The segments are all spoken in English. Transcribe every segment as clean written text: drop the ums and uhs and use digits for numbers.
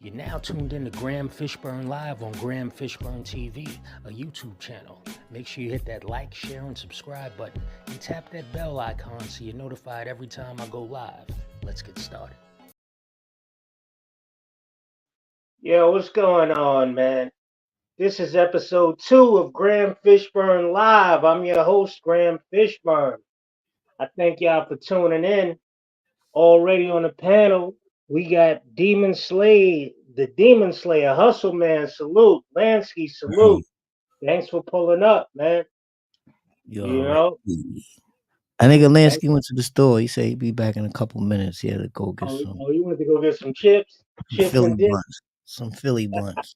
You're now tuned in to Graham Fishburne Live on Graham Fishburne TV, a YouTube channel. Make sure you hit that like, share, and subscribe button, and tap that bell icon so you're notified every time I go live. Let's get started. Yo, what's going on, man? This is episode 2 of Graham Fishburne Live. I'm your host, Graham Fishburne. I thank y'all for tuning in. Already on the panel, we got the Demon Slayer, Hustle Man, salute. Lansky, salute. Thanks for pulling up, man. You You already. know? I think Thank- Lansky went to the store. He said he'd be back in a couple minutes. He had to go get some you wanted to go get some chips? Chips Philly and dip? blunts. Some Philly blunts.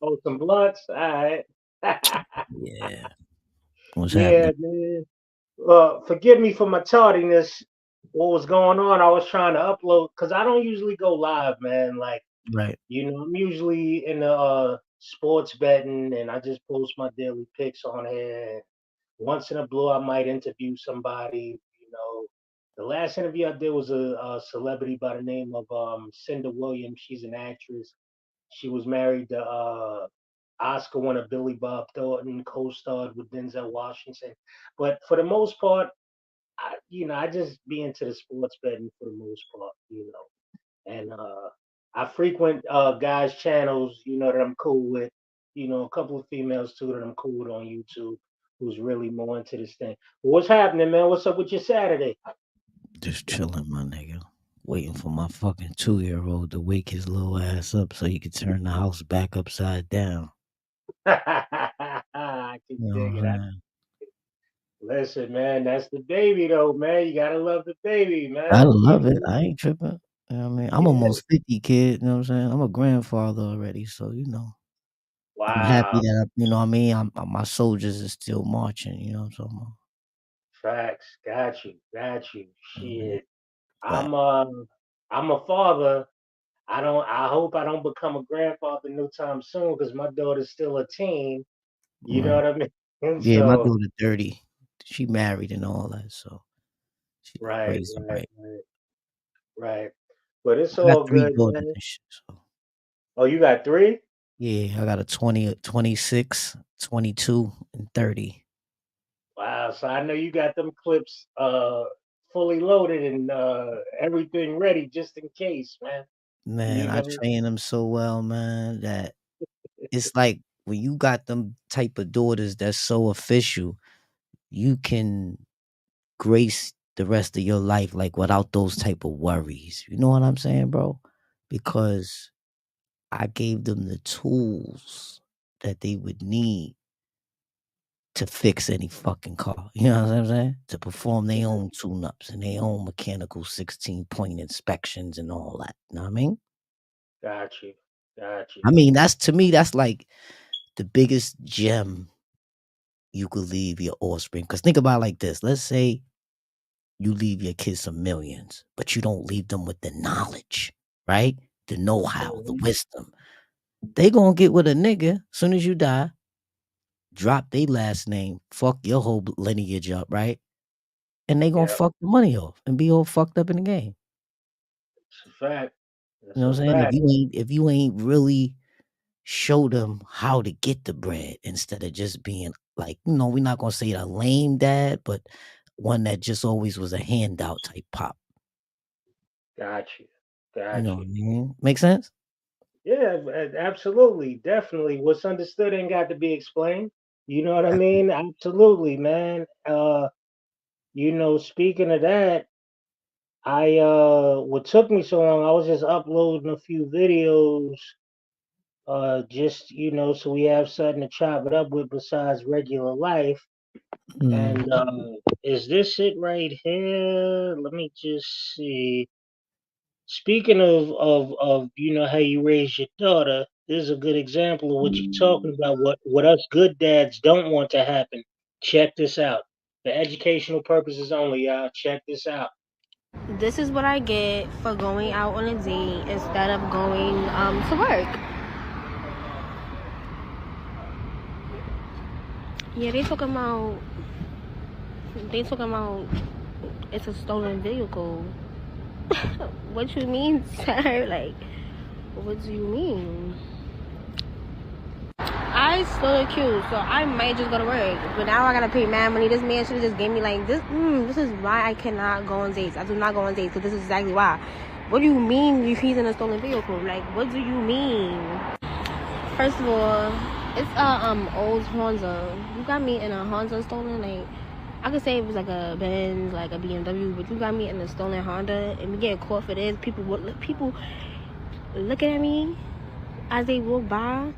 Oh, some blunts? All right. Yeah. What's Yeah, happening? man. Forgive me for my tardiness. What was going on? I was trying to upload because I don't usually go live, man. Like, Right. I'm usually in the sports betting, and I just post my daily picks on here. Once in a blue, I might interview somebody. The last interview I did was a celebrity by the name of Cinda Williams. She's an actress. She was married to Oscar winner Billy Bob Thornton, co-starred with Denzel Washington. But for the most part, I just be into the sports betting for the most part, and I frequent guys' channels, that I'm cool with, a couple of females too that I'm cool with on YouTube, who's really more into this thing. But what's happening, man? What's up with your Saturday? Just chilling, my nigga. Waiting for my fucking 2-year-old to wake his little ass up so he could turn the house back upside down. I can You know dig what it. I'm saying? Listen, man, that's the baby though, man. You gotta love the baby, I man. love it. I ain't tripping. You know what I mean? I'm Yeah. almost 50, kid. You know what I'm saying? I'm a grandfather already, so I'm happy Wow. that you know what I mean. My soldiers are still marching. You know what I'm talking about? Facts. Got you. Mhm. Shit. But I'm a father. I hope I don't become a grandfather no time soon because my daughter's still a teen. You know right. what I mean? And Yeah, my so daughter 30. She married and all that, so she right, raised them right, right. right, right. But it's I got all 3 good, daughters man. and shit, so Oh, you got three? yeah, I got a 20, 26, 22, and 30. Wow. So I know you got them clips fully loaded and everything ready just in case, man. Man, You I know? train them so well, man, that it's like when you got them type of daughters that's so official, you can grace the rest of your life like without those type of worries. You know what I'm saying, bro? Because I gave them the tools that they would need to fix any fucking car. You know what I'm saying? To perform their own tune-ups and their own mechanical 16-point inspections and all that. You know what I mean? Got you. Got you. I mean, that's to me, that's like the biggest gem you could leave your offspring. Because think about it like this. Let's say you leave your kids some millions, but you don't leave them with the knowledge, right? The know-how, the Mhm. wisdom. They gonna get with a nigga soon as you die, drop their last name, fuck your whole lineage up, right? And they gonna Yeah, fuck the money off and be all fucked up in the game. it's a fact. You That's know a what I'm saying? fact. If you ain't really show them how to get the bread instead of just being like, we're not gonna say a lame dad, but one that just always was a handout type pop. Got you. You Got know what you. I mean? Make sense? Yeah, absolutely. Definitely. What's understood ain't got to be explained. You know what I mean? Absolutely, man. Speaking of that, what took me so long, I was just uploading a few videos, just, so we have something to chop it up with besides regular life. Mm. And is this it right here? Let me just see. Speaking of how you raise your daughter, this is a good example of what you're talking about. What us good dads don't want to happen. Check this out. For educational purposes only, y'all. Check this out. This is what I get for going out on a date instead of going to work. Yeah, they talking about it's a stolen vehicle. What you mean, sir? Like, What do you mean? I stole a cue, so I might just go to work. But now I gotta pay mad money. This man should have just gave me like this. This is why I cannot go on dates. I do not go on dates because this is exactly why. What do you mean if he's in a stolen vehicle? Like, what do you mean? First of all, it's a old Honda. You got me in a Honda stolen. Like, I could say it was like a Benz, like a BMW, but you got me in a stolen Honda, and we getting caught for this. People looking at me as they walk by.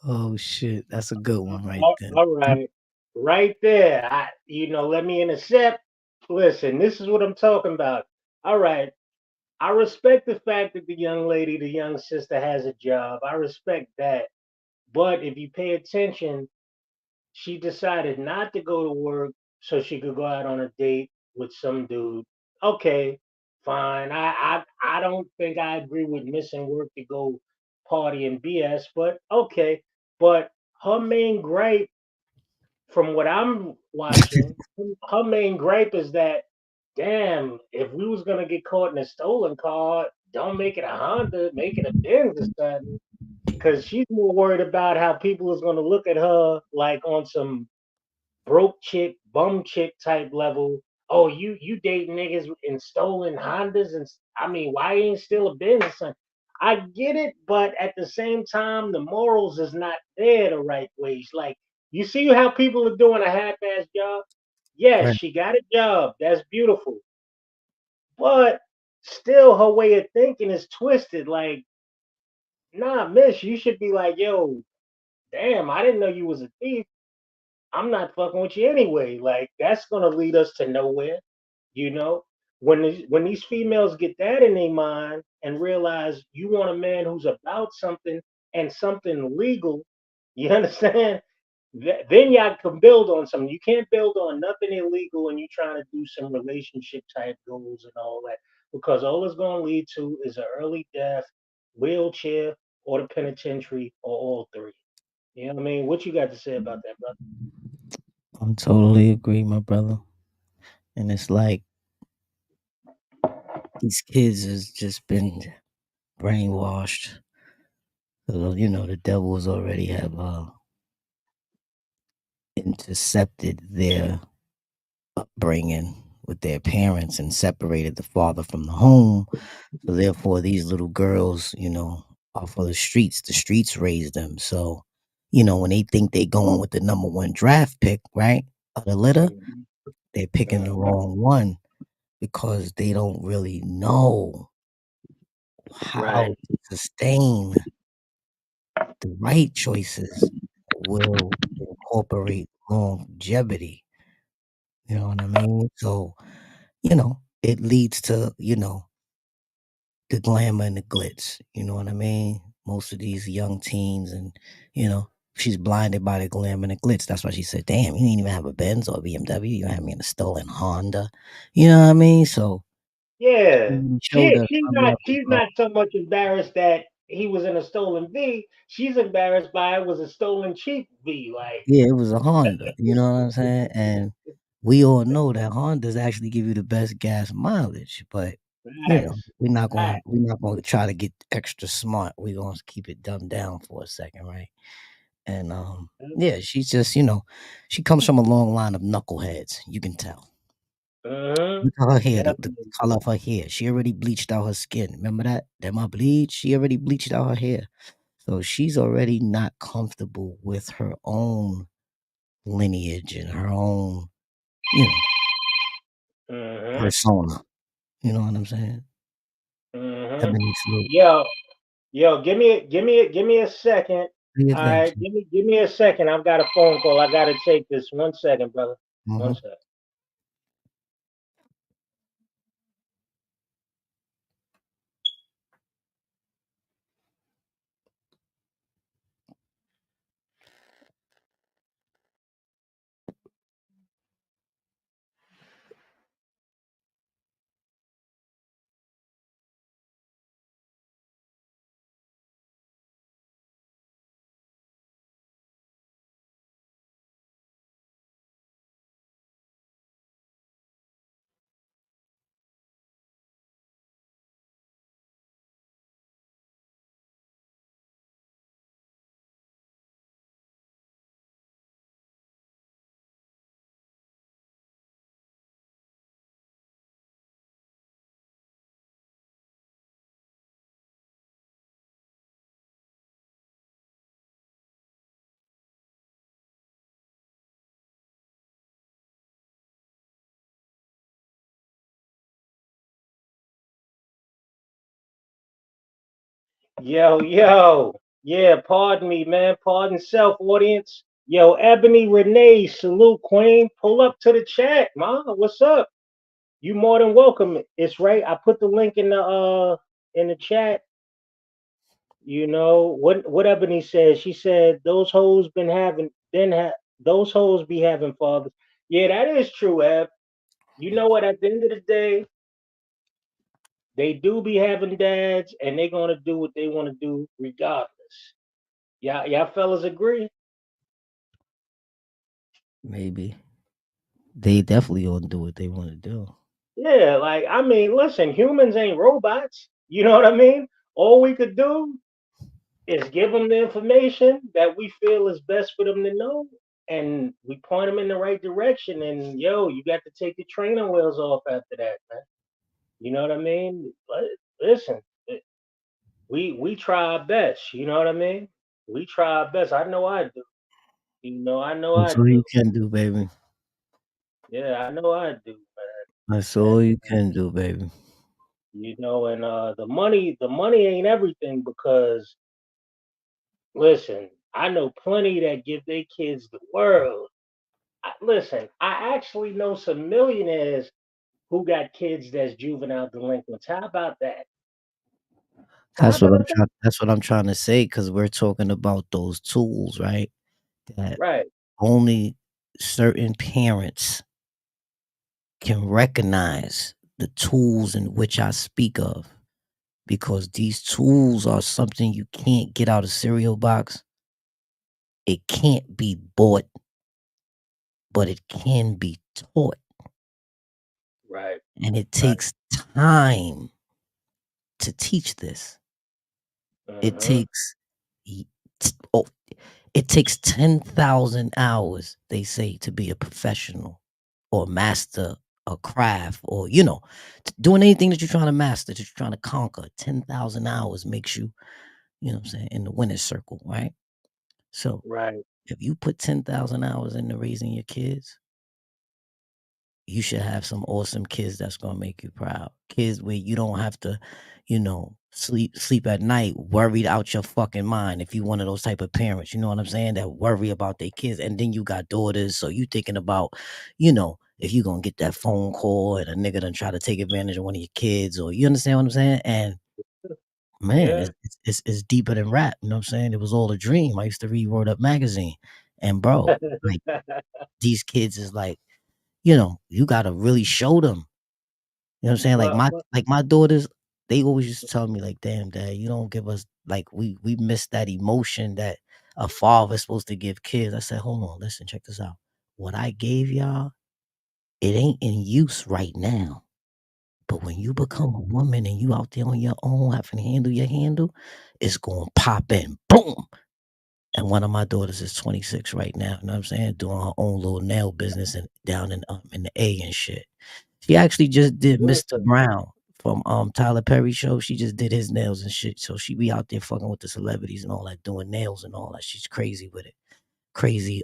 Oh shit, that's a good one right there. All right, right there. Let me intercept. Listen, this is what I'm talking about. All right, I respect the fact that the young lady, the young sister, has a job. I respect that. But if you pay attention, she decided not to go to work so she could go out on a date with some dude. Okay, fine. I don't think I agree with missing work to go party and BS, but okay. But her main gripe, from what I'm watching, her main gripe is that, damn, if we was gonna get caught in a stolen car, don't make it a Honda, make it a Benz or something. Cause she's more worried about how people is gonna look at her like on some broke chick, bum chick type level. Oh, you date niggas in stolen Hondas, and I mean, why ain't still a Benz? Son? I get it, but at the same time, the morals is not there the right ways. Like, you see how people are doing a half-ass job. Yes, Right. she got a job. That's beautiful, but still, her way of thinking is twisted. Like, nah, miss, you should be like, yo, damn, I didn't know you was a thief. I'm not fucking with you anyway. Like, that's gonna lead us to nowhere, you know. When these females get that in their mind and realize you want a man who's about something and something legal, you understand? Then y'all can build on something. You can't build on nothing illegal and you trying to do some relationship type goals and all that, because all it's gonna lead to is an early death, wheelchair, or the penitentiary, or all three. You know what I mean? What you got to say about that, brother? I'm totally agree, my brother. And it's like these kids has just been brainwashed. So, the devils already have intercepted their upbringing with their parents and separated the father from the home. So therefore, these little girls, are for the streets. The streets raised them. So, when they think they going with the number one draft pick, right, of the litter, Mhm, they're picking the mhm. wrong one because they don't really know how Right. to sustain the right choices will incorporate longevity. You know what I mean? So, it leads to, the glamour and the glitz. You know what I mean? Most of these young teens and, she's blinded by the glamour and the glitz. That's why she said, damn, you didn't even have a Benz or a BMW. You had me in a stolen Honda. You know what I mean? So Yeah. she showed She us she's some not level she's of, not so much embarrassed that he was in a stolen V. She's embarrassed by it was a stolen cheap V. Like, yeah, it was a Honda. You know what I'm saying? And we all know that Hondas actually give you the best gas mileage, but facts. we're not going to try to get extra smart. We're going to keep it dumbed down for a second, right? And yeah, she's just, she comes from a long line of knuckleheads. You can tell. Mm-hmm. Look at her hair, the Definitely. color of her hair. She already bleached out her skin. Remember that? That my bleach. She already bleached out her hair. So she's already not comfortable with her own lineage and her own, you know, Mm-hmm. persona. You know what I'm saying? Mm-hmm. Ebony Slope. Yo, give me a second. Do your All thing. right, give me a second. I've got a phone call. I gotta take this. 1 second, brother. One Mhm. second. Yo, yo. Yeah, pardon me, man. Pardon self, audience. Yo, Ebony Renee, salute Queen. Pull up to the chat, ma. What's up? You more than welcome. It's right. I put the link in the chat. You know what Ebony said? She said those hoes those hoes be having fathers. Yeah, that is true, Eb. You know what? At the end of the day, they do be having dads, and they're gonna do what they want to do regardless. Y'all fellas agree? Maybe they definitely gonna do what they want to do. Yeah, like I mean, listen, humans ain't robots. You know what I mean? All we could do is give them the information that we feel is best for them to know, and we point them in the right direction. And yo, you got to take the training wheels off after that, man. You know what I mean? Listen, we try our best. You know what I mean? We try our best. I know I do. You know, I know I That's all do. you can do, baby. Yeah, I know I do, That's man. all you can do, baby. You know, and the money ain't everything because listen, I know plenty that give their kids the world. Listen, I actually know some millionaires who got kids that's juvenile delinquents. How about that? How about that? That's what I'm trying to say. Because we're talking about those tools, right? That Right, only certain parents can recognize the tools in which I speak of, because these tools are something you can't get out of cereal box. It can't be bought, but it can be taught, right, and it right. takes time to teach this. It Uh-huh. takes y- oh, it takes 10,000 hours, they say, to be a professional or master a craft, or doing anything that you're trying to master, that you're trying to conquer. 10,000 hours makes you, what I'm saying, in the winner's circle, right? So Right, if you put 10,000 hours into raising your kids, you should have some awesome kids that's gonna make you proud. Kids where you don't have to, sleep at night worried out your fucking mind. If you one of those type of parents, you know what I'm saying, that worry about their kids, and then you got daughters, so you thinking about, if you gonna get that phone call and a nigga done try to take advantage of one of your kids, or you understand what I'm saying? And man, yeah, it's deeper than rap. You know what I'm saying? It was all a dream. I used to read Word Up magazine, and bro, like these kids is like, you gotta really show them. You know what I'm saying? Like but, my but like my daughters, they always used to tell me like, "Damn, dad, you don't give us like we miss that emotion that a father's supposed to give kids." I said, "Hold on, listen, check this out. What I gave y'all, it ain't in use right now. But when you become a woman and you out there on your own, having to handle your handle, it's gonna pop in. Boom." And one of my daughters is 26 right now. You know what I'm saying? Doing her own little nail business and down in the A and shit. She actually just did Mr. listen, Brown from Tyler Perry show. She just did his nails and shit. So she be out there fucking with the celebrities and all that, doing nails and all that. She's crazy with it. Crazy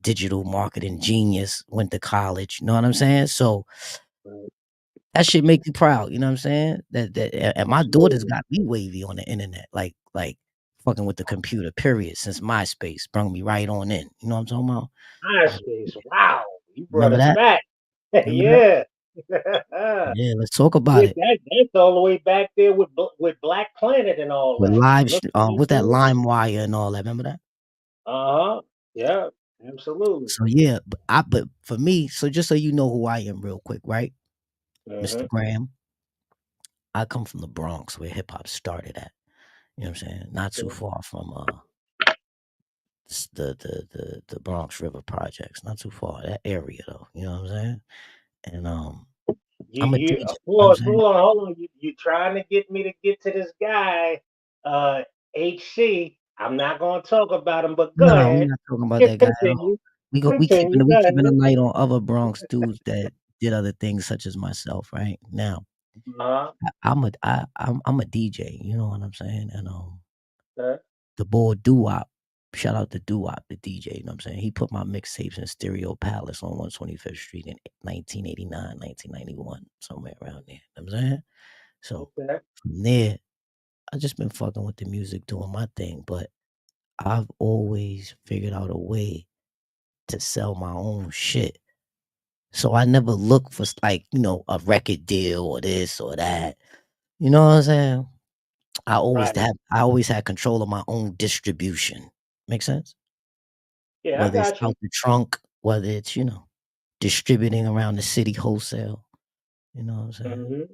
digital marketing genius. Went to college. You know what I'm saying? So right, that shit make you proud. You know what I'm saying? And my daughters absolutely. got me wavy on the internet, like fucking with the computer. Period. Since MySpace brung me right on in. You know what I'm talking about? Like, MySpace. Wow, you brought remember us that? back. Remember that? Yeah. Yeah, let's talk about Yeah, it. that's all the way back there with Black Planet and all With that. live, Look at that with that dude. LimeWire and all that. Remember that? Uh-huh. Yeah, absolutely. So yeah, but for me, so just so you know who I am, real quick, right, Mr. Uh-huh. Graham, I come from the Bronx, where hip hop started at. You know what I'm saying? Not too Okay. far from the Bronx River Projects. Not too far that area though. You know what I'm saying? And I'm a DJ. You know what I'm saying? Hold on. You trying to get me to get to this guy, uh, HC. I'm not gonna talk about him, but go No, we're ahead. not talking about that guy at all. Continue. We keeping Continue. we Go keeping a ahead. light on other Bronx dudes that did other things such as myself. Right now, Uh-huh. I'm a DJ, you know what I'm saying? And Uh, the boy Doo-Wop, shout out to Doo-Wop, the DJ, you know what I'm saying? He put my mixtapes in Stereo Palace on 125th Street in 1989, 1991, somewhere around there. You know what I'm saying? So okay. from there, I just been fucking with the music, doing my thing, but I've always figured out a way to sell my own shit. So I never look for like, a record deal or this or that. You know what I'm saying? Right. I always had control of my own distribution. Make sense? Yeah, I Whether it's got you. out the trunk, whether it's, distributing around the city wholesale. You know what I'm saying?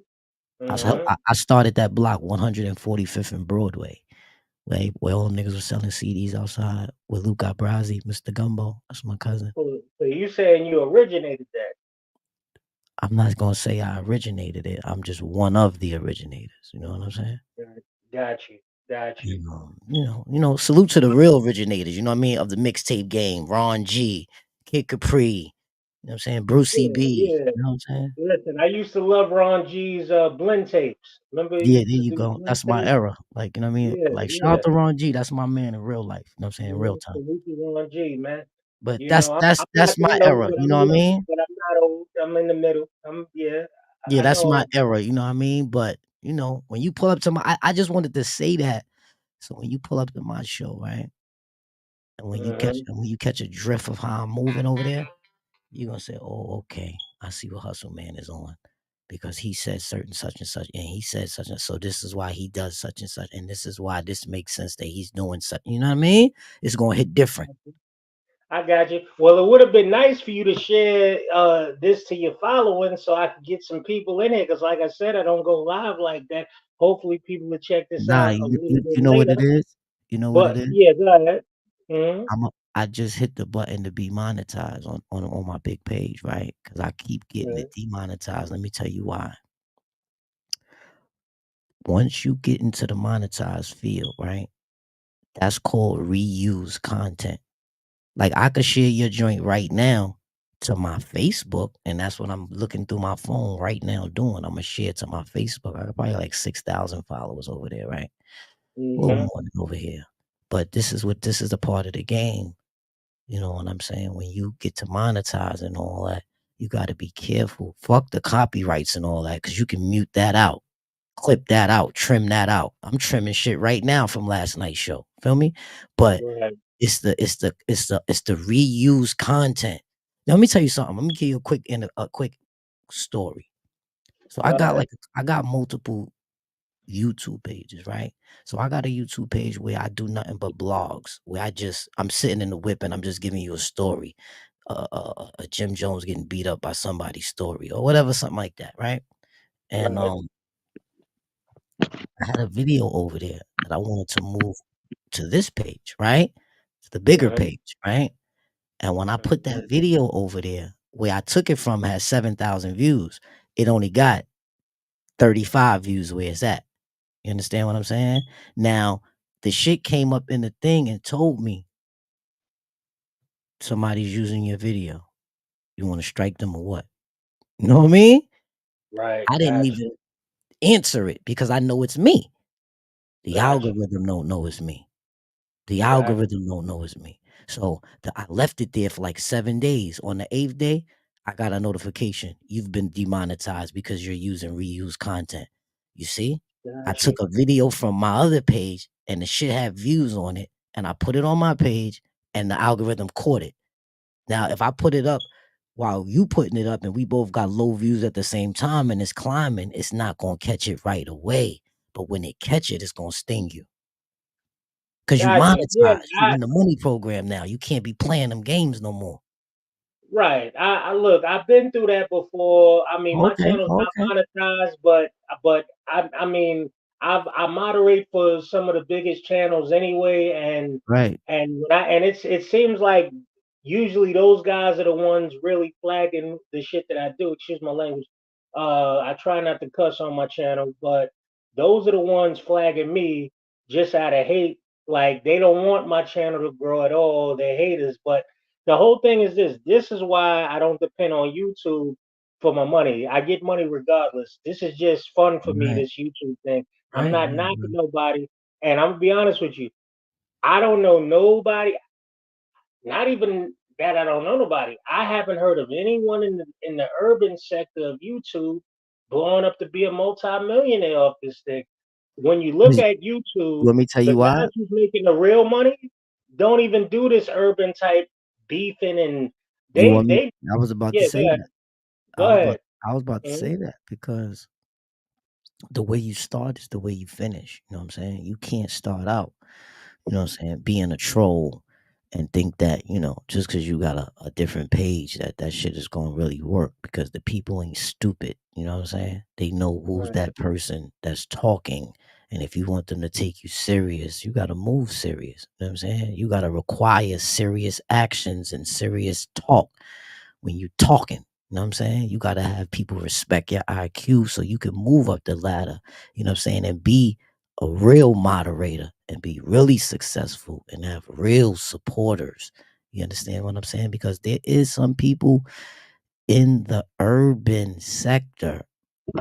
Mhm. Mhm. I started that block 145th and Broadway, where all them niggas were selling CDs outside with Luca Brasi, Mr. Gumbo. That's my cousin. So you saying you originated that? I'm not gonna say I originated it. I'm just one of the originators. You know what I'm saying? Right. Got you. Got you. Salute to the real originators, you know what I mean, of the mixtape game. Ron G, Kid Capri, you know what I'm saying? Brucey Yeah, B, yeah. you know what I'm saying? Listen, I used to love Ron G's blend tapes. Remember he Yeah, used there to you do the go. blend That's my tapes? era. Like, you know what I mean? Yeah, Like, shout yeah. out to Ron G. That's my man in real life. You know what I'm saying? In real time. Salute to Ron G, man. But You that's know, that's I'm not that's my that old, era. but You know what I mean? I'm not old. I'm in the middle. Yeah, I that's my know. era. You know what I mean? But when you pull up to I just wanted to say that. So when you pull up to my show, right? Mhm. And when you catch a drift of how I'm moving over there, you're gonna say, "Oh, okay, I see what Hustle Man is on." Because he said certain such and such, and he said such and so this is why he does such and such, and this is why this makes sense that he's doing such. You know what I mean? It's gonna hit different. I got you. Well, it would have been nice for you to share this to your following so I could get some people in here. Because, like I said, I don't go live like that. Hopefully, people will check this Nah, out a you, little you, bit you know what later. it is? You know what it But is? yeah, go ahead. Hmm. I just hit the button to be monetized on my big page, right? Because I keep getting it demonetized. Let me tell you why. Once you get into the monetized field, right? That's called reuse content. Like I could share your joint right now to my Facebook, and that's what I'm looking through my phone right now doing. I'm gonna share it to my Facebook. I got probably like 6,000 followers over there, right? A little Hmm. more than over here. But this is a part of the game. You know what I'm saying? When you get to monetize and all that, you got to be careful. Fuck the copyrights and all that, because you can mute that out, clip that out, trim that out. I'm trimming shit right now from last night's show. Feel me? But Right. it's the reused content. Now, let me tell you something. Let me give you a quick story. So Go ahead. I got multiple YouTube pages, right? So I got a YouTube page where I do nothing but blogs, where I'm sitting in the whip and I'm just giving you a story, Jim Jones getting beat up by somebody's story or whatever, something like that, right? And Right. I had a video over there that I wanted to move to this page, right? To the bigger Hmm. page, right? And when I put Hmm. that video over there, where I took it from had 7,000 views, it only got 35 views where it's at. You understand what I'm saying? Now, the shit came up in the thing and told me somebody's using your video. You want to strike them or what? You know what I mean? Right. I didn't Got you. even answer it because I know it's me. The Got you. algorithm don't know it's me. The Got you. algorithm don't know it's me. So I left it there for like 7 days. On the eighth day, I got a notification. You've been demonetized because you're using reused content. You see? I Got you. took a video from my other page and the shit had views on it, and I put it on my page and the algorithm caught it. Now, if I put it up while you putting it up and we both got low views at the same time and it's climbing, it's not gonna catch it right away. But when it catch it, it's gonna sting you. Cause you Got you. Yeah. monetize. You in the money program now. You can't be playing them games no more. Right. I look. I've been through that before. I mean, my Okay, channel's not okay. monetized, but I mean, I moderate for some of the biggest channels anyway, Right. and it seems like usually those guys are the ones really flagging the shit that I do. Excuse my language. I try not to cuss on my channel, but those are the ones flagging me just out of hate. Like they don't want my channel to grow at all. They're haters, but the whole thing is this. This is why I don't depend on YouTube for my money. I get money regardless. This is just fun for me, Right. this YouTube thing. I'm Right. not Right. knocking Right. nobody. And I'm gonna be honest with you. I don't know nobody, not even that I don't know nobody. I haven't heard of anyone in the urban sector of YouTube blowing up to be a multimillionaire off this thing. when you look at YouTube, Let me tell the you why. guys who's making the real money don't even do this urban type beefing, and You want me? they I was about to yeah, say that. go ahead. I was about to Mhm. say that because the way you start is the way you finish. You know what I'm saying? You can't start out, you know what I'm saying, being a troll and think that, just because you got a different page that shit is going to really work because the people ain't stupid. You know what I'm saying? They know who's Right. that person that's talking. And if you want them to take you serious, you got to move serious. You know what I'm saying? You got to require serious actions and serious talk when you talking. You know what I'm saying? You got to have people respect your IQ so you can move up the ladder, you know what I'm saying, and be a real moderator and be really successful and have real supporters. You understand what I'm saying? Because there is some people in the urban sector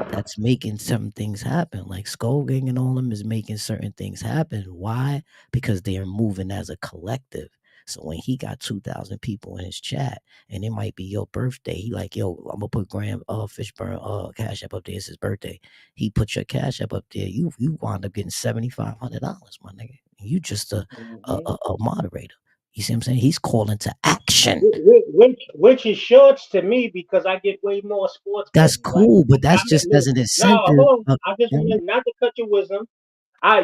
that's making some things happen. Like Skull Gang and all them is making certain things happen. Why? Because they are moving as a collective. So when he got 2,000 people in his chat, and it might be your birthday, he like, yo, I'm gonna put Graham Fishburne Cash App up there. It's his birthday. He put your Cash App up there. You wound up getting $7,500, my nigga. You just Mhm. a moderator. You see what I'm saying? He's calling to action. Which is shorts to me because I get way more sports That's betting. Like, cool, but that's just look, as an no, incentive. hold on. I just want to not to cut your wisdom.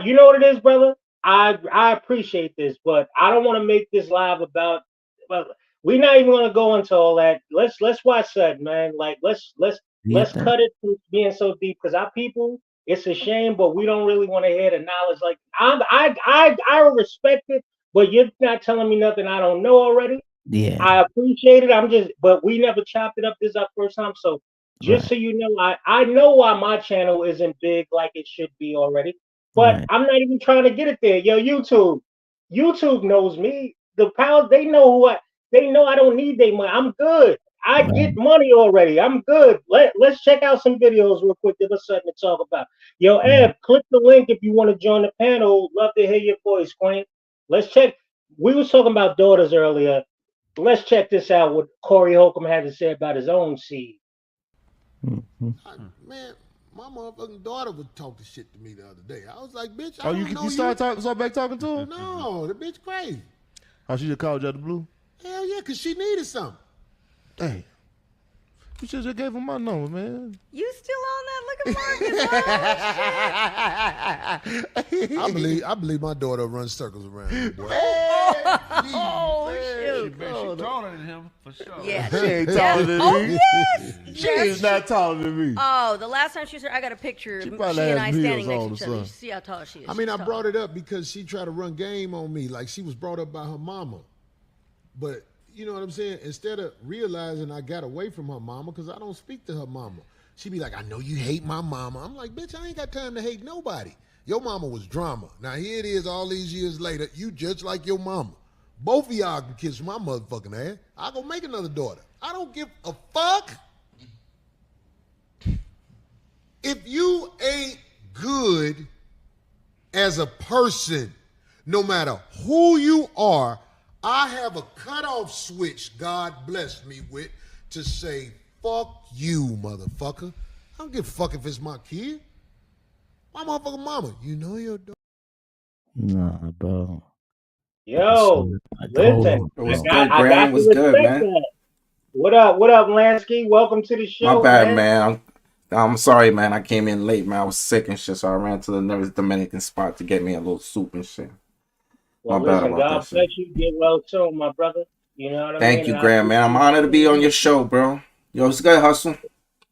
You know what it is, brother. I appreciate this, but I don't want to make this live about. Well, we're not even going to go into all that. Let's watch that, man. Like Do your let's thing. cut it from being so deep because our people. It's a shame, but we don't really want to hear the knowledge. Like I respect it, but you're not telling me nothing I don't know already. Yeah, I appreciate it. But we never chopped it up. This is our first time. So just right, so you know, I know why my channel isn't big like it should be already. But right, I'm not even trying to get it there. Yo, YouTube knows me. The pals, they know I don't need their money. I'm good. I get right, money already. I'm good. Let's check out some videos real quick. Give us something to talk about. Yo, right. Ev, click the link if you want to join the panel. Love to hear your voice, Queen. Let's check. We was talking about daughters earlier. Let's check this out. What Corey Holcomb had to say about his own seed. Mhm. Man, my motherfucking daughter would talk the shit to me the other day. I was like, bitch, I Oh, don't know you you. start back talking to him? No, the bitch crazy. Oh, she just called you out the blue? Hell yeah, cause she needed something. Hey, you should just gave him my number, man. You still on that looking for his I believe my daughter runs circles around me, boy. Oh, shoot. She taller than him for sure. Yeah. She ain't taller than Oh, me. yes. She is not taller than me. Oh, the last time she was here, I got a picture. She She probably and has I heels standing next on to each or other. You something. see how tall she is. I mean, She's I tall. brought it up because she tried to run game on me. Like she was brought up by her mama. But you know what I'm saying? Instead of realizing I got away from her mama, because I don't speak to her mama. She be like, I know you hate my mama. I'm like, bitch, I ain't got time to hate nobody. Your mama was drama. Now here it is all these years later, you just like your mama. Both of y'all can kiss my motherfucking ass. I'll go make another daughter. I don't give a fuck. If you ain't good as a person, no matter who you are, I have a cutoff switch God blessed me with to say, fuck you, motherfucker. I don't give a fuck if it's my kid. My motherfucking mama. You know your daughter. Nah, bro. So, Yo, hold listen, on. It was good, I got Graham. to Was good, respect man. that. What up, Lansky? Welcome to the My show, bad, man. man. I'm sorry, man. I came in late, man. I was sick and shit, so I ran to the nearest Dominican spot to get me a little soup and shit. My Well, bad listen, about God that shit. bless you. Get well soon, my brother. You know what I Thank mean? you, And I Graham, man. I'm appreciate honored to be on your you. show, bro. Yo, it's good, hustle.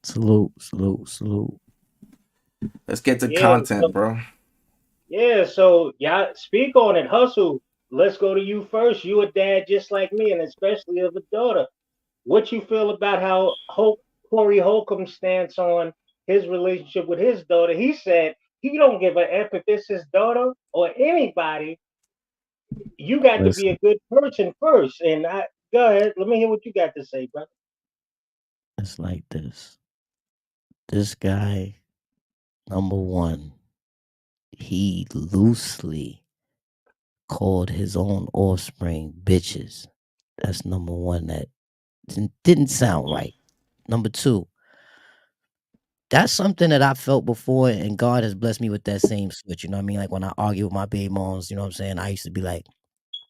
Salute, salute, salute. Let's get to Yeah, content, bro. so yeah, speak on it, hustle. Let's go to you first. You a dad just like me, and especially of a daughter. What you feel about how Corey Holcomb stands on his relationship with his daughter? He said he don't give a F if it's his daughter or anybody. You got to be Listen, a good person first. And go ahead, let me hear what you got to say, bro. it's like this. This guy, number one, he loosely called his own offspring bitches. That's number one. That didn't sound right. Number two, that's something that I felt before, and God has blessed me with that same switch. You know what I mean? Like when I argue with my baby moms, you know what I'm saying? I used to be like,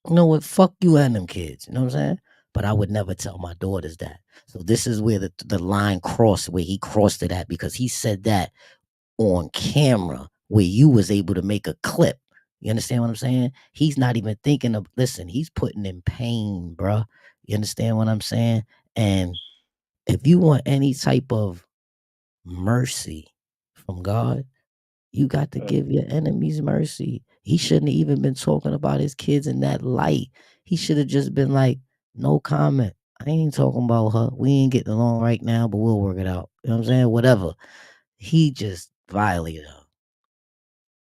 you know what? Fuck you and them kids. You know what I'm saying? But I would never tell my daughters that. So this is where the line crossed, where he crossed it at, because he said that on camera, where you was able to make a clip. You understand what I'm saying? He's not even thinking of, listen, he's putting in pain, bruh. You understand what I'm saying? And if you want any type of mercy from God, you got to give your enemies mercy. He shouldn't have even been talking about his kids in that light. He should have just been like, no comment. I ain't talking about her. We ain't getting along right now, but we'll work it out. You know what I'm saying? Whatever. He just violated her.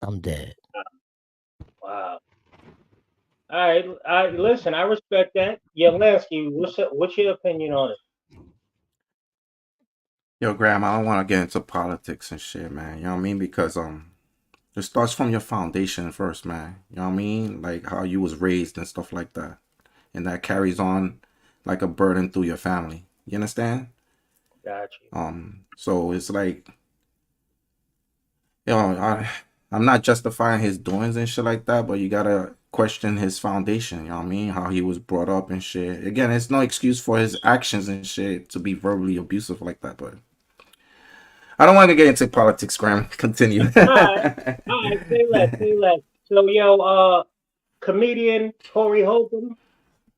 I'm dead. Wow. All right. Listen, I respect that. Yeah, Lansky, what's your opinion on it? Yo, Graham, I don't want to get into politics and shit, man. You know what I mean? Because it starts from your foundation first, man. You know what I mean? Like how you was raised and stuff like that, and that carries on like a burden through your family. You understand? Gotcha. So it's like, I'm not justifying his doings and shit like that, but you gotta question his foundation. You know what I mean? How he was brought up and shit. Again, it's no excuse for his actions and shit to be verbally abusive like that, but I don't want to get into politics, Graham. Continue. All right. Say less. So, comedian Corey Holcomb,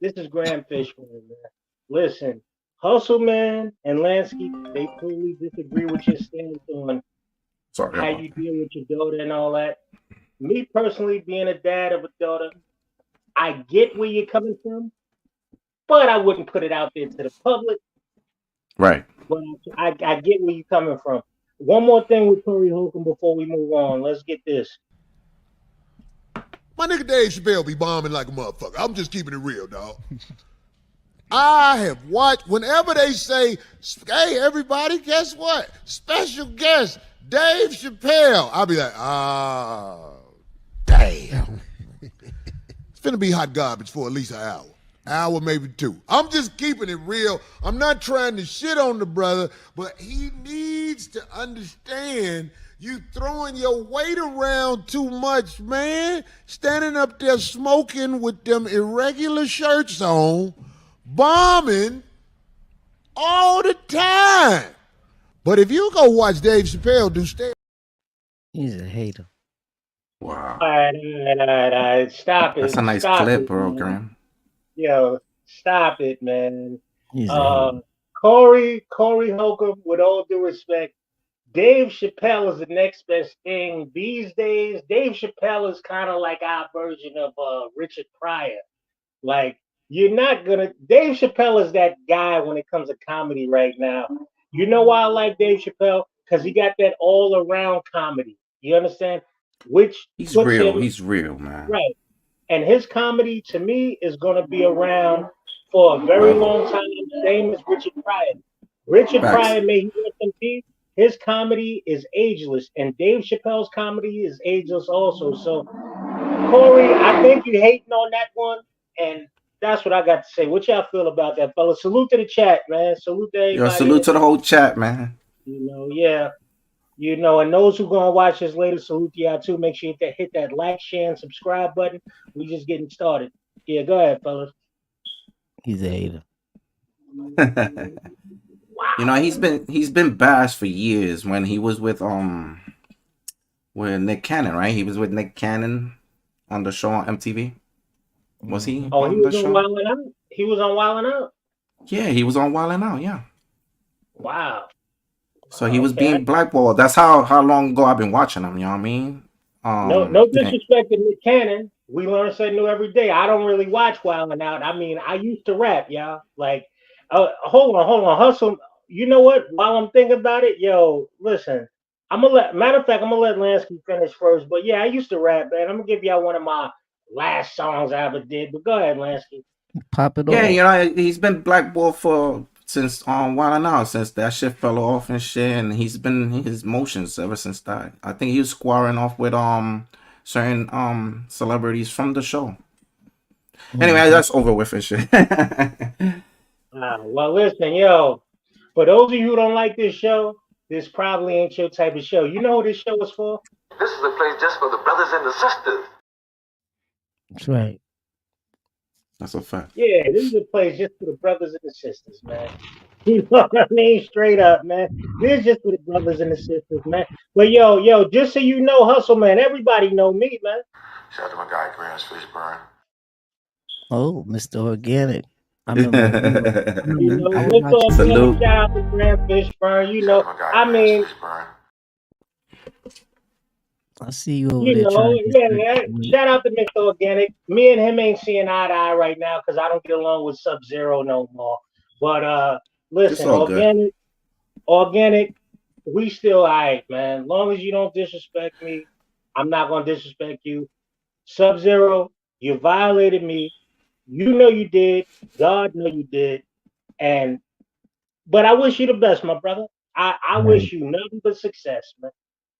this is Graham Fishburne, man. Listen, Hustle Man and Lansky, they totally disagree with your stance on Sorry how about you that. deal with your daughter and all that. Me personally, being a dad of a daughter, I get where you're coming from, but I wouldn't put it out there to the public. Right. But I get where you're coming from. One more thing with Corey Holcomb before we move on. Let's get this. My nigga Dave Chappelle be bombing like a motherfucker. I'm just keeping it real, dog. I have watched, whenever they say, hey, everybody, guess what? Special guest, Dave Chappelle. I'll be like, damn. It's finna be hot garbage for at least an hour, maybe 2. I'm just keeping it real. I'm not trying to shit on the brother, but he needs to understand you throwing your weight around too much, man. Standing up there smoking with them irregular shirts on, bombing all the time. But if you go watch Dave Chappelle do stand, He's a hater. Wow. All right. Stop it. That's a nice Stop clip, it, bro, man. Graham. Yo, stop it, man. He's a hater. Corey Holcomb, with all due respect, Dave Chappelle is the next best thing these days. Dave Chappelle is kind of like our version of Richard Pryor. Like, you're not gonna. Dave Chappelle is that guy when it comes to comedy right now. You know why I like Dave Chappelle? Because he got that all around comedy. You understand? Which He's puts real. him He's real, man. right. And his comedy to me is gonna be around for a very long time. Same as Richard Pryor. Richard Facts. Pryor, may he rest in peace. His comedy is ageless, and Dave Chappelle's comedy is ageless also. So, Corey, I think you're hating on that one, and that's what I got to say. What y'all feel about that, fella? Salute to the chat, man. Salute to Yo, everybody. salute to the whole chat, man. Yeah. And those who gonna watch this later, salute to y'all too. Make sure you hit that like, share, and subscribe button. We just getting started. Yeah, go ahead, fellas. He's a hater. You know, he's been bashed for years when he was with Nick Cannon, right? He was with Nick Cannon on the show on MTV. Was he Oh, on he was the on show? Wildin' Out. He was on Wildin' Out. Yeah, he was on Wild 'N Out, yeah. Wow. So he was Okay. being blackballed. That's how long ago I've been watching him, you know what I mean? No disrespect to Nick Cannon. We learn something new every day. I don't really watch Wildin' Out. I mean, I used to rap, y'all. Like, hold on, hustle. You know what? While I'm thinking about it, yo, listen. Matter of fact, I'm gonna let Lansky finish first. But yeah, I used to rap, man. I'm gonna give y'all one of my last songs I ever did. But go ahead, Lansky. Pop it Yeah, off. you know, he's been blackballed since Wild 'N Out, since that shit fell off and shit, and he's been in his motions ever since that. I think he was squaring off with certain celebrities from the show. Anyway, that's over with and shit. Well, listen, yo. For those of you who don't like this show, this probably ain't your type of show. You know what this show was for? This is a place just for the brothers and the sisters. That's right. That's a fact. Yeah, this is a place just for the brothers and the sisters, man. You know what I mean? Straight up, man. This is just for the brothers and the sisters, man. But yo, just so you know, Hustle, man, everybody know me, man. Shout out to my guy, Graham's Fishburne. Oh, Mr. Organic. I remember. You know, I was Mr. watching. Organic, shout out to Graham Fishburne. You know, Shout out to my guy, I mean, Graham's Fishburne. I see you over you there know, trying to get yeah, that. shout out to Mr. Organic. Me and him ain't seeing eye to eye right now because I don't get along with Sub-Zero no more. But listen, all good. organic, we still alright, man. Long as you don't disrespect me, I'm not gonna disrespect you. Sub-Zero, you violated me. You know you did. God know you did. But I wish you the best, my brother. I wish you nothing but success, man.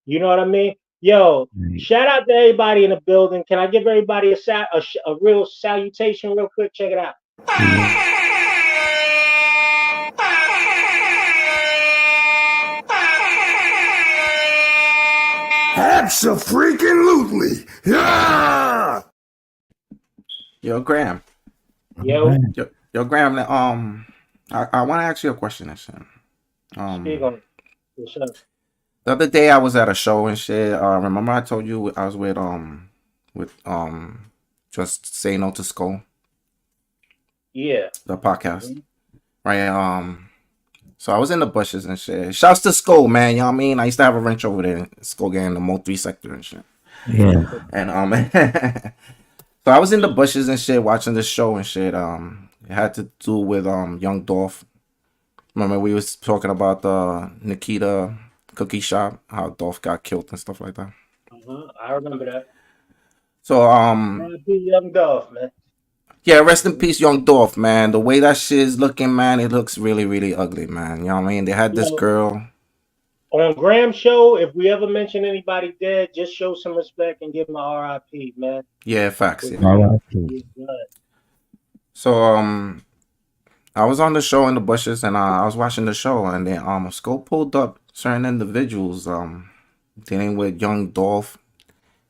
You know what I mean? Yo, Right. shout out to everybody in the building. Can I give everybody a real salutation real quick? Check it out. Abso-freaking-lutely. Yeah! Yo, Graham. Yo, Yo, Graham. I want to ask you a question and shit. speak on it. What's up? The other day I was at a show and shit. Remember I told you I was with Just Say No to Skull, Yeah. the podcast, right? So I was in the bushes and shit. Shouts to Skull, man. You know what I mean? I used to have a wrench over there in Skull gang, the Mo 3 sector and shit. Yeah. And so I was in the bushes and shit watching the show and shit. It had to do with Young Dolph. Remember we was talking about the Nikita cookie shop, how Dolph got killed and stuff like that. I remember that. So Young Dolph, man. yeah, rest in peace, Young Dolph, man. The way that shit is looking, man, it looks really, really ugly, man. You know what I mean? They had this girl. On Graham's show, if we ever mention anybody dead, just show some respect and give them a RIP, man. Yeah, facts. Yeah. R.I.P. So I was on the show in the bushes and I was watching the show and then Skull pulled up certain individuals dealing with Young Dolph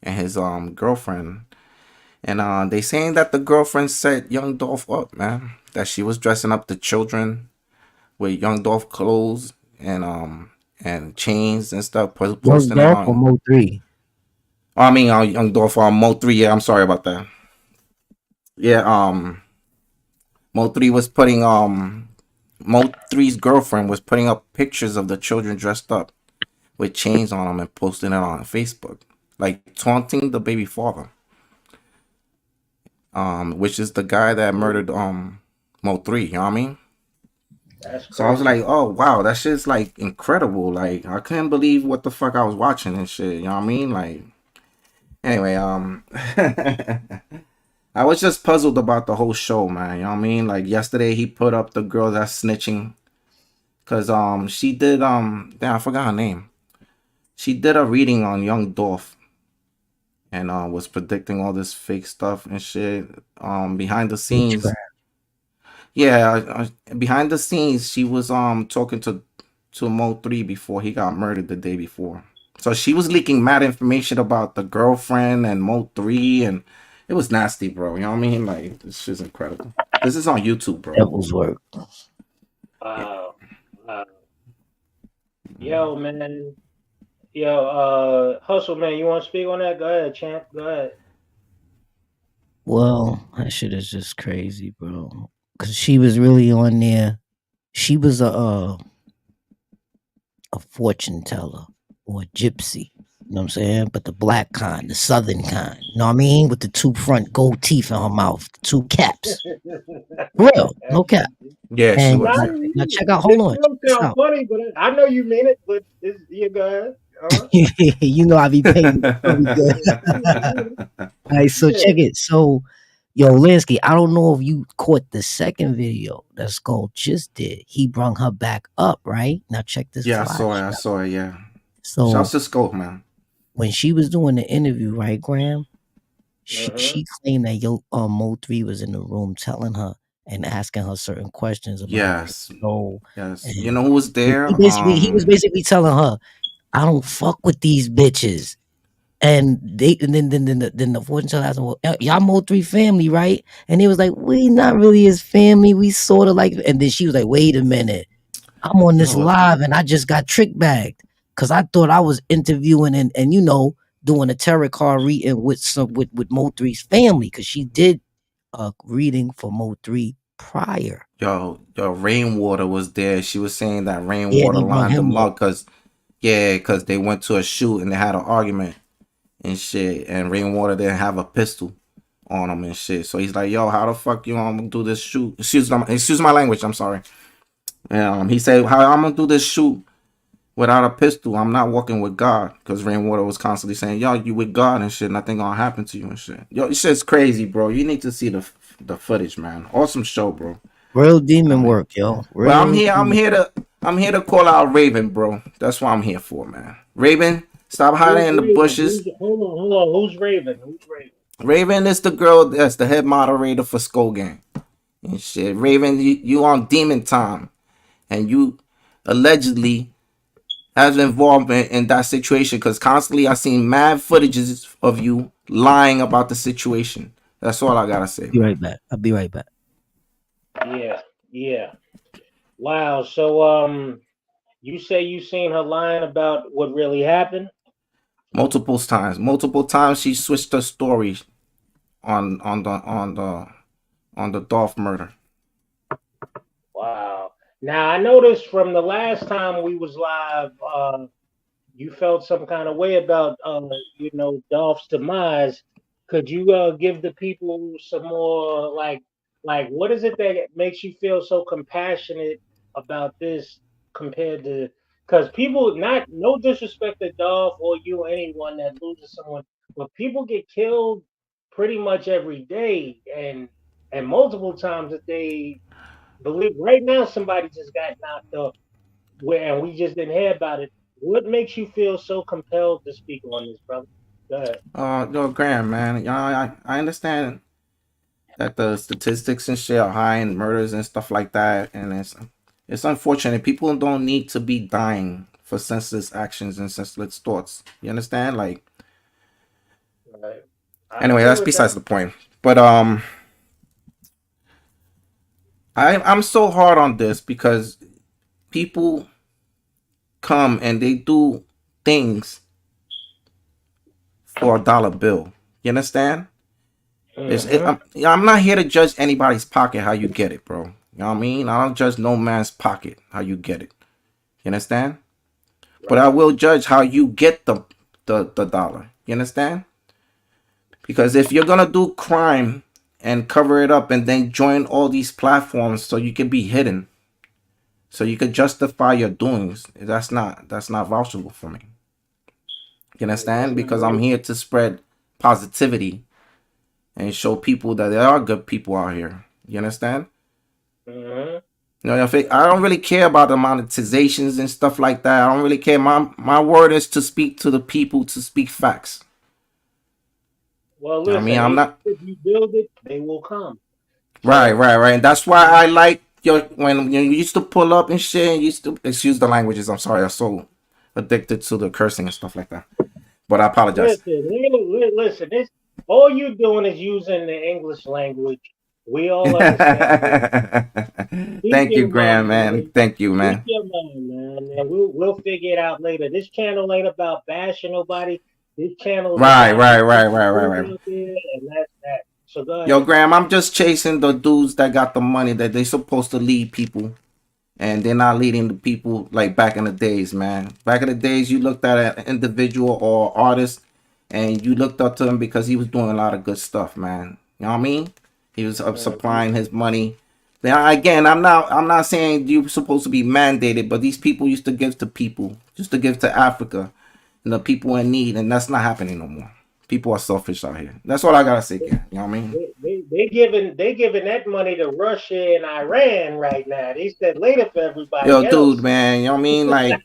and his girlfriend. And they saying that the girlfriend set Young Dolph up, man. That she was dressing up the children with Young Dolph clothes and chains and stuff, Young posting it Dolph or on. Mo 3? I mean, Young Dolph on Mo 3. Yeah, I'm sorry about that. Yeah, Mo 3 was putting Mo 3's girlfriend was putting up pictures of the children dressed up with chains on them and posting it on Facebook, like taunting the baby father. Which is the guy that murdered Mo 3, you know what I mean? So I was like, oh wow, that shit's like incredible. Like I couldn't believe what the fuck I was watching and shit, you know what I mean? Like anyway, I was just puzzled about the whole show, man. You know what I mean? Like yesterday he put up the girl that's snitching. Cause she did damn, I forgot her name. She did a reading on Young Dolph and was predicting all this fake stuff and shit. Behind the scenes. Yeah, behind the scenes she was talking to Mo 3 before he got murdered the day before. So she was leaking mad information about the girlfriend and Mo 3 and it was nasty, bro. You know what I mean? Like this shit's incredible. This is on YouTube, bro. Devil's work. Wow. Yo, man. Yo, Hustle, man, you want to speak on that? Go ahead, champ. Go ahead. Well, that shit is just crazy, bro. Cause she was really on there. She was a fortune teller or a gypsy. You know what I'm saying? But the black kind, the southern kind. You know what I mean? With the two front gold teeth in her mouth, the two caps. Real, no cap. Yeah, she And was. now check out. Hold on. It don't sound funny, but I know you mean it. But you go ahead. You know I be paying pretty good. All right, so check it. So, yo, Linsky, I don't know if you caught the second video that Skull just did. He brung her back up, right? Now check this. Yeah, I saw it. Yeah. So shouts to Skull, man. When she was doing the interview, right, Graham? She claimed that Mo 3 was in the room telling her and asking her certain questions about Yes. her soul. Yes. You And know who was there? he was basically telling her, I don't fuck with these bitches. And then the fortune teller asked him, well, y'all Mo3 family, right? And he was like, we not really his family. We sort of like, and then she was like, wait a minute. I'm on this No, live and I just got trick bagged. Cause I thought I was interviewing and you know, doing a tarot card reading with Mo3's family. Cause she did a reading for Mo3 prior. yo, Rainwater was there. She was saying that Yeah, Rainwater they brought lined him them up. up because they went to a shoot and they had an argument and shit. And Rainwater didn't have a pistol on him and shit. So he's like, yo, how the fuck you gonna do this shoot? Excuse my language, I'm sorry. And he said, how I'm gonna do this shoot without a pistol? I'm not working with God. Because Rainwater was constantly saying, yo, you with God and shit, nothing gonna happen to you and shit. Yo, this shit's crazy, bro. You need to see the footage, man. Awesome show, bro. Real demon work, yo. But I'm Real here to call out Raven, bro. That's what I'm here for, man. Raven, stop hiding in the bushes. Hold on. Who's Raven? Raven is the girl that's the head moderator for Skull Gang and shit. Raven, you on demon time, and you allegedly has involvement in that situation because constantly I seen mad footages of you lying about the situation. That's all I gotta say. Be right back. I'll be right back. Yeah. Wow. So you say you seen her lying about what really happened? Multiple times she switched her story on the Dolph murder. Wow. Now I noticed from the last time we was live, you felt some kind of way about Dolph's demise. Could you give the people some more like what is it that makes you feel so compassionate about this compared to because people not no disrespect to Dolph or you or anyone that loses someone, but people get killed pretty much every day and multiple times a day. Believe right now somebody just got knocked up and we just didn't hear about it. What makes you feel so compelled to speak on this, brother? Go ahead. Yo, Graham, man. I understand that the statistics and shit are high in murders and stuff like that, and it's unfortunate. People don't need to be dying for senseless actions and senseless thoughts. You understand? Like, Right. Anyway, that's besides the point. But I'm so hard on this because people come and they do things for a dollar bill. You understand? I'm not here to judge anybody's pocket how you get it, bro. You know what I mean? I don't judge no man's pocket how you get it. You understand? Right. But I will judge how you get the dollar. You understand? Because if you're gonna do crime and cover it up and then join all these platforms so you can be hidden, so you can justify your doings, that's not vouchable for me. You understand? Because I'm here to spread positivity and show people that there are good people out here. You understand? You know, I don't really care about the monetizations and stuff like that. I don't really care. My word is to speak to the people, to speak facts. Well, listen, I mean, I'm not. If you build it, they will come. Right. And that's why I like when you used to pull up and shit. And used to excuse the languages. I'm sorry. I'm so addicted to the cursing and stuff like that. But I apologize. Listen. All you doing is using the English language. We all understand. Thank you, Graham, man. Thank you, man. Keep your mind, man. And we'll figure it out later. This channel ain't about bashing nobody. This channel is right. And that's that. So go ahead. Yo, Graham, I'm just chasing the dudes that got the money that they supposed to lead people. And they're not leading the people like back in the days, man. Back in the days, you looked at an individual or artist and you looked up to him because he was doing a lot of good stuff, man. You know what I mean? He was supplying his money. Now, again, I'm not saying you're supposed to be mandated, but these people used to give to people, used to give to Africa and the people in need, and that's not happening no more. People are selfish out here. That's all I gotta say, you know what I mean? They giving that money to Russia and Iran right now. They said later for everybody else. Dude, man, you know what I mean? Like,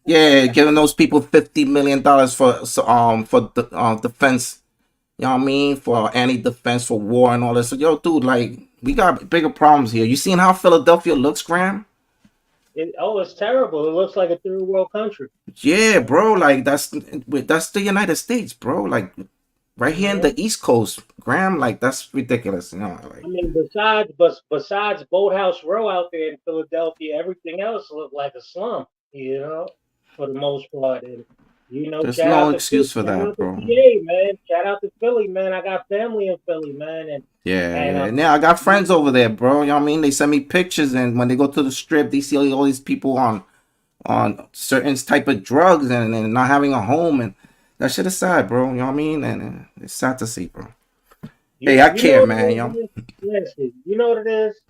yeah, giving those people $50 million for defense. You know what I mean? For anti-defense, for war and all this. So, yo, dude, like, we got bigger problems here. You seen how Philadelphia looks, Graham? It's terrible. It looks like a third world country. Yeah, bro. Like that's the United States, bro. Like right here in Yeah. the East Coast, Graham. Like that's ridiculous. You know, like I mean, besides Boathouse Row out there in Philadelphia, everything else looked like a slum. You know, for the most part. And there's shout no out to excuse for shout that, out to bro. PA, man. Shout out to Philly, man. I got family in Philly, man, and Yeah, and yeah. And yeah, I got friends over there, bro. You know what I mean? They send me pictures, and when they go to the strip, they see all these people on certain type of drugs and not having a home, and that shit is sad, bro. You know what I mean? And it's sad to see, bro. Hey, I care, man. You know? Listen, you know what it is?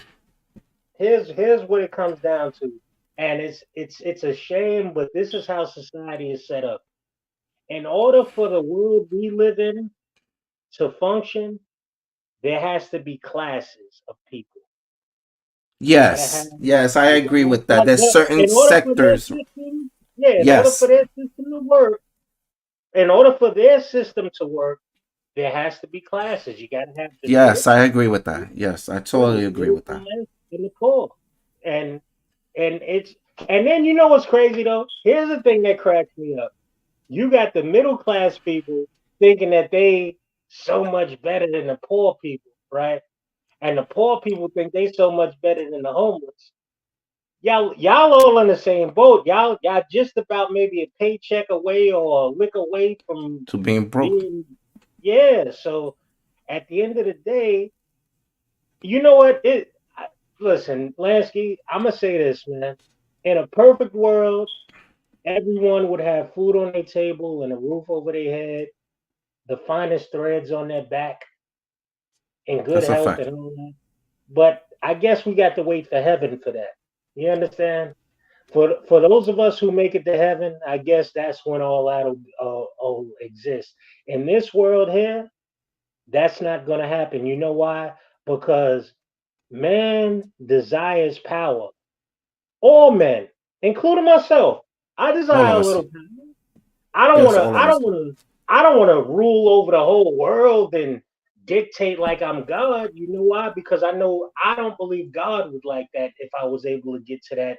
Here's what it comes down to, and it's a shame, but this is how society is set up. In order for the world we live in to function, there has to be classes of people. You gotta have, Yes, I you agree gotta with that. There's certain in order for their sectors. system, yeah, in order Yes, for their system to work, in order for their system to work, there has to be classes. You gotta have the yes, I rich, agree with that. Yes, I totally the agree middle with that. class, and the poor. And and it's and then you know what's crazy though? Here's the thing that cracks me up. You got the middle class people thinking that they so much better than the poor people, right? And the poor people think they so much better than the homeless. Y'all all in the same boat. Y'all just about maybe a paycheck away or a lick away from To being broke. being, yeah. So at the end of the day, you know what? Listen, Lansky, I'm gonna say this, man. In a perfect world, everyone would have food on their table and a roof over their head, the finest threads on their back, in good That's a health fact. and all that. But I guess we got to wait for heaven for that. You understand? For those of us who make it to heaven, I guess that's when all that'll exist. In this world here, that's not going to happen. You know why? Because man desires power. All men, including myself. I All desire of a us. little power. I don't want Yes, to. all of I us. don't want to. I don't want to rule over the whole world and dictate like I'm God. You know why? Because I know I don't believe God would like that if I was able to get to that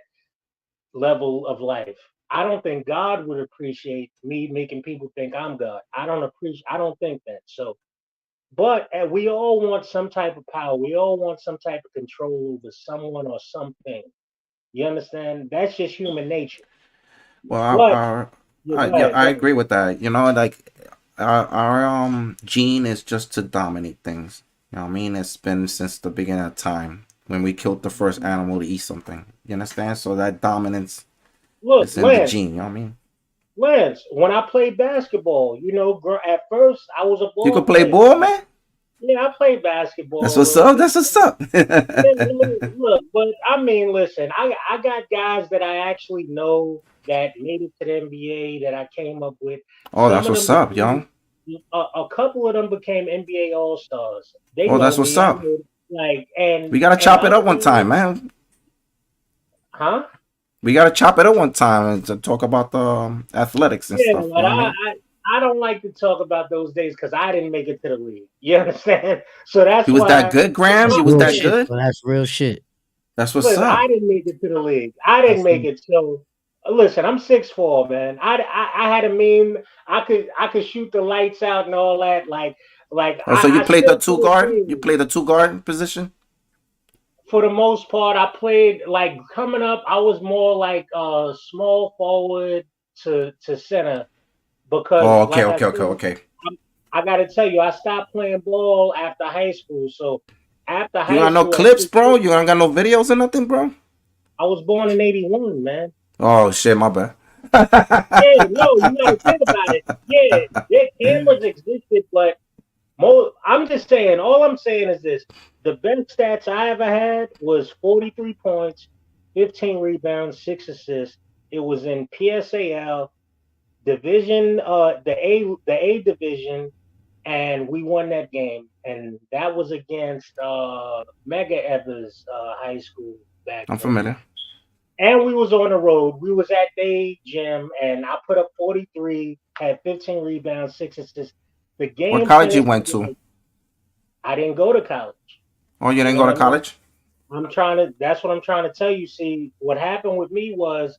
level of life. I don't think God would appreciate me making people think I'm God. I don't appreciate. I don't think that. So, but we all want some type of power. We all want some type of control over someone or something. You understand? That's just human nature. Well, But yeah, go yeah, ahead. I Go ahead. agree with that. You know, like our gene is just to dominate things. You know what I mean? It's been since the beginning of time when we killed the first animal to eat something. You understand? So that dominance Look, is in the gene. You know what I mean? Lance, when I played basketball, at first I was a You ball could play player. ball, man. Yeah, I played That's basketball a what's little up. bit. That's what's up. Yeah, look, but I mean, listen, I got guys that I actually know that made it to the NBA that I came up with. Oh, Some that's of them what's up, became young. a couple of them became NBA All Stars. They Oh, know that's what's me. I up. know like We gotta and chop it other up one guys, time, man. huh? We gotta chop it up one time and to talk about the athletics and Yeah, stuff. You but know what I mean? I don't like to talk about those days because I didn't make it to the league. You understand? So You that's was that why. good, Graham? That's You was real that Listen, shit, good? bro. That's real shit. That's what's listen, up. I didn't make it to the league. I didn't That's make real. it. So listen, I'm 6'4", man. I had a meme. I could shoot the lights out and all that. Like Oh, so you I played the still two play guard? You occasionally. played the two guard position? For the most part, I played like coming up. I was more like small forward to center because, Oh, okay, like I okay, okay, said, okay. I got to tell you, I stopped playing ball after high school. So after You high got no school at clips, bro? 16, You ain't got no videos or nothing, bro? I was born in '81, man. Oh shit, my bad. Yeah, no, you got to think about it. Yeah, their cameras existed, but I'm just saying. All I'm saying is this: the best stats I ever had was 43 points, 15 rebounds, 6 assists. It was in PSAL division, the A division, and we won that game. And that was against Mega Evers High School back I'm then. familiar. And we was on the road. We was at the gym, and I put up 43, had 15 rebounds, 6 assists. The What game college you finished. went to? I didn't go to college. Oh, you You didn't know go what to I mean? college? That's what I'm trying to tell you. See, what happened with me was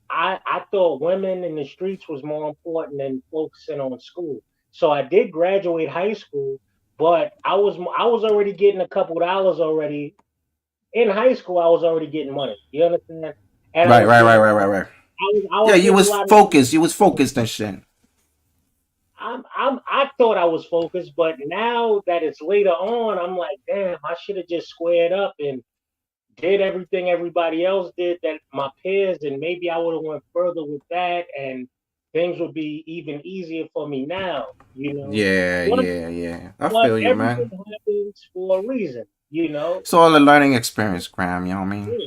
I thought women in the streets was more important than focusing on school. So I did graduate high school, but I was already getting a couple dollars already in high school. I was already getting money. You understand? And I Right, was right, doing right, a right, lot. right, right. I Yeah, was you doing a was lot of. focused. You was focused and shit. I thought I was focused, but now that it's later on, I'm like, damn, I should have just squared up and did everything everybody else did, that my peers, and maybe I would have went further with that, and things would be even easier for me now. You know, Yeah, but yeah, yeah. I but feel you, everything man. happens for a reason. You know, It's all a learning experience, Graham. You know what I mean?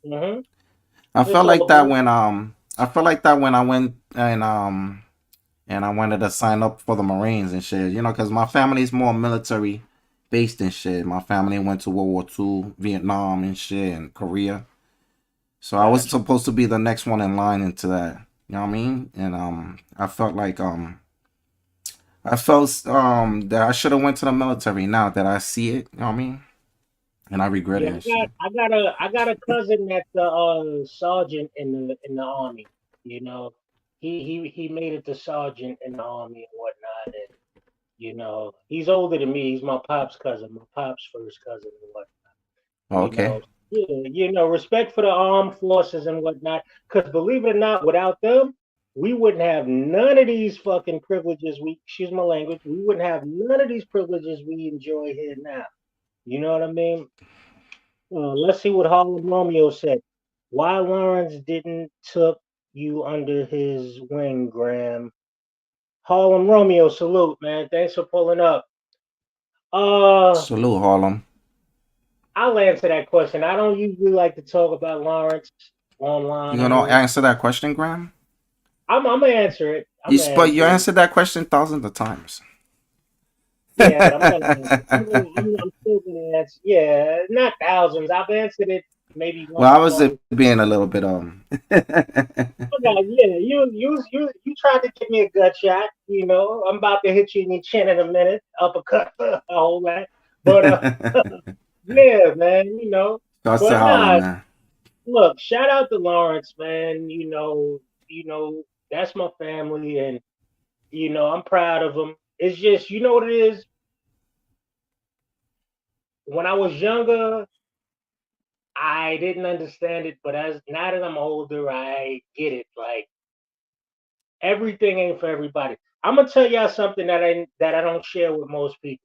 mm-hmm. I It's felt like all that good. when I felt like that when I went and I wanted to sign up for the Marines and shit. You know, because my family's more military based and shit. My family went to World War II, Vietnam and shit, and Korea. So I was Gotcha. supposed to be the next one in line into that. You know what I mean? And I felt like that I should have went to the military now that I see it. You know what I mean? And I regret Yeah, it and shit. I got a cousin that's a sergeant in the army. You know, he made it to sergeant in the army and whatnot, and you know, he's older than me. He's my pop's cousin, my pop's first cousin and whatnot. Oh, You okay. know, yeah, you know, respect for the armed forces and whatnot. Because believe it or not, without them, we wouldn't have none of these fucking privileges. Excuse my language, we wouldn't have none of these privileges we enjoy here now. You know what I mean? Let's see what Harlem Romeo said. Why Lawrence didn't took you under his wing, Graham? Harlem Romeo, salute, man. Thanks for pulling up. Uh, Salute, Harlem. I'll answer that question. I don't usually like to talk about Lawrence You online or gonna anything. answer that question, Graham? I'm gonna answer it. I'm gonna But you answer it. answered that question thousands of times. Yeah, but I'm gonna answer. I'm still gonna answer. Yeah, not thousands. I've answered it maybe once Well, I or was twice. being a little bit Okay, yeah, you tried to give me a gut shot. You know, I'm about to hit you in your chin in a minute, uppercut, all that. But yeah, man, you know. Shouts to But Harlem, nah, man. look, shout out to Lawrence, man. You know that's my family, and you know I'm proud of him. It's just, you know what it is. When I was younger, I didn't understand it, but as now that I'm older, I get it. Like everything ain't for everybody. I'm gonna tell y'all something that I don't share with most people.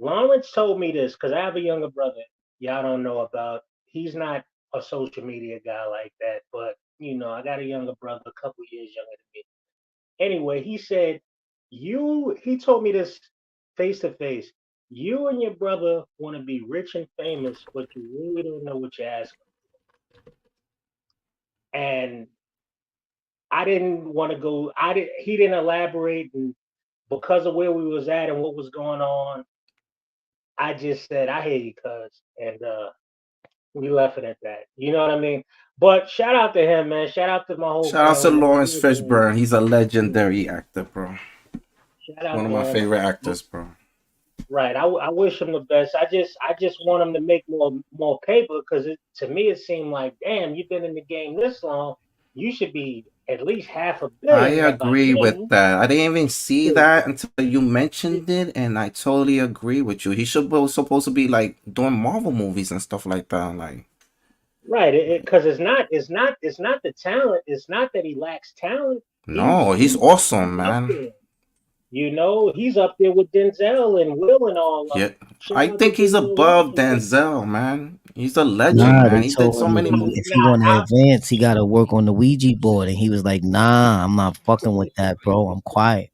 Lawrence told me this because I have a younger brother. Y'all don't know about. He's not a social media guy like that, but you know I got a younger brother, a couple years younger than me. Anyway, he said, he told me this face to face. You and your brother want to be rich and famous, but you really don't know what you're asking. And I didn't want to go, he didn't elaborate. And because of where we was at and what was going on, I just said, I hear you, cuz. And we left it at that. You know what I mean? But shout out to him, man. Shout out to my whole Shout out to family, man. Lawrence Fishburne. He's a legendary actor, bro. Shout One out of to my him. favorite actors, bro. Right. I wish him the best. I just want him to make more paper because to me it seemed like, damn, you've been in the game this long. You should be at least half a I billionaire by agree with now. that. I didn't even see that until you mentioned it, and I totally agree with you. He should be supposed to be like doing Marvel movies and stuff like that. Like, Right. Because it's not the talent. It's not that he lacks talent. no, he's awesome, He's up man. there. You know, he's up there with Denzel and Will and all of Yeah, them. Shout I out to think he's Denzel above Washington. Denzel, man. He's a legend, Nah, man. they He did told so him many movies. if he want to advance, he got to work on the Ouija board, and he was like, "Nah, I'm not fucking with that, bro. I'm quiet."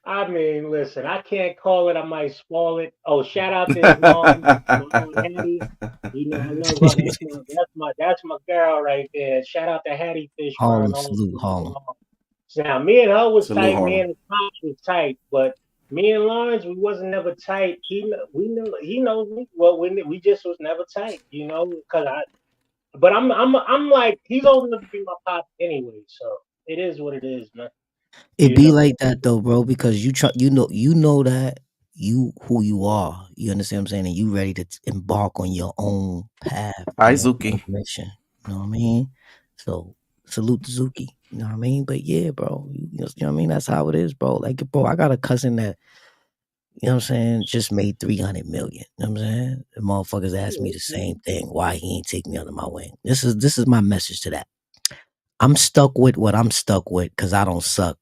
I mean, listen, I can't call it. I might spoil it. Oh, shout out to his mom, my aunt Hattie. You know, I love her. That's my girl right there. Shout out to Hattie Fishburne. Harlem, Also, salute my Harlem. mom. So now, me and her was Salute tight. Me Harlem. and the pops was tight, but me and Lawrence, we wasn't never tight. He knows me. Well, we just was never tight. You know, because I. But I'm like he's old enough to be my pop anyway, so it is what it is, man. It You be know. like that though, bro, because you know that. you who you are. You understand what I'm saying? And you ready to embark on your own path Hi, and your own Zuki. mission. You know what I mean? So salute to Zuki. You know what I mean? But yeah, bro. You know what I mean? That's how it is, bro. Like, bro, I got a cousin that, you know what I'm saying, just made 300 million. You know what I'm saying? The motherfuckers ask me the same thing. Why he ain't take me under my wing. This is my message to that. I'm stuck with what I'm stuck with because I don't suck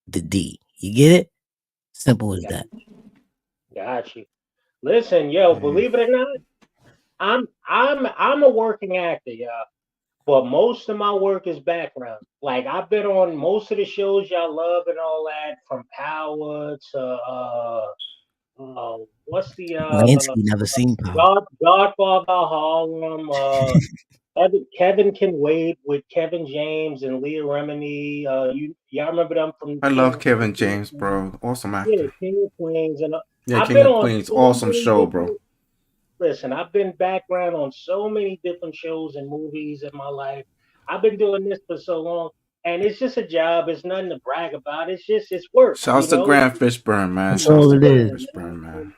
the D. You get it? Simple as that. Got you. Listen, yo, Yeah. believe it or not, I'm a working actor, y'all. But most of my work is background. Like I've been on most of the shows y'all love and all that, from Power to what's the Lansky never seen Power. Godfather Harlem, Kevin Can Wait with Kevin James and Leah Remini. Y'all remember them from I love King Kevin of James, Queens? bro. Awesome Yeah, actor. King of Queens, and Yeah, I've King been of on Queens. so Awesome many show, bro. different. Listen, I've been background on so many different shows and movies in my life. I've been doing this for so long, and it's just a job. It's nothing to brag about. It's work, Shouts to Graham Fishburne, man. That's Shouts all to it Graham is. Fishburne, man.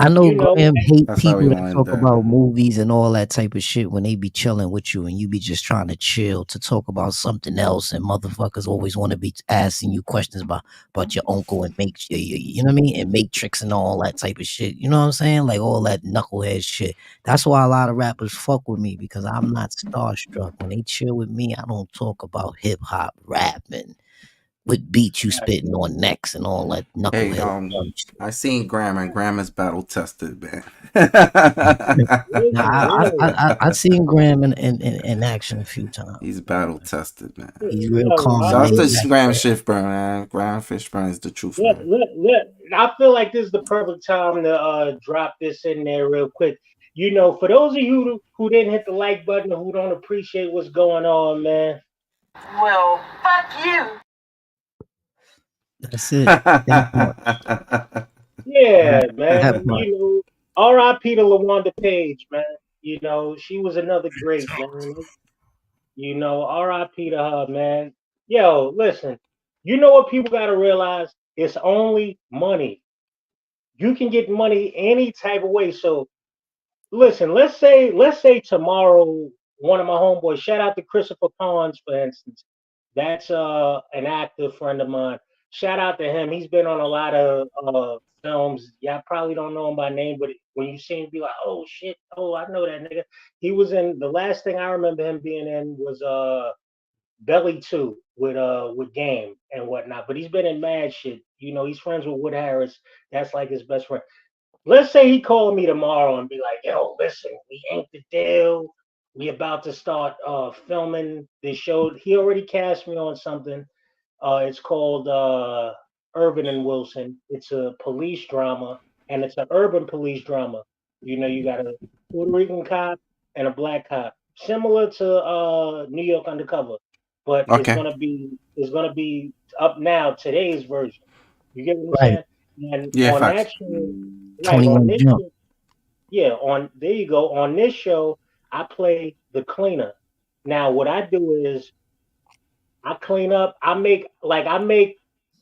I know You know, Graham hate That's how we people that want to end talk that. about movies and all that type of shit when they be chilling with you and you be just trying to chill to talk about something else and motherfuckers always want to be asking you questions about your uncle and make you know what I mean, and Matrix and all that type of shit. You know what I'm saying? Like all that knucklehead shit. That's why a lot of rappers fuck with me because I'm not starstruck. When they chill with me, I don't talk about hip hop, rap, and what beats you spitting on next and all that Hey, knucklehead dumb shit. I seen Graham, and Graham is battle tested, man. Nah, I seen Graham in action a few times. He's battle tested, man. He's real yo, calm and Shouts laid to back. Graham Fishburne, man. Graham Fishburne is the truth, let, man. let, let, I feel like this is the perfect time to drop this in there real quick. You know, for those of you who didn't hit the like button or who don't appreciate what's going on, man. Well, fuck you. That's it. That part. Yeah, That man. part. You know, R.I.P. to LaWanda Page, man. You know, she was another great, man. You know, R.I.P. to her, man. Yo, listen. You know what people got to realize? It's only money. You can get money any type of way. So listen, let's say tomorrow, one of my homeboys, shout out to Christopher Pons, for instance. That's an actor friend of mine. Shout out to him. He's been on a lot of films. Y'all probably don't know him by name, but when you see him, be like, oh shit, oh I know that nigga. He was in the last thing I remember him being in was Belly 2 with Game and whatnot. But he's been in mad shit. You know, he's friends with Wood Harris. That's like his best friend. Let's say he called me tomorrow and be like, "Yo, listen, we inked the deal. We about to start filming this show." He already cast me on something. It's called Urban and Wilson. It's a police drama, and it's an urban police drama. You know, you got a Puerto Rican cop and a black cop, similar to New York Undercover, but Okay. it's gonna be up now today's version. You get what I'm Right. saying? And Yeah, on facts. that show, right on 21 this Jump. show, yeah, on there you go. On this show, I play the cleaner. Now, what I do is I clean up. I make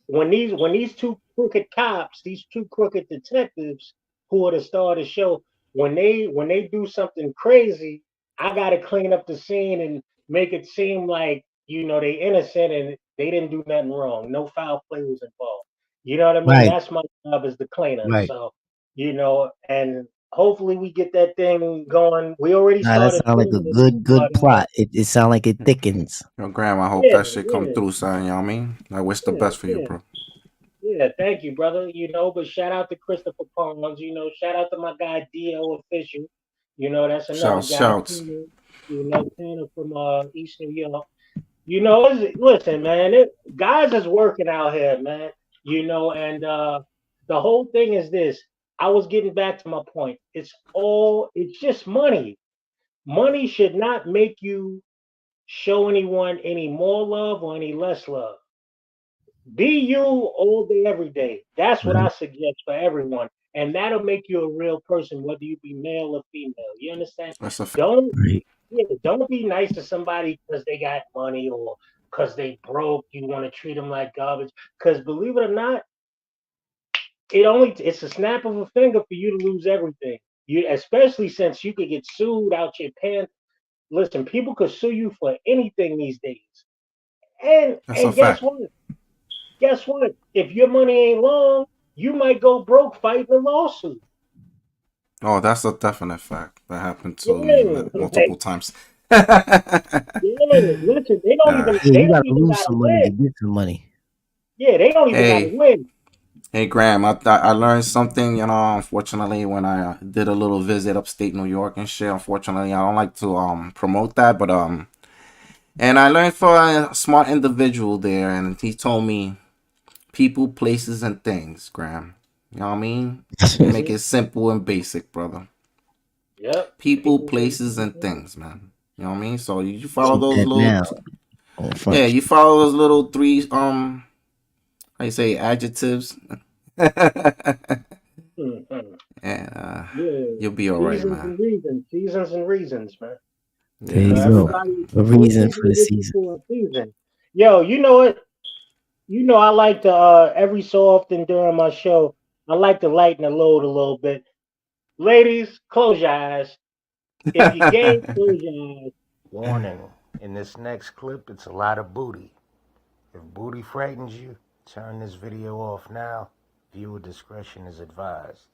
when these two crooked cops, these two crooked detectives who are the star of the show, when they do something crazy, I gotta clean up the scene and make it seem like they innocent and they didn't do nothing wrong. No foul play was involved. You know what I mean? Right. That's my job as the cleaner. Right. So, and hopefully we get that thing going. We already Nah, that started sounds like a filming, good but plot. It sounds like it thickens. Yo, Graham, I hope yeah, that shit come yeah, through, son. You know what I mean? I wish the yeah, best for you, yeah. bro. Yeah, thank you, brother. But shout out to Christopher Pons. Shout out to my guy Do Official. That's another Shouts, guy. shouts. Tanner from East New York. Listen, man, guys is working out here, man. And the whole thing is this. I was getting back to my point. It's just money. Money should not make you show anyone any more love or any less love. Be you all day, every day. That's what I Right. suggest for everyone. And that'll make you a real person, whether you be male or female. You understand? That's a Don't Right. don't be nice to somebody because they got money or because they broke. You want to treat them like garbage. Because believe it or not, it's a snap of a finger for you to lose everything. You especially since you could get sued out your pants. Listen, people could sue you for anything these days. And That's a and guess fact. what? Guess what? If your money ain't long, you might go broke fighting a lawsuit. Oh, that's a definite fact. That happened to me Yeah, multiple times. yeah. Listen, they don't Uh, even Yeah, they you don't gotta even lose gotta some money to win. get some money. Yeah, they don't even gotta hey, win. hey, Graham. I learned something. Unfortunately, when I did a little visit upstate New York and shit. Unfortunately, I don't like to promote that, but and I learned for a smart individual there, and he told me people, places, and things. Graham. You know what I mean? You make Hmm. it simple and basic, brother. Yep. People, People, places, and places, things, man. You know what I mean? So you follow Keep those that little, now on yeah, front. you follow those little three, how you say, adjectives, and mhm. Yeah. you'll be all right, Seasons man. and reasons. Seasons and reasons, man. There Yeah, You know, you that's a go. fact. everybody, A reason for everybody the looking season. for a season. Yo, you know what? You know, I like to every so often during my show, I like to lighten the load a little bit. Ladies, close your eyes. If you're gay, close your eyes. Warning, in this next clip, it's a lot of booty. If booty frightens you, turn this video off now. Viewer discretion is advised.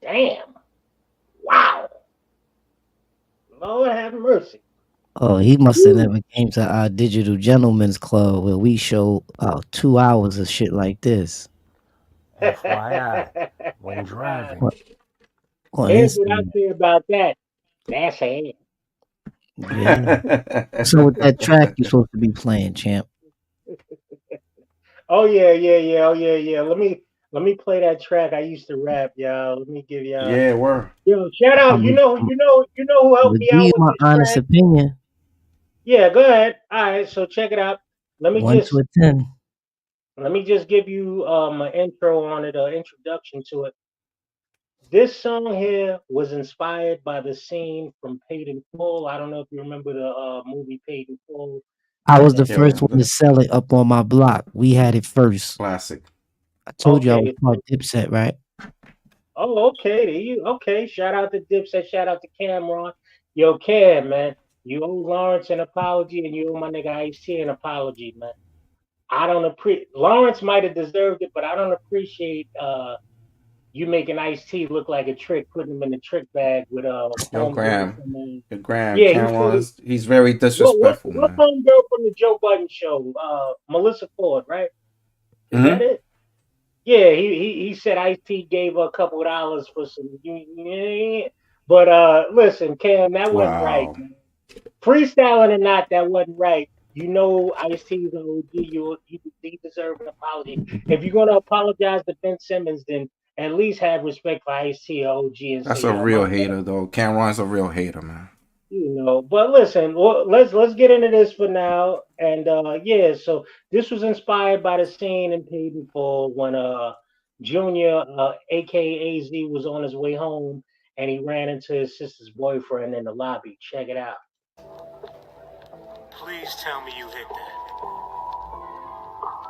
Damn. Wow. Lord have mercy. Oh, he must have Whew. never came to our digital gentlemen's club where we show 2 hours of shit like this FYI, when driving, on on Here's what I Instagram. say about that. That's it. Yeah. So with that track you're supposed to be playing, champ. Oh yeah, yeah, yeah. Oh yeah, yeah. Let me play that track. I used to rap, y'all. Let me give y'all. Yeah, word. Yo, shout out. I'm, I'm, You know who I'm helped gonna me give out you with my this honest track? opinion. Yeah, go ahead. All right, so check it out. Let me 1 to just a 10. let me just give you an intro on it, an introduction to it. This song here was inspired by the scene from Paid in Full. I don't know if you remember the movie Paid in Full. I was the That Yeah, first one to sell it up on my block. We had it first. classic. I told you I was okay. part Dipset, right? Oh, okay. There you okay. Shout out to Dipset. Shout out to Cameron. Yo, Cam, man. You owe Lawrence an apology, and you owe my nigga Ice T an apology, man. I don't appreciate Lawrence might have deserved it, but I don't appreciate you making Ice T look like a trick, putting him in the trick bag with Yo, homegirl Graham. from Yo, Graham. yeah, he said it. He's very disrespectful, What man. homegirl from the Joe Budden show? Melissa Ford, right? Is that Hmm. it? Yeah, he said Ice T gave her a couple of dollars for some. But listen, Cam, that wasn't right, Wow. man. Freestyling or not, that wasn't right. You know, Ice T's an OG. You deserve an apology. If you're gonna apologize to Ben Simmons, then at least have respect for Ice T or OG and say, That's a "Yo, my real bad." hater, though. Cameron's a real hater, man. You know, but listen, let's get into this for now. And yeah, so this was inspired by the scene in Paid in Full when Junior, aka Z, was on his way home and he ran into his sister's boyfriend in the lobby. Check it out. please tell me you hit that.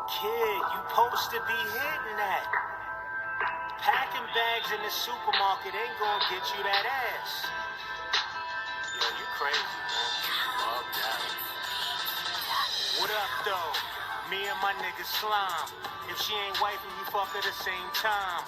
Kid, you supposed to be hitting that. Packing bags in the supermarket ain't gonna get you that ass. Yo, you crazy, man. Bugged out. What up, though? Me and my nigga Slime. If she ain't wifing, you fuck at the same time.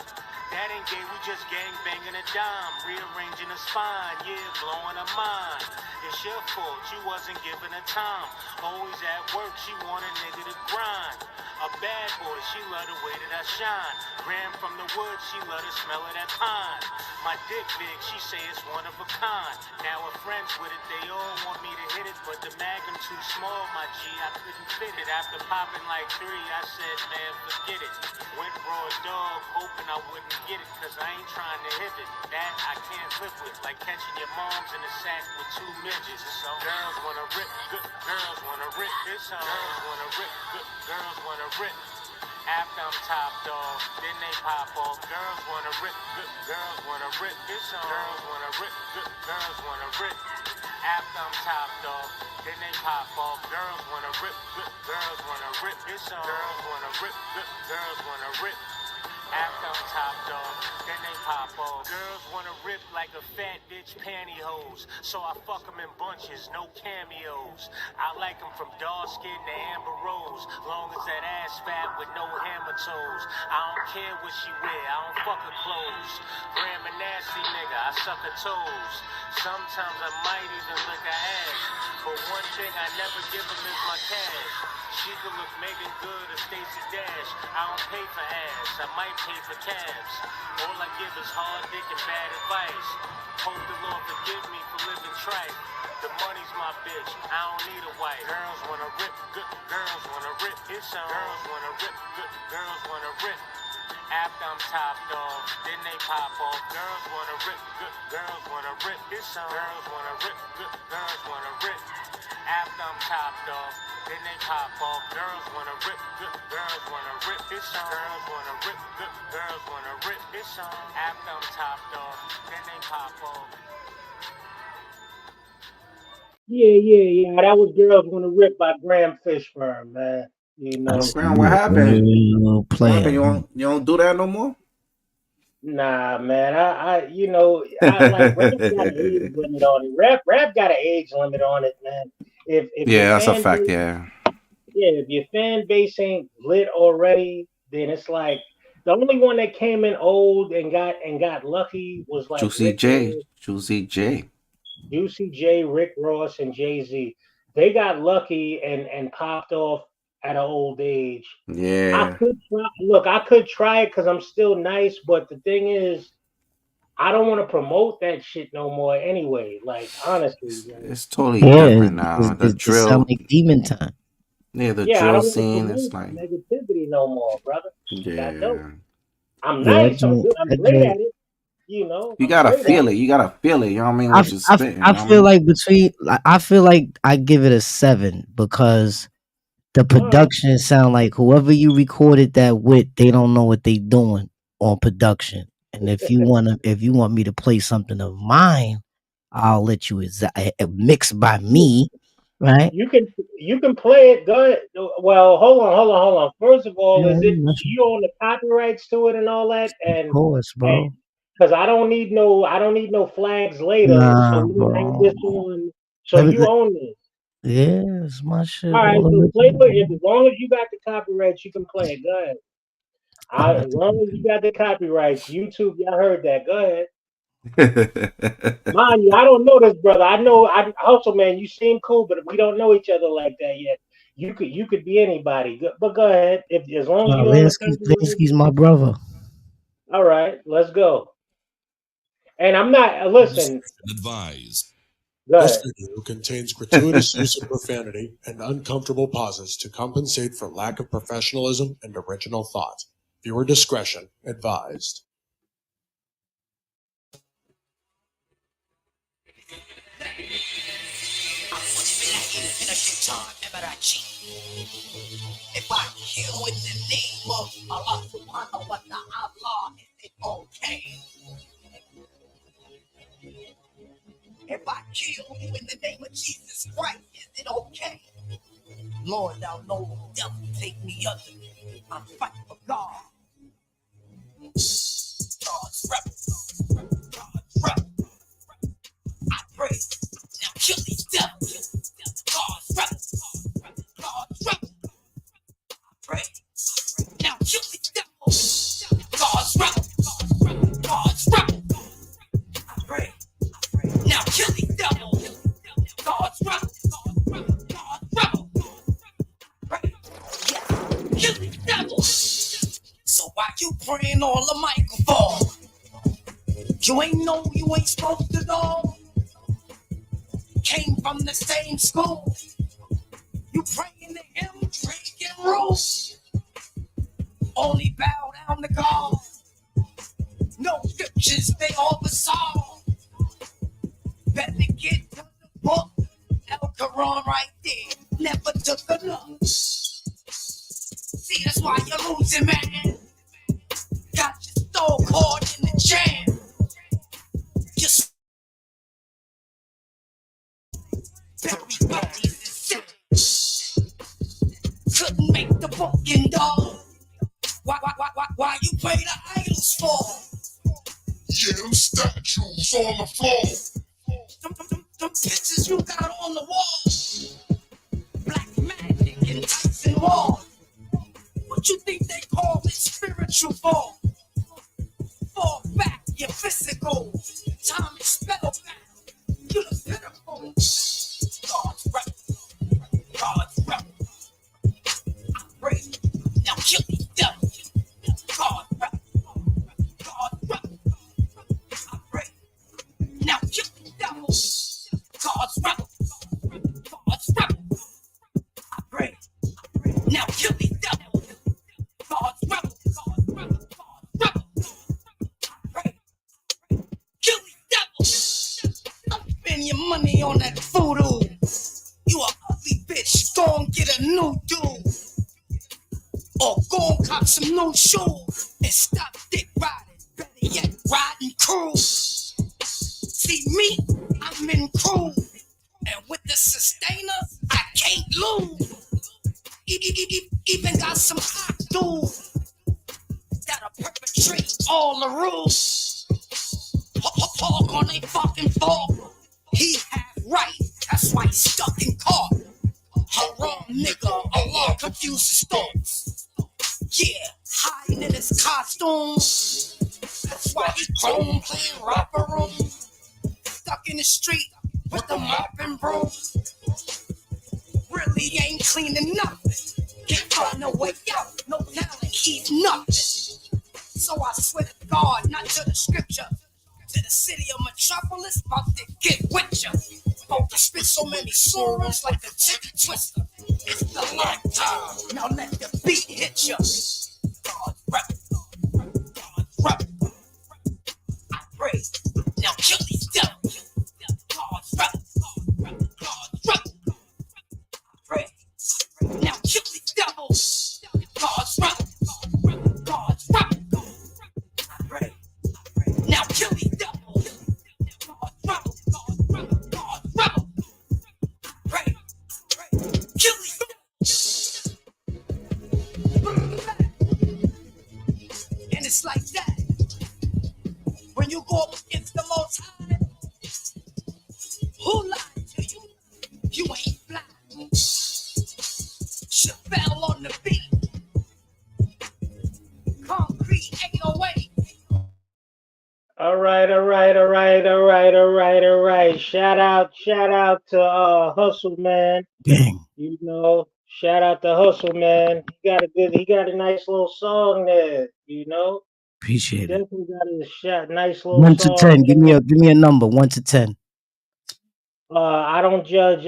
That ain't gay, we just gang banging a dime. Rearranging her spine, yeah, blowing her mind. It's your fault, you wasn't giving her time. Always at work, she want a nigga to grind. A bad boy, she love the way that I shine. Ran from the woods, she love the smell of that pine. My dick big, she say it's one of a kind. Now her friends with it, they all want me to hit it, but the magnum too small, my G, I couldn't fit it. After popping like 3, I said, man, forget it. Went raw dog, hoping I wouldn't get it, cause I ain't trying to hit it. That I can't live with, like catching your moms in a sack with 2 midgets. So girls wanna rip, good girls wanna rip. It's girls wanna rip, good girls wanna rip. After I'm top dog, then they pop off. Girls wanna rip, good girls wanna rip. It's on. Girls wanna rip, good girls wanna rip. After I'm top dog, then they pop off. Girls wanna rip, good girls wanna rip. It's on. Girls wanna rip, good girls wanna rip. After I'm top dog, then they pop off. Girls wanna rip like a fat bitch pantyhose, so I fuck them in bunches, no cameos. I like them from dark skin to amber rose, long as that ass fat with no hammer toes. I don't care what she wear, I don't fuck her clothes. Graham a nasty nigga, I suck her toes. Sometimes I might even lick her ass, but one thing I never give them is my cash. She could look Megan Good or Stacey Dash. I don't pay for ass, I might pay for cabs. All I give is hard dick and bad advice. Hope the Lord forgive me for living trite. The money's my bitch, I don't need a wife. Girls wanna rip, good girls wanna rip. It's on. Girls wanna rip, good girls wanna rip. After I'm top dog, then they pop off. Girls wanna rip, good girls wanna rip. It's on. Girls wanna rip, good girls wanna rip. After I'm top dog, then they pop off. Girls wanna rip, good girls wanna rip. It's on. Girls wanna rip, good girls wanna rip. It's on. After I'm top dog, then they pop off. Yeah. That was Girls Wanna Rip by Graham Fishburne, man. You know. Yo, Graham, what happened? Real What player. happened? You don't do that no more? Nah, man. I like rap got an age limit on it. Rap got an age limit on it, man. If your Yeah, that's a fan fact. base, Yeah. if your fan base ain't lit already, then it's like the only one that came in old and got lucky was like Juicy J. Juicy J. Juicy J, Rick Ross, and Jay-Z. They got lucky and popped off at an old age. I Yeah. could try. Look, I could try it because I'm still nice, but the thing is, I don't want to promote that shit no more anyway. Like honestly, It's totally Yeah, different now. The it sound drill. like demon time. Yeah, the yeah, I drill don't want to scene is promote like, negativity no more, brother. I don't. yeah. I'm Yeah, nice. I'm good. I'm that great joint. at it. You know, You I'm gotta great at feel it. it. You gotta feel it. You know what I mean? I, What you're I, spitting. I You know what I feel mean? like I feel like I give it a 7 because the All right. production sound like whoever you recorded that with, they don't know what they doing on production. And if you want me to play something of mine, I'll let you mix by me, right? You can play it. Go ahead. Well, hold on. First of all, Yeah, is it you own the copyrights to it and all that? of course, bro. Because I don't need no flags later. So Nah, let me have bro. this on. So Let me, you own this. yeah, it's my shit. All right. All So play original, with it. bro. As long as you got the copyrights, you can play it. Go ahead. I'm about As to long put as you got the copyrights, YouTube, y'all heard that. Go ahead. Mind you, Yeah, I don't know this brother. I know. I also, man, you seem cool, but we don't know each other like that yet. You could be anybody. But go ahead. If as long as you own the copyright. Lansky's my brother. All right, let's go. And I'm not. Listen, Advised. go This ahead. video contains gratuitous use of profanity and uncomfortable pauses to compensate for lack of professionalism and original thought. Viewer discretion advised. If I kill in the name of Allah subhanahu wa ta'ala, is it okay? If I kill you in the name of Jesus Christ, is it okay? Lord, thou know, devil, take me under. I'm fighting for God. God's rebel. God's rebel. I pray. Now kill these devils. God's rebel. God's rebel. I pray. Now kill these devils. God's rebel. God's rebel. I pray. Now kill these devils. God's rebel. God's rebel. Pray. Yeah. Kill these devils. So why you praying on the microphone? You ain't know you ain't supposed to know. Came from the same school. You praying to him, drinking rules. Only bow down to God. No scriptures, they all bizarre. Better get to the book. El Quran right there. Never took a look. See, that's why you're losing, man. Got your soul caught in the jam. Just very bodies and sick. Couldn't make the fucking dog. Why you pray the idols for? Yeah, them statues on the floor. Them pictures you got on the wall. Black magic and Tyson Wall. What you think they call it spiritual fall? Fall back, you're physical. Time is spelled back. You the pitiful. God's rebel. God's rebel. I pray. Now kill these devils. God's rebel. God's rebel. I pray. Now kill these devils. God's rebel. God's rebel. I pray. Now kill these devils. God's rebel. God's rebel. God's rebel. I pray. Kill these devils. Don't spend your money on that voodoo. You a ugly bitch. Go and get a new dude. Or go and cop some new shoes. And stop dick riding. Better yet, riding crew. See me, I'm in crew. And with the sustainer, I can't lose. Even got some hot dudes that'll perpetrate all the rules. Talk on they fucking fault. He half right, that's why he's stuck in court. Haram nigga, Allah confuses thoughts. Yeah, hiding in his costume. That's why he chrome playing rapper room. Stuck in the street with the mop and broom. Really ain't cleaning nothing. Can't find no way out, no talent, he's nothing. So I swear to God, not to the scripture, to the city of Metropolis, about to get with ya. About to spit so many sorrows like a ticket twister. It's the lifetime, now let the beat hit ya. God's rebel, God's rebel. I pray, now kill these devils. God's rebel, God's rebel. I pray, now kill these devils. God's rebel, God's rebel. I pray, now kill these devils. God's rebel, God's rebel, God's rebel. I pray, kill these devils. And it's like that. When you go up against the Most High, who lied to you? You ain't blind. Chappelle on the beat. Concrete 808. All right. Shout out to Hustle Man. Bang. You know, shout out to Hustle Man. He got a nice little song there, you know. Appreciate it. Definitely got a nice little 1 to song. 10. Give me a number. 1 to 10. I don't judge,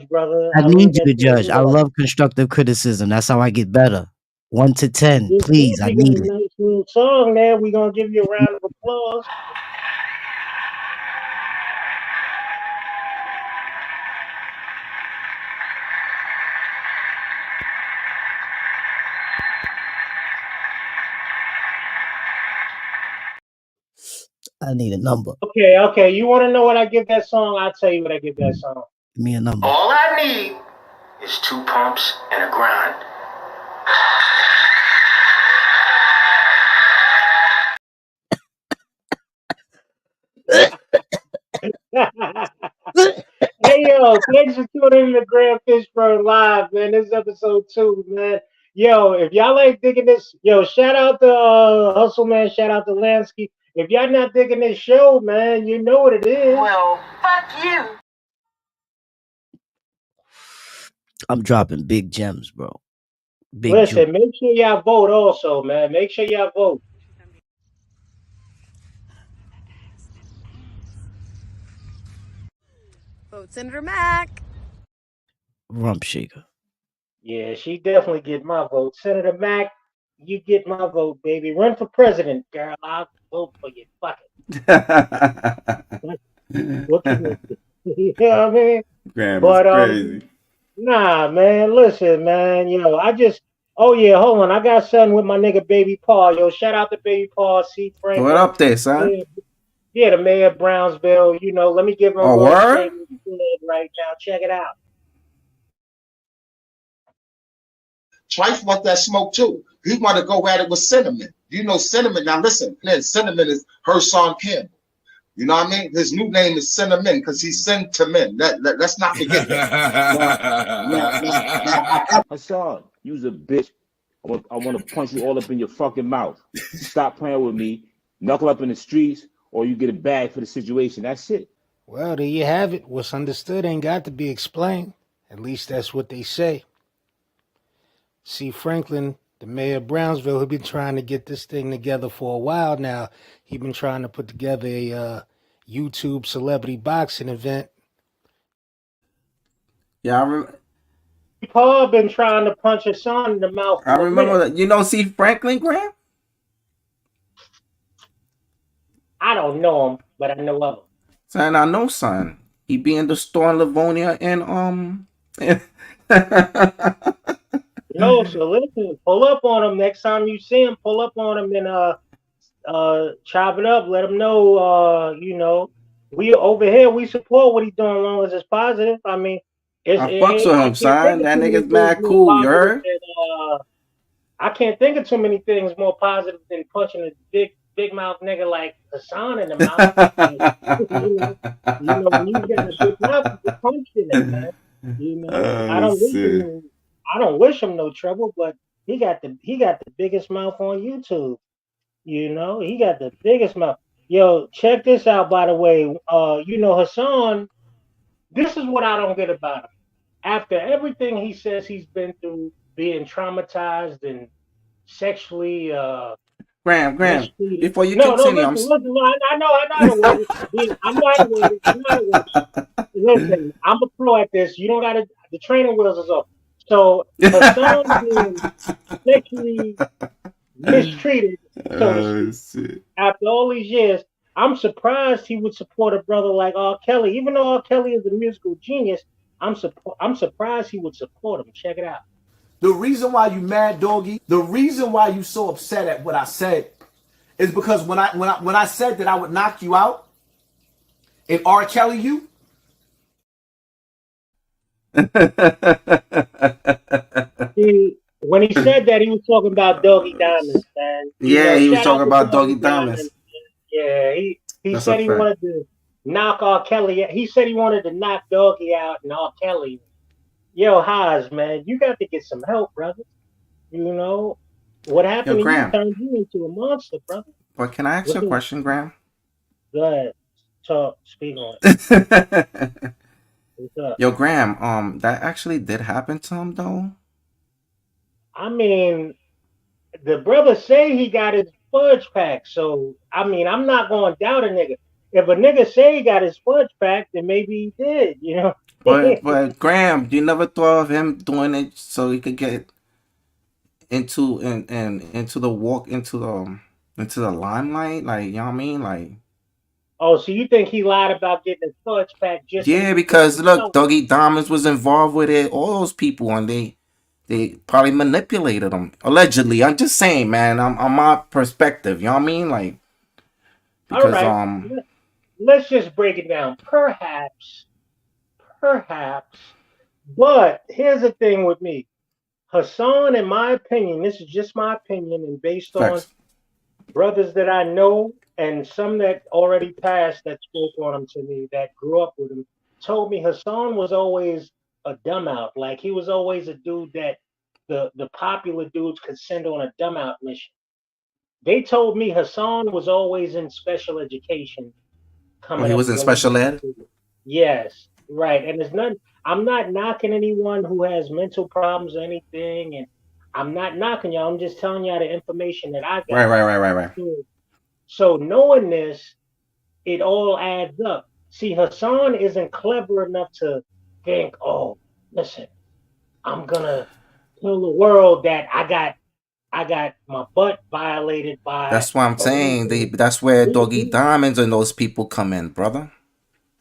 brother. I look need you at to things judge. I like- love constructive criticism. That's how I get better. 1 to 10, You please. I got need a it. nice little song there. We're gonna give you a round of applause. I need a number. Okay. You want to know what I give that song? I'll tell you what I give that song. Give me a number. All I need is 2 pumps and a grind. Hey yo, thanks for tuning in to Grand Fishburne Live, man. This is episode 2, man. Yo, if y'all ain't digging this, shout out to Hustle Man, shout out to Lansky. If y'all not digging this show, man, you know what it is. Well, fuck you. I'm dropping big gems, bro. Big Listen, gems. make sure y'all vote also, man. Make sure y'all vote. Vote Senator Mack. Rump shaker. Yeah, she definitely get my vote. Senator Mack, you get my vote, baby. Run for president, girl. I'll vote for you. Fuck it. What can you know what I mean? Graham But is crazy. nah, man. Listen, man. I just Oh yeah, hold on. I got something with my nigga Baby Paul. Yo, shout out to Baby Paul, C. What Franklin. up there, son? Yeah, yeah, the mayor of Brownsville. You know, let me give him a Oh, little shake word? right now. Check it out. Trife want that smoke too. He want to go at it with Cinnamon. You know Cinnamon. Now listen, Cinnamon is her son Campbell. You know what I mean? His new name is Cinnamon because he's sent to men. Let's not forget that. Hassan, you's a bitch. I want to punch you all up in your fucking mouth. Stop playing with me. Knuckle up in the streets, or you get a bag for the situation. That's it. Well, there you have it. What's understood ain't got to be explained. At least that's what they say. C. Franklin, the mayor of Brownsville, he been trying to get this thing together for a while now. He been trying to put together a YouTube celebrity boxing event. Yeah, Paul been trying to punch his son in the mouth. I remember that. You know, C. Franklin, Graham? I don't know him, but I know of him. Son, I know, son. He be in the store in Livonia and No, so listen, pull up on him next time you see him. Pull up on him and chop it up. Let him know. You know, we over here we support what he's doing as long as it's positive. I mean, I fucks with I him, can't think son. of That too many nigga's things mad more cool, you positive heard? than I can't think of too many things more positive than punching a big mouth nigga like Hassan in the mouth. You know, when you get a big mouth, you get punched in it, man. You know, Oh, shit. I don't wish him no trouble, but he got the biggest mouth on YouTube. You know, he got the biggest mouth. Yo, check this out, by the way. You know, Hassan, this is what I don't get about him. After everything he says he's been through, being traumatized and sexually Graham, mistreated. before you No, continue, listen. I know how to word it. I know how to word it. I know how to word it. Listen, I'm a pro at this. You don't got to. The training wheels is off. So Hassan being sexually mistreated, so to speak, after all these years, I'm surprised he would support a brother like R. Kelly. Even though R. Kelly is a musical genius, I'm surprised he would support him. Check it out. The reason why you mad, doggy, the reason why you so upset at what I said is because when I said that I would knock you out and R. Kelly you. See, when he said that, he was talking about Doggy Diamonds, man. Yeah, he was shout out talking to about Doggy Diamonds. Yeah, he That's said a he fact. wanted to knock R. Kelly. He said he wanted to knock Doggy out and R. Kelly. Yo, Haas, man, you got to get some help, brother. You know what happened to you Graham. turned you into a monster, brother. But can I ask you a question, Graham? Go ahead, speak on it. What's up? Yo, Graham, that actually did happen to him, though. I mean, the brother say he got his fudge pack, so I mean, I'm not going to doubt a nigga. If a nigga say he got his fudge pack, then maybe he did, you know. But Graham, you never thought of him doing it so he could get into into the walk into the limelight, like, you know what I mean, like. Oh, so you think he lied about getting his fudge pack just so Yeah, because look, Doggy Diamonds was involved with it. All those people, and they probably manipulated him allegedly. I'm just saying, man. I'm my perspective. You know what I mean, like. Because all right, let's just break it down. Perhaps, but here's the thing with me. Hassan, in my opinion, this is just my opinion, and based on brothers that I know and some that already passed that spoke on him to me, that grew up with him, told me Hassan was always a dumb out. Like he was always a dude that the popular dudes could send on a dumb out mission. They told me Hassan was always in special education coming he up. was in special ed? Yes, right. And there's none. I'm not knocking anyone who has mental problems or anything, and I'm not knocking y'all. I'm just telling y'all the information that I got. Right. So knowing this, it all adds up. See, Hassan isn't clever enough to think, oh, listen, I'm gonna tell the world that I got my butt violated by. That's what I'm saying. That's where Doggy Diamonds and those people come in, brother.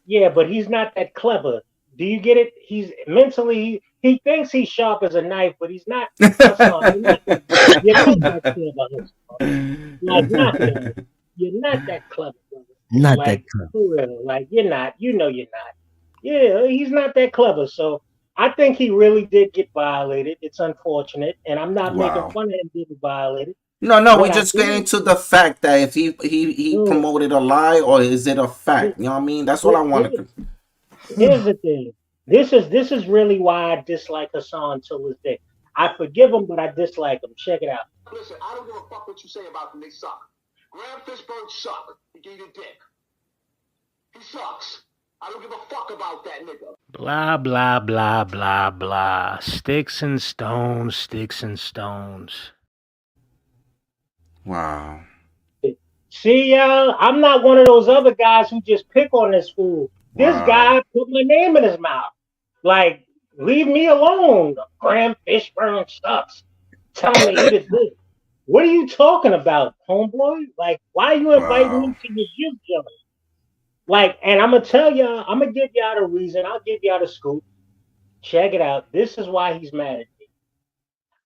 Yeah, but he's not that clever. Do you get it? He's mentally he thinks he's sharp as a knife, but he's not. Hassan, you're not that clever, Hassan. Like not that. You're not that clever, brother. Not that Like clever. for real. Like you're not. You know you're not. Yeah, he's not that clever. So I think he really did get violated. It's unfortunate, and I'm not making Wow. fun of him getting violated. No, we What I just get do, into the fact that if he no, promoted a lie or is it a here- fact? You know what I mean? That's what I want to. here's the thing. This is really why I dislike Hassan till this day. I forgive him, but I dislike him. Check it out. Listen, I don't give a fuck what you say about them. They suck. Graham Fishburne suck. He gave you dick. He sucks. I don't give a fuck about that nigga. Blah, blah, blah, blah, blah. Sticks and stones, sticks and stones. Wow. See, y'all, I'm not one of those other guys who just pick on this fool. This Wow. guy put my name in his mouth. Like, leave me alone. Graham Fishburne sucks. Tell him to eat his dick. What are you talking about, homeboy? Like, why are you inviting me Wow. to your juke joint? Like, and I'm gonna tell y'all, I'm gonna give y'all the reason. I'll give y'all the scoop. Check it out. This is why he's mad at me.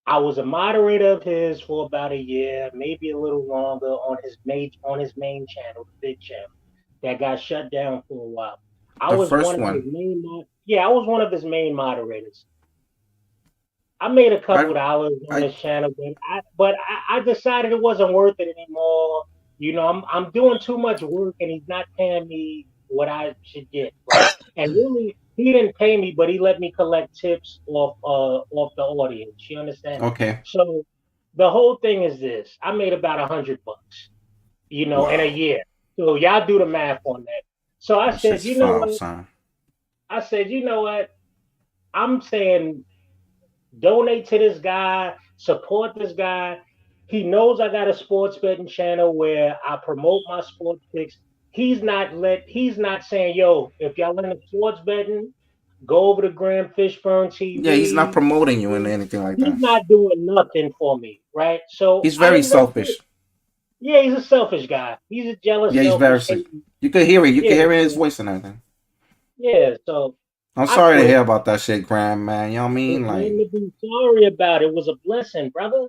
I was a moderator of his for about a year, maybe a little longer, on his main channel, the big channel, that got shut down for a while. I The was first one of his one. I was one of his main moderators. I made a couple dollars on his channel, but I decided it wasn't worth it anymore. You know, I'm doing too much work, and he's not paying me what I should get, right? And really, he didn't pay me, but he let me collect tips off the audience. You understand? Okay. So the whole thing is this: I made about $100, you know, in a Wow. year. So y'all do the math on that. So I That said, shit's you know foul, what? son. I said, you know what? I'm saying donate to this guy, support this guy. He knows I got a sports betting channel where I promote my sports picks. He's not saying, yo, if y'all into sports betting, go over to Graham Fishburne Yeah, he's not TV. promoting you and anything like He's that. not doing nothing for me, right? So He's I very didn't really do it. selfish. Yeah, he's a selfish guy. He's a jealous, Yeah, he's very selfish, sick. hating. You could hear it. You Yeah, could hear it in his so, voice and everything. yeah. So I'm I sorry to quit. hear about that shit, Graham, man. You know what I mean? There's Like, nothing to be sorry about. It was a blessing, brother.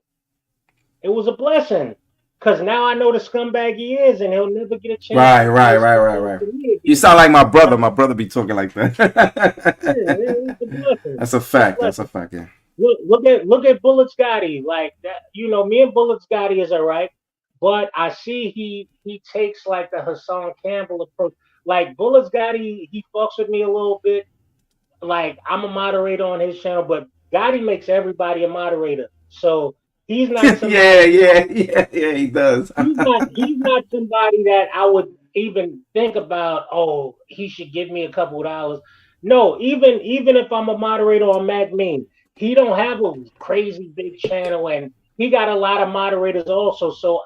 It was a blessing. Cause now I know the scumbag he is, and he'll never get a chance right, to right, taste right, the right, things right. to me You again. sound like my brother. But My brother be talking like yeah, that. it's a blessing. That's a It's a fact. That's a blessing. fact, yeah. Look at Bullets Gotti. Like that, you know, me and Bullets Gotti is all right. But I see he takes like the Hassan Campbell approach. Like Bullets Gotti, he fucks with me a little bit. Like I'm a moderator on his channel, but Gotti makes everybody a moderator. So he's not yeah, somebody yeah, yeah, yeah, he does. he's not somebody that I would even think about, oh, he should give me a couple of dollars. No, even if I'm a moderator on Mac Mean, he don't have a crazy big channel, and he got a lot of moderators also. So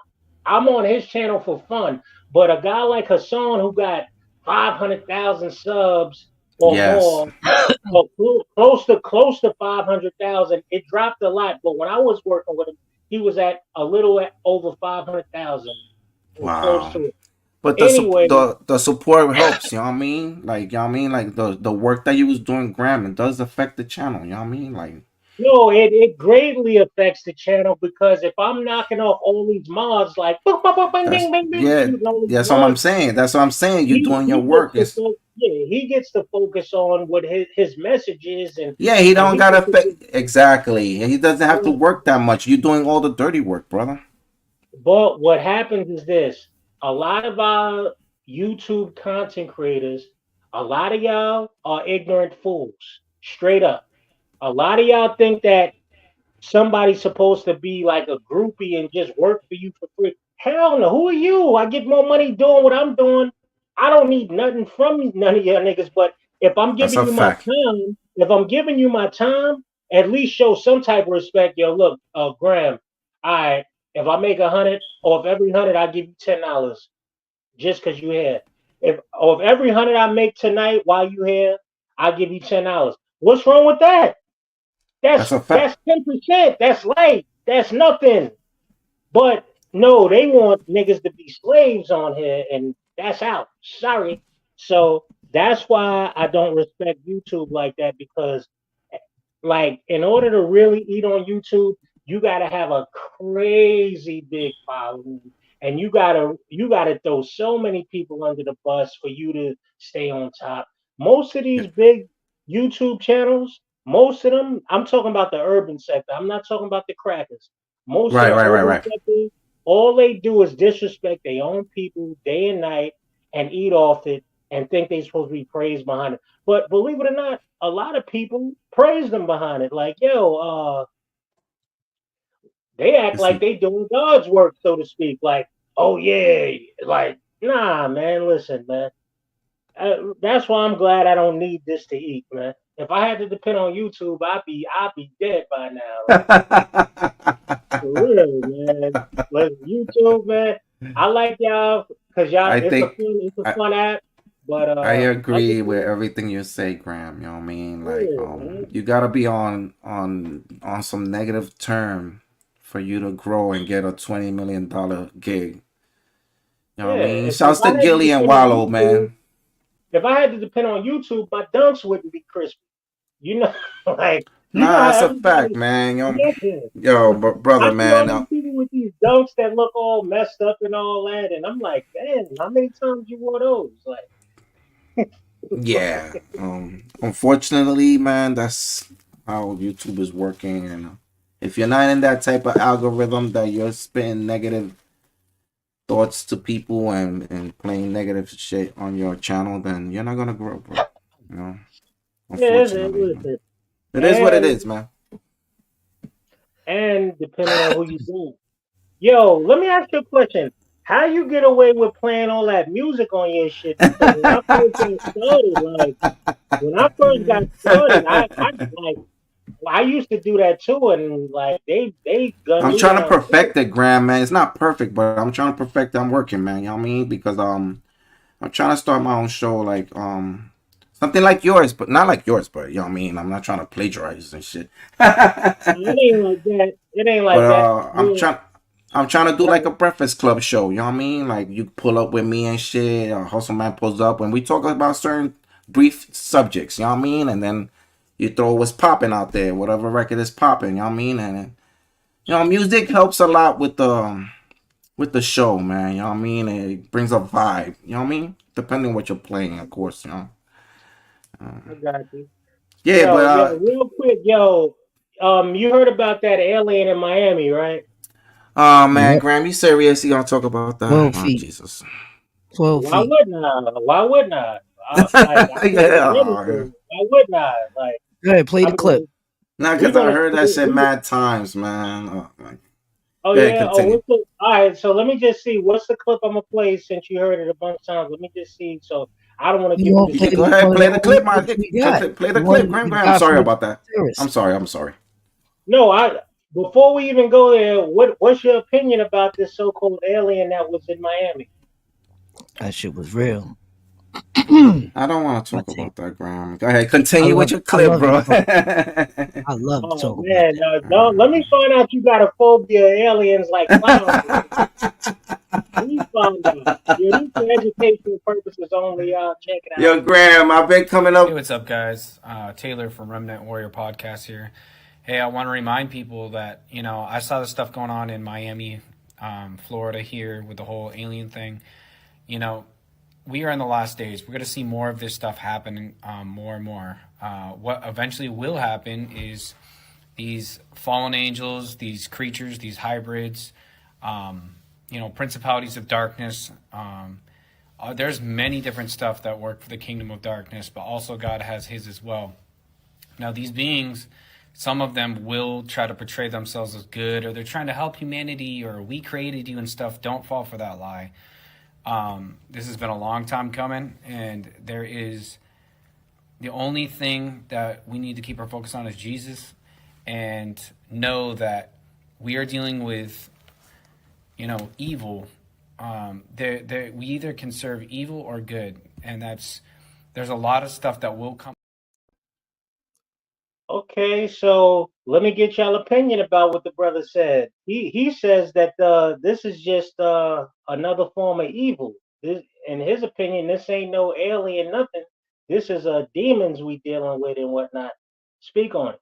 I'm on his channel for fun. But a guy like Hassan who got 500,000 subs or Yes. more, or close to 500,000, it dropped a lot. But when I was working with him, he was at a little over 500,000 or close Wow. to it. But Anyway, the support helps, you know what I mean? Like, you know what I mean? Like the work that you was doing, Graham, it does affect the channel, you know what I mean? Like, no, it greatly affects the channel because if I'm knocking off all these mods, like boop, boop, boop, bing, that's bing, bing, bing, yeah, shooting all these that's what I'm mods, saying. That's what I'm saying. You're doing your he gets work. to It's he gets to focus on what his message is, yeah, he and don't he gotta gets to do. exactly. He doesn't have to But work that much. You're doing all the dirty work, brother. what happens is this: a lot of our YouTube content creators, a lot of y'all are ignorant fools, straight up. A lot of y'all think that somebody's supposed to be like a groupie and just work for you for free. Hell no. Who are you? I get more money doing what I'm doing. I don't need nothing from none of y'all niggas. But That's a fact. if I'm giving you my time, at least show some type of respect. Yo, look, Graham, all right, if I make 100, or if every 100 I give you $10 just because you here. If every 100 I make tonight while you here, I give you $10. What's wrong with that? That's a fact. That's 10%. That's light. That's nothing. But no, they want niggas to be slaves on here, and that's out. Sorry. So that's why I don't respect YouTube like that because, like, in order to really eat on YouTube, you gotta have a crazy big following, and you gotta throw so many people under the bus for you to stay on top. Most of these big YouTube channels, most of them, I'm talking about the urban sector. I'm not talking about the crackers. Most of Right, the right, right, urban right. sector, all they do is disrespect their own people day and night and eat off it and think they're supposed to be praised behind it. But believe it or not, a lot of people praise them behind it. Like, yo, they act It's like they doing God's work, so to speak. Like, oh yeah, like, nah, man. Listen, man. That's why I'm glad I don't need this to eat, man. If I had to depend on YouTube, I'd be dead by now. Like, for real, man. Like YouTube, man. I like y'all because y'all. I It's a think fun app. But I other agree with than everything you say, Graham. You know what I mean? Like, yeah, man. you gotta be on some negative term for you to grow and get a $20 million gig. You know what I Yeah, mean? if Shouts to I had to Gilly and depend on Wallow, YouTube, man. if I had to depend on YouTube, my dunks wouldn't be crispy. You know, like you know Nah, how it's a fact, everybody. man. Yeah, But brother, I see all man. these people with these dunks that look all messed up and all that, and I'm like, damn, how many times you wore those? Yeah. Unfortunately, man, that's how YouTube is working. And if you're not in that type of algorithm that you're spitting negative thoughts to people and playing negative shit on your channel, then you're not gonna grow, bro. You know, Yeah, unfortunately, man. listen, It is what it and is, man. depending on who you do. Yo, let me ask you a question. How you get away with playing all that music on your shit? Because when I first got started, like when I first got started, I like I used to do that too, and like they gunned I'm me trying to down quick. perfect it, Graham, man. It's not perfect, but I'm trying to perfect it. I'm working, man. You know what I mean? Because I'm trying to start my own show, like something like yours, but not like yours, but you know what I mean. I'm not trying to plagiarize and shit. It ain't like that. It ain't But like that. Yeah, I'm trying to do like right. a Breakfast Club show. You know what I mean? Like you pull up with me and shit. Hustle Man pulls up and we talk about certain brief subjects. You know what I mean? And then you throw what's popping out there, whatever record is popping. You know what I mean? And music helps a lot with the show, man. You know what I mean? It brings a vibe. You know what I mean? Depending on what you're playing, of course. You know. I got you. Yeah, but Yo, real quick, yo, you heard about that alien in Miami, right? oh man, Yep. Graham, you serious? You gonna talk about that? 12 Oh feet. Jesus. 12 Why feet. wouldn't I? Why wouldn't I? I think it's Yeah. everything. Why wouldn't I? Like, Go ahead, play I the clip. mean, Nah, we're cause I gonna. heard that shit mad times, man. Oh, man. Oh Go ahead, yeah. Oh, continue. all right. So let me just see. What's the clip I'm gonna play since you heard it a bunch of times? Let me just see. So I don't want to You give you the want to You can play go same. ahead, one of play the the only clip, my clips dick. we got? Play the The clip, one Graham. we Graham, I'm got from sorry the about that. terrorists. I'm sorry. No, I. Before we even go there, what's your opinion about this so-called alien that was in Miami? That shit was real. I don't want to I talk take. about that, Graham. Go ahead, continue with your I clip, love to bro. talk. I love to Oh talk about man, that. don't let me find out you got a phobia of aliens like clowns. Let me find out. Yeah, these for educational purposes only. Y'all check it out. Yo, Graham, I've been coming Hey, up. what's up, guys? Taylor from Remnant Warrior Podcast here. Hey, I want to remind people that, I saw the stuff going on in Miami, Florida here with the whole alien thing. You know, we are in the last days. We're going to see more of this stuff happen more and more. What eventually will happen is these fallen angels, these creatures, these hybrids, principalities of darkness. There's many different stuff that work for the kingdom of darkness, but also God has his as well. Now, these beings, some of them will try to portray themselves as good, or they're trying to help humanity, or we created you and stuff. Don't fall for that lie. This has been a long time coming, and there is the only thing that we need to keep our focus on is Jesus, and know that we are dealing with, evil. We either can serve evil or good, and there's a lot of stuff that will come. Okay, so let me get y'all opinion about what the brother said. He says that this is just another form of evil. This, in his opinion, this ain't no alien nothing. this is demons we dealing with and whatnot. Speak on it.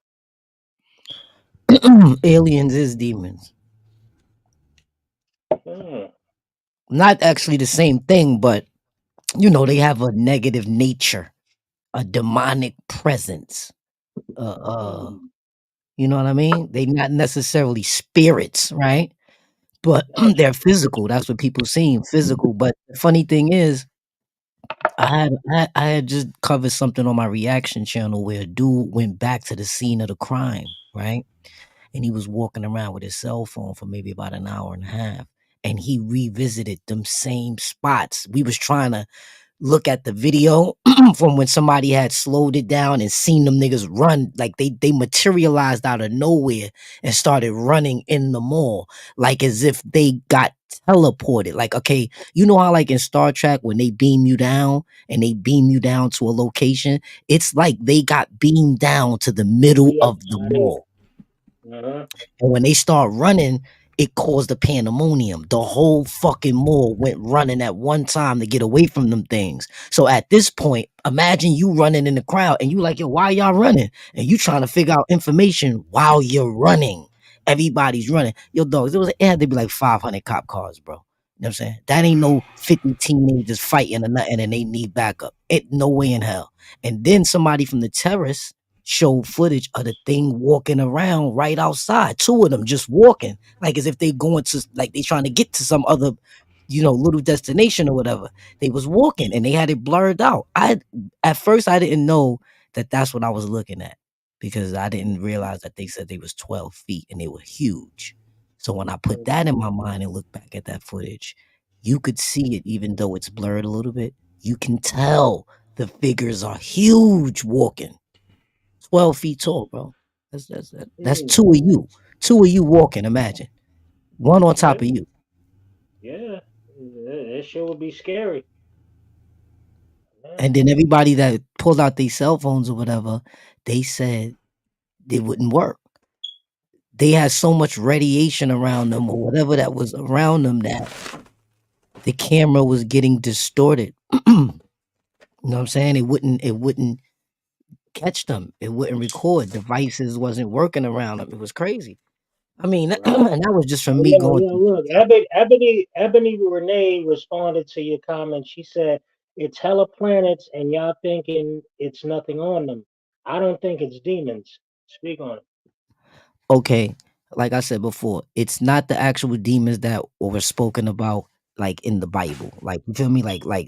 Aliens is demons. Hmm. Not actually the same thing, but you know, they have a negative nature, a demonic presence. Hmm. You know what I mean? They not necessarily spirits, right? But Gotcha. they're physical. That's what people seem physical. But the funny thing is, I had just covered something on my reaction channel where a dude went back to the scene of the crime, right? And he was walking around with his cell phone for maybe about an hour and a half, and he revisited them same spots. We was trying to look at the video from when somebody had slowed it down and seen them niggas run, like they materialized out of nowhere and started running in the mall, like as if they got teleported. Like, okay, you know how like in Star Trek when they beam you down and they beam you down to a location, it's like they got beamed down to the middle We up of the out here. mall. Uh-huh. And when they start running, it caused a pandemonium. The whole fucking mall went running at one time to get away from them things. So at this point, imagine you running in the crowd and you like, yo, why y'all running? And you trying to figure out information while you're running. Everybody's running. Yo, dogs, it had to be like 500 cop cars, bro. You know what I'm saying? That ain't no 50 teenagers fighting or nothing and they need backup. It no way in hell. And then somebody from the terrace showed footage of the thing walking around right outside. Two of them just walking, like as if they going to, like they trying to get to some other, you know, little destination or whatever. They was walking and they had it blurred out. At first I didn't know that that's what I was looking at because I didn't realize that they said they was 12 feet and they were huge. So when I put that in my mind and look back at that footage, you could see it even though it's blurred a little bit. You can tell the figures are huge walking. 12 feet tall, bro. That's Hmm. two of you. Two of you walking, imagine. One on Yeah. top of you. Yeah. That shit would be scary. Yeah. And then everybody that pulled out their cell phones or whatever, they said it wouldn't work. They had so much radiation around them or whatever that was around them that the camera was getting distorted. You know what I'm saying? It wouldn't catch them. It wouldn't record. Devices wasn't working around them. It was crazy. I mean, Right. and that was just from Oh, me yeah, going yeah. through. Look, Ebony Renee responded to your comment. She said it's hella planets, and y'all thinking it's nothing on them. I don't think it's demons. Speak on it. Okay, like I said before, it's not the actual demons that were spoken about like in the Bible. Like you feel me?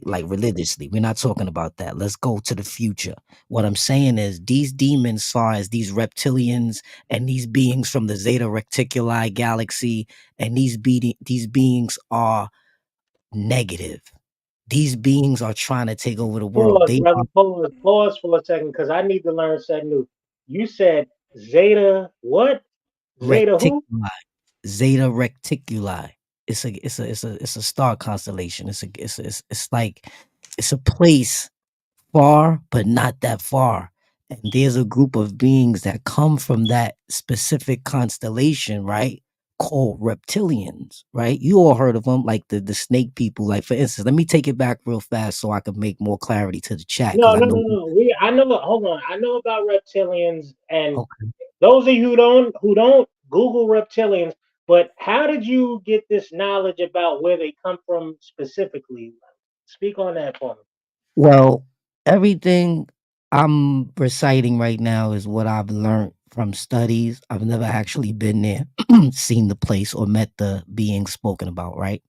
Like religiously. We're not talking about that. Let's go to the future. What I'm saying is these demons, as far as these reptilians and these beings from the Zeta Reticuli galaxy, and these beings are negative. These beings are trying to take over the world. Pause, They brother. are Pause for a second, because I need to learn something new. You said Zeta what? Zeta who? reticuli. Zeta Reticuli. It's a star constellation. It's like it's a place far, but not that far. And there's a group of beings that come from that specific constellation, right? Called reptilians, right? You all heard of them, like the snake people. Like for instance, let me take it back real fast so I can make more clarity to the chat because No, I no, know. no, no. I know. Hold on. I know about reptilians, and Okay. those of you who don't Google reptilians. But how did you get this knowledge about where they come from specifically? Speak on that for me. Well, everything I'm reciting right now is what I've learned from studies. I've never actually been there, seen the place, or met the being spoken about, right?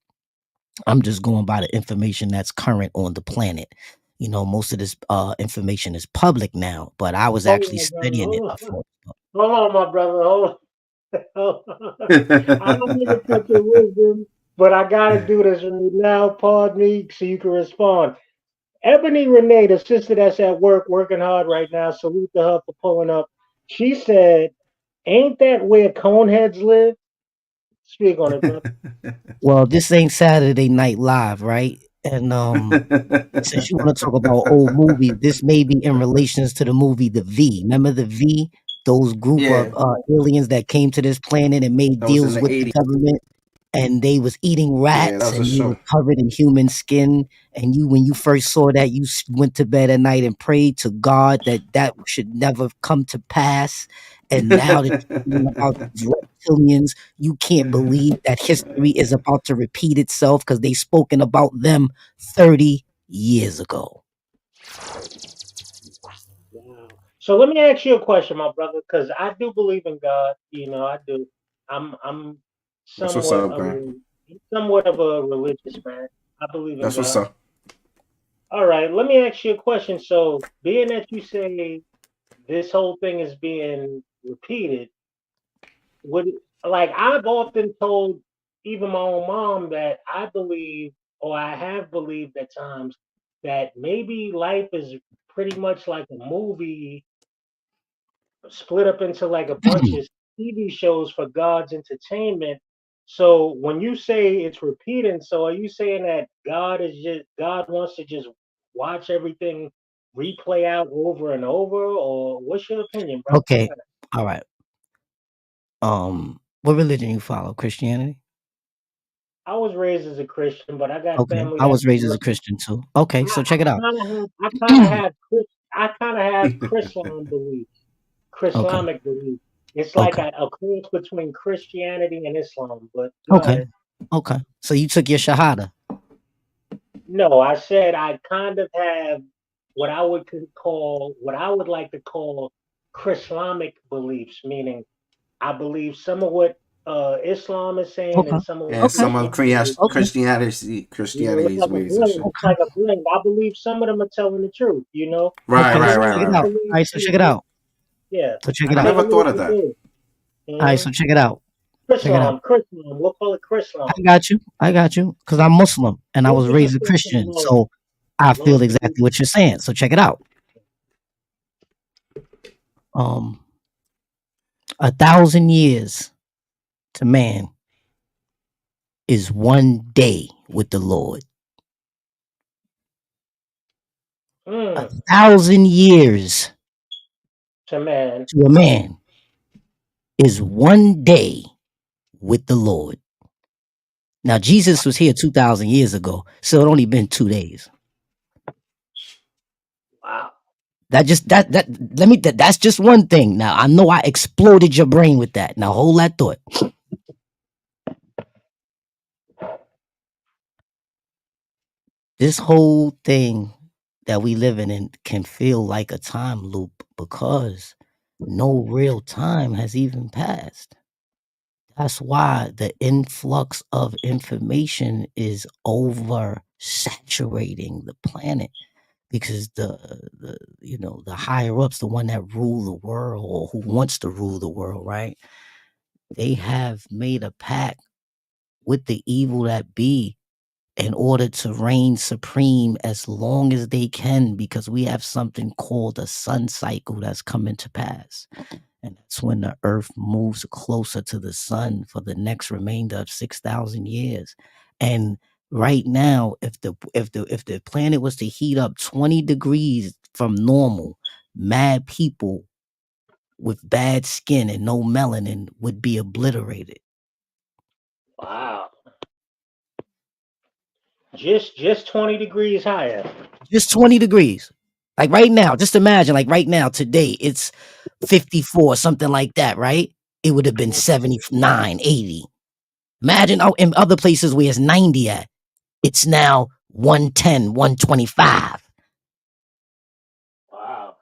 I'm just going by the information that's current on the planet. You know, most of this information is public now, but I was Hold actually on, brother. studying it Hold on. before. Hold on, my brother. Hold on. Hold on. I don't mean to cut your wisdom, but I gotta do this right now. Pardon me, so you can respond. Ebony Renee, the sister that's at work working hard right now, salute to her for pulling up. She said, "Ain't that where coneheads live?" Speak on it, brother. Well, this ain't Saturday Night Live, right? And since you want to talk about old movies, this may be in relations to the movie The V. Remember the V? Those group Yeah, of aliens that came to this planet and made that was in deals the with the 80s. government. and they was eating Yeah, rats that was a and you were show. covered in human skin, and you, when you first saw that, you went to bed at night and prayed to God that that should never come to pass. And now that you're reading about these reptilians, you can't believe that history is about to repeat itself because they spoken about them 30 years ago. Wow. So let me ask you a question, my brother, because I do believe in God. You know, I do. I'm That's what's up, somewhat of a religious man. I believe in That's what's God. up. All right, let me ask you a question. So, being that you say this whole thing is being repeated, would like I've often told even my own mom that I believe, or I have believed at times, that maybe life is pretty much like a movie split up into like a bunch of TV shows for God's entertainment. So when you say it's repeating, so are you saying that God wants to just watch everything replay out over and over, or what's your opinion, bro? Okay, all right. What religion you follow? Christianity? I was raised as a Christian, but I got Okay, family I that's was raised as a Muslim. Christian too. Okay, so check it out. I kind of have I kind of have Chrislam beliefs, Okay, Chrislamic beliefs. It's like okay, a cross between Christianity and Islam. But go okay, ahead. okay. So you took your shahada. No, I said I kind of have what I would like to call Chrislamic beliefs, meaning I believe some of what Islam is saying Okay, and some of what And okay, some of Christianity is saying. okay, You know, Christianity's ways and shit. it's okay, like a blend. I believe some of them are telling the truth. You know, Right, I okay. right, So right, believe check right, it I out. right. All believe right, so check it Jesus. out. Yeah, So check I it I out. never believe thought of he that. did. All right, hmm so check it out. Check it out. Chrislam. We'll call it I Chrislam. got you. I got you. Because I'm Muslim and I We'll was just raised a stick to the Christian. most, So I as long feel as we keep exactly what you're saying. So check it out. 1,000 years to man is one day with the Lord. mm, 1,000 years to man. to a man is one day with the Lord. Now Jesus was here 2,000 years ago, so it only been 2 days. Wow. That's just one thing. Now I know I exploded your brain with that. Now hold that thought. This whole thing that we living in can feel like a time loop because no real time has even passed. That's why the influx of information is oversaturating the planet because the higher ups, the one that rule the world or who wants to rule the world, right? They have made a pact with the evil that be in order to reign supreme as long as they can, because we have something called a sun cycle that's coming to pass. And that's when the earth moves closer to the sun for the next remainder of 6,000 years. And right now, if the planet was to heat up 20 degrees from normal, mad people with bad skin and no melanin would be obliterated. Wow. Just 20 degrees higher. Just 20 degrees. Like right now, just imagine, like right now, today, it's 54, something like that, right? It would have been 79, 80. Imagine in other places where it's 90 at, it's now 110, 125. Wow.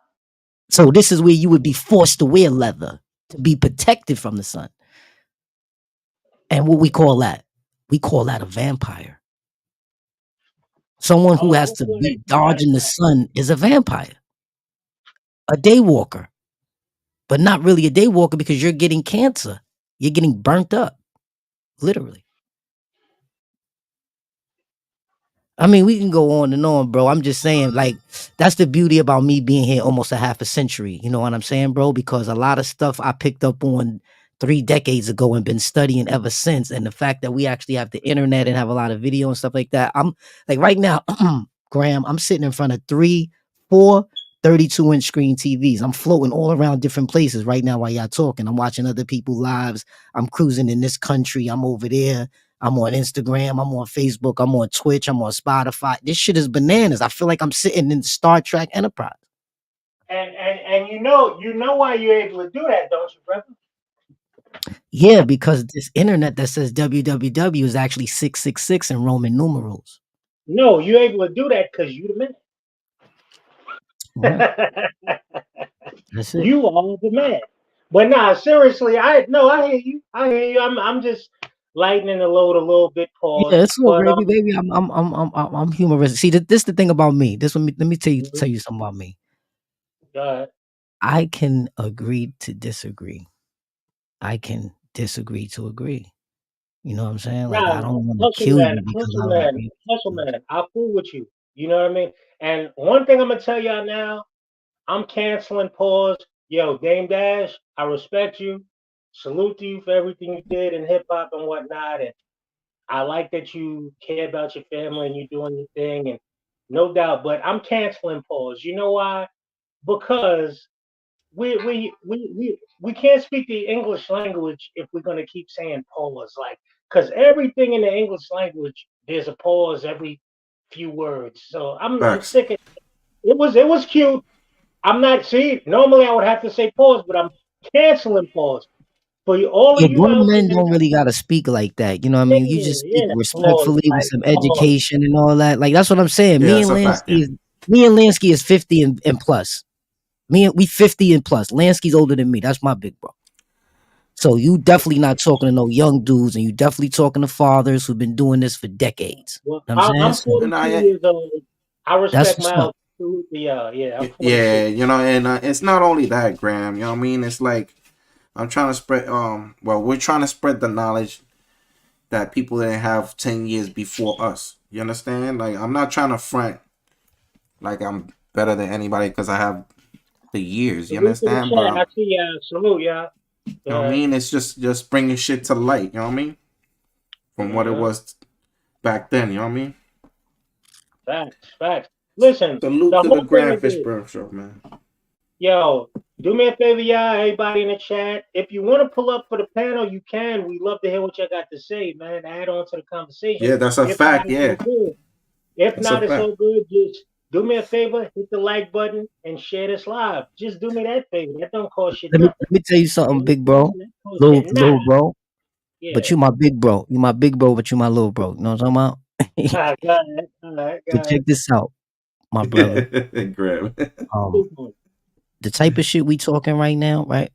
So this is where you would be forced to wear leather to be protected from the sun. And what we call that? We call that a vampire. Someone who Oh, has I to feel be that. dodging the sun is a vampire, a day walker, but not really a day walker because you're getting cancer. You're getting burnt up, literally. I mean, we can go on and on, bro. I'm just saying, like, that's the beauty about me being here almost a half a century. You know what I'm saying, bro? Because a lot of stuff I picked up on 3 decades ago and been studying ever since. And the fact that we actually have the internet and have a lot of video and stuff like that. I'm like right now, Graham, I'm sitting in front of 4 32-inch screen TVs. I'm floating all around different places right now while y'all talking. I'm watching other people's lives. I'm cruising in this country. I'm over there. I'm on Instagram, I'm on Facebook, I'm on Twitch, I'm on Spotify. This shit is bananas. I feel like I'm sitting in Star Trek Enterprise. And you know why you're able to do that, don't you, brother? Yeah, because this internet that says www is actually 666 in Roman numerals. No, you're able to do that because you the man. Right. That's it. You are the man. But nah, seriously, I hear you. I hear you. I'm just lightening the load a little bit, Yeah, pause. it's cool, But baby. I'm humorous. See, this the thing about me. Let me tell mhm, you something about me. go ahead. I can agree to disagree. I can disagree to agree. You know what I'm saying? Like I Nah, don't want to kill you because I don't agree. hustle man. I'll fool with you. You know what I mean? And one thing I'm gonna tell y'all now, I'm canceling pause. Yo, Dame Dash, I respect you. Salute to you for everything you did in hip hop and whatnot. And I like that you care about your family and you're doing your thing. And no doubt, but I'm canceling pause. You know why? Because we can't speak the English language if we're gonna keep saying pause. Like, because everything in the English language, there's a pause every few words. So I'm Facts. sick of it was cute. I'm not see. Normally I would have to say pause, but I'm canceling pause for all of Yeah, you grown out men there. don't really gotta speak like that. You know what I Yeah, mean? You just speak yeah, pause. respectfully with Like some pause. education and all that. Like that's what I'm saying. Yeah, that's a fact. Yeah. Me and Lansky is 50 and plus. We 50 and plus. Lansky's older than me. That's my big bro. So you definitely not talking to no young dudes, and you definitely talking to fathers who've been doing this for decades. Well, You know what I'm saying? I'm So 42 years old. I that's respect what's my up. elders. Yeah, yeah. I'm 42. Yeah, and it's not only that, Graham. You know what I mean? It's like I'm trying to spread. Well, we're trying to spread the knowledge that people didn't have 10 years before us. You understand? Like I'm not trying to front like I'm better than anybody because I have the years. You Salute to the understand? But chat. I see ya. Salute, yeah. you know what I mean? It's just bringing shit to light. You know what I mean? From what it Uh-huh. was back then. You know what I mean? Facts, facts. Listen, Salute the to the whole thing Grand is this. Fishburne show, man. Yo, do me a favor, y'all, everybody in the chat. If you want to pull up for the panel, you can. We love to hear what y'all got to say, man. Add on to the conversation. Yeah, that's a If not, fact. it's all Yeah, good. If that's a not, it's fact. all good. Just do me a favor, hit the like button and share this live. Just do me that favor. That don't cost you nothing. Let me tell you You something, know big what I'm bro. saying? That costs you Little nothing. bro. But Yeah. you my big bro. You my big bro, but you my little bro. You know what I'm talking about? All right, go ahead. All right, go So ahead. check this out, my brother. Graham. Um, the type of shit we talking right now, right?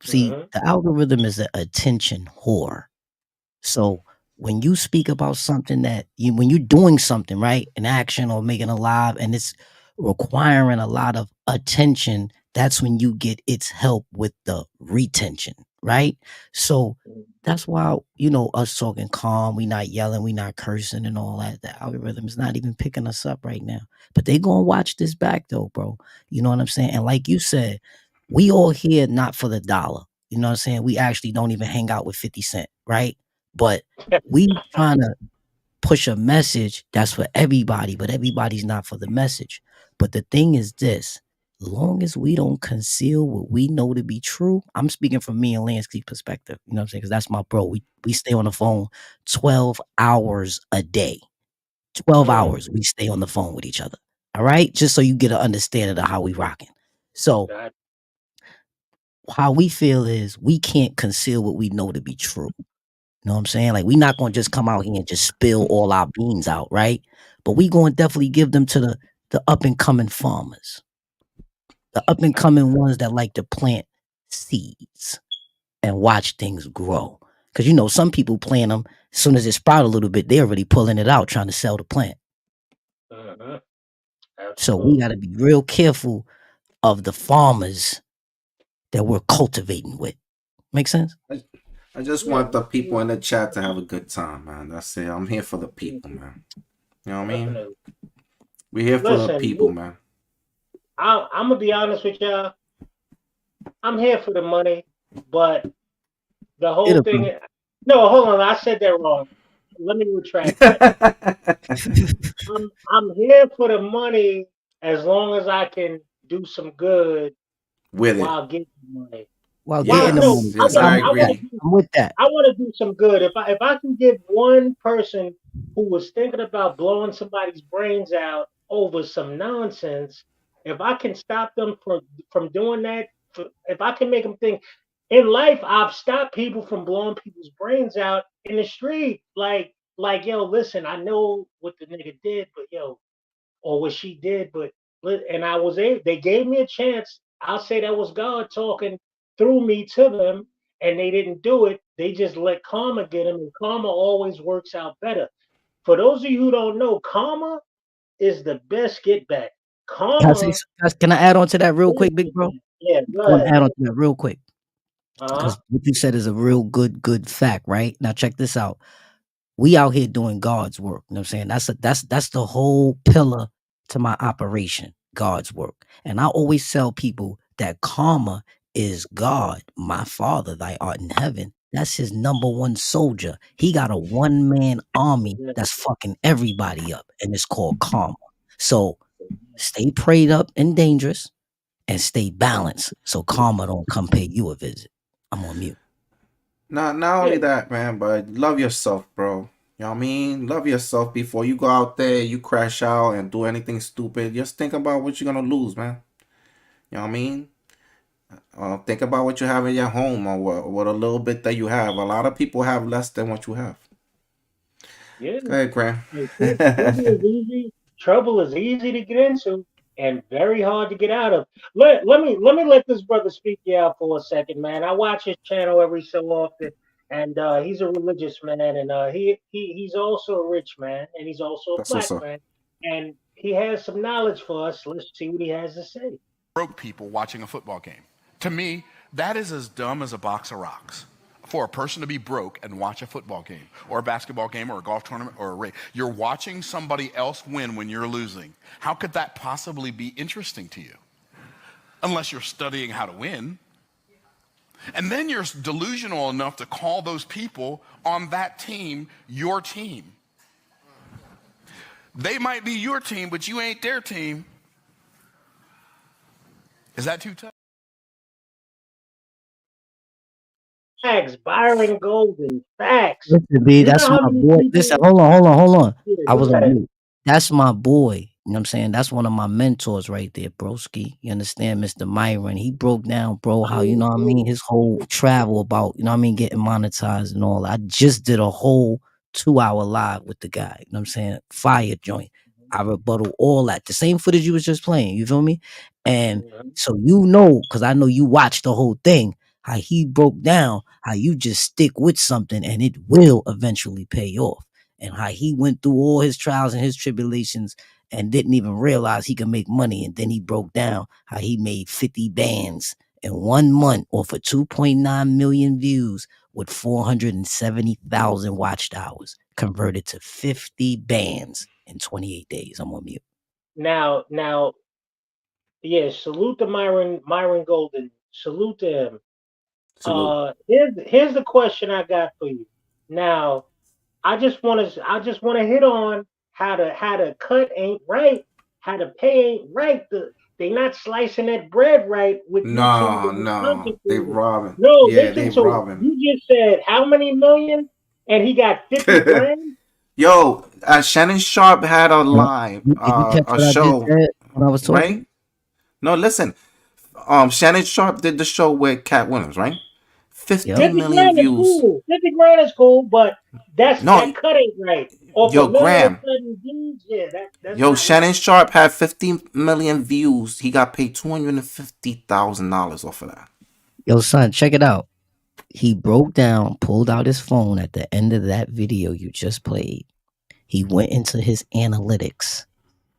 See, Mm-hmm. the algorithm is an attention whore. So when you speak about something when you're doing something, right, an action or making a live, and it's requiring a lot of attention, that's when you get its help with the retention, right? So that's why, us talking calm, we not yelling, we not cursing and all that. The algorithm is not even picking us up right now. But they gonna watch this back though, bro. You know what I'm saying? And like you said, we all here not for the dollar. You know what I'm saying? We actually don't even hang out with 50 Cent, right? But we trying to push a message that's for everybody, but everybody's not for the message. But the thing is this, long as we don't conceal what we know to be true, I'm speaking from me and Lansky's perspective, you know what I'm saying? Because that's my bro. We stay on the phone 12 hours a day. 12 hours we stay on the phone with each other. All right? Just so you get an understanding of how we rocking. So how we feel is we can't conceal what we know to be true. You know what I'm saying? Like, we not gonna just come out here and just spill all our beans out, right? But we gonna definitely give them to the up and coming farmers, the up and coming ones that like to plant seeds and watch things grow. Cause some people plant them as soon as it sprout a little bit, they're already pulling it out trying to sell the plant. Uh-huh. So we Absolutely. got to be real careful of the farmers that we're cultivating with. Make sense? I just want the people in the chat to have a good time, man. That's it. I'm here for the people, man. You know what I mean? Definitely. We're here for the Listen, people, man. I'm gonna be honest with y'all. I'm here for the money, but the whole thing. No, hold on. I said that wrong. Let me retract that. I'm here for the money as long as I can do some good With it. while getting the money. While Why? getting the No, money. Yes, I I want to agree. do. I'm with that. I want to do some good. If I can get one person who was thinking about blowing somebody's brains out over some nonsense, if I can stop them from doing that, if I can make them think in life, I've stopped people from blowing people's brains out in the street. Yo, listen, I know what the nigga did, but yo, or what she did, but and I was able. They gave me a chance. I'll say that was God talking through me to them, and they didn't do it. They just let karma get them, and karma always works out better. For those of you who don't know, karma is the best get back. Karma, Can I add on to that real is quick, big the bro? best. Yeah, I go want to ahead. add on to that real quick Uh huh. because what you said is a real good fact, right? Now check this out. We out here doing God's work. You know what I'm saying? That's the whole pillar to my operation, God's work. And I always tell people that karma is God, my Father, thy art in heaven. That's his number one soldier. He got a one-man army that's fucking everybody up, and it's called karma. So stay prayed up and dangerous and stay balanced so karma don't come pay you a visit. I'm on mute. Not Yeah. only that, man, but love yourself, bro. You know what I mean? Love yourself before you go out there, you crash out and do anything stupid. Just think about what you're gonna lose, man. You know what I mean? Think about what you have in your home or what a little bit that you have. A lot of people have less than what you have. Yeah. Go ahead, Graham. Trouble is easy. Trouble is easy to get into and very hard to get out of. Let me let this brother speak you out for a second, man. I watch his channel every so often, and he's a religious man, and he's also a rich man, and he's also a That's black what's up. man, and he has some knowledge for us. Let's see what he has to say. Broke people watching a football game. To me, that is as dumb as a box of rocks. For a person to be broke and watch a football game or a basketball game or a golf tournament or a race, you're watching somebody else win when you're losing. How could that possibly be interesting to you? Unless you're studying how to win. And then you're delusional enough to call those people on that team your team. They might be your team, but you ain't their team. Is that too tough? Facts, Byron Golden, facts. Listen, B, You know that's how my many boy. Listen, people? hold on. Yeah, I was go on ahead. mute. That's my boy. You know what I'm saying? That's one of my mentors right there, broski. You understand, Mr. Myron? He broke down, bro, how, you know what I mean, his whole travel about, you know what I mean, getting monetized and all. I just did a whole 2-hour live with the guy. You know what I'm saying? Fire joint. I rebuttal all that. The same footage you was just playing. You feel me? And so you know, because I know you watched the whole thing, how he broke down how you just stick with something and it will eventually pay off. And how he went through all his trials and his tribulations and didn't even realize he could make money. And then he broke down how he made 50 bands in 1 month off of 2.9 million views with 470,000 watched hours, converted to 50 bands in 28 days. I'm on mute. Now, yeah, salute to Myron Golden. Salute to him. Salute. Here's the question I got for you. Now, I just want to hit on how the cut ain't right, how the pay ain't right. They not slicing that bread right with YouTube No, and the no. content They creators. robbing. No, Yeah, they listen to it. robbing. You just said how many million, and he got 50 grand. Yo, Shannon Sharp had a Yeah. live, You catch a what I just show, said when I was right? talking? No, listen. Shannon Sharp did the show with Cat Williams, right? 50 Yep. 50 million grand is views. cool. 50 grand is cool, but that No, cut ain't right. Off yo, a million and Graham. sudden views, yeah, that's Yo, not right. Shannon Sharp had 50 million views. He got paid $250,000 off of that. Yo, son, check it out. He broke down, pulled out his phone at the end of that video you just played. He went into his analytics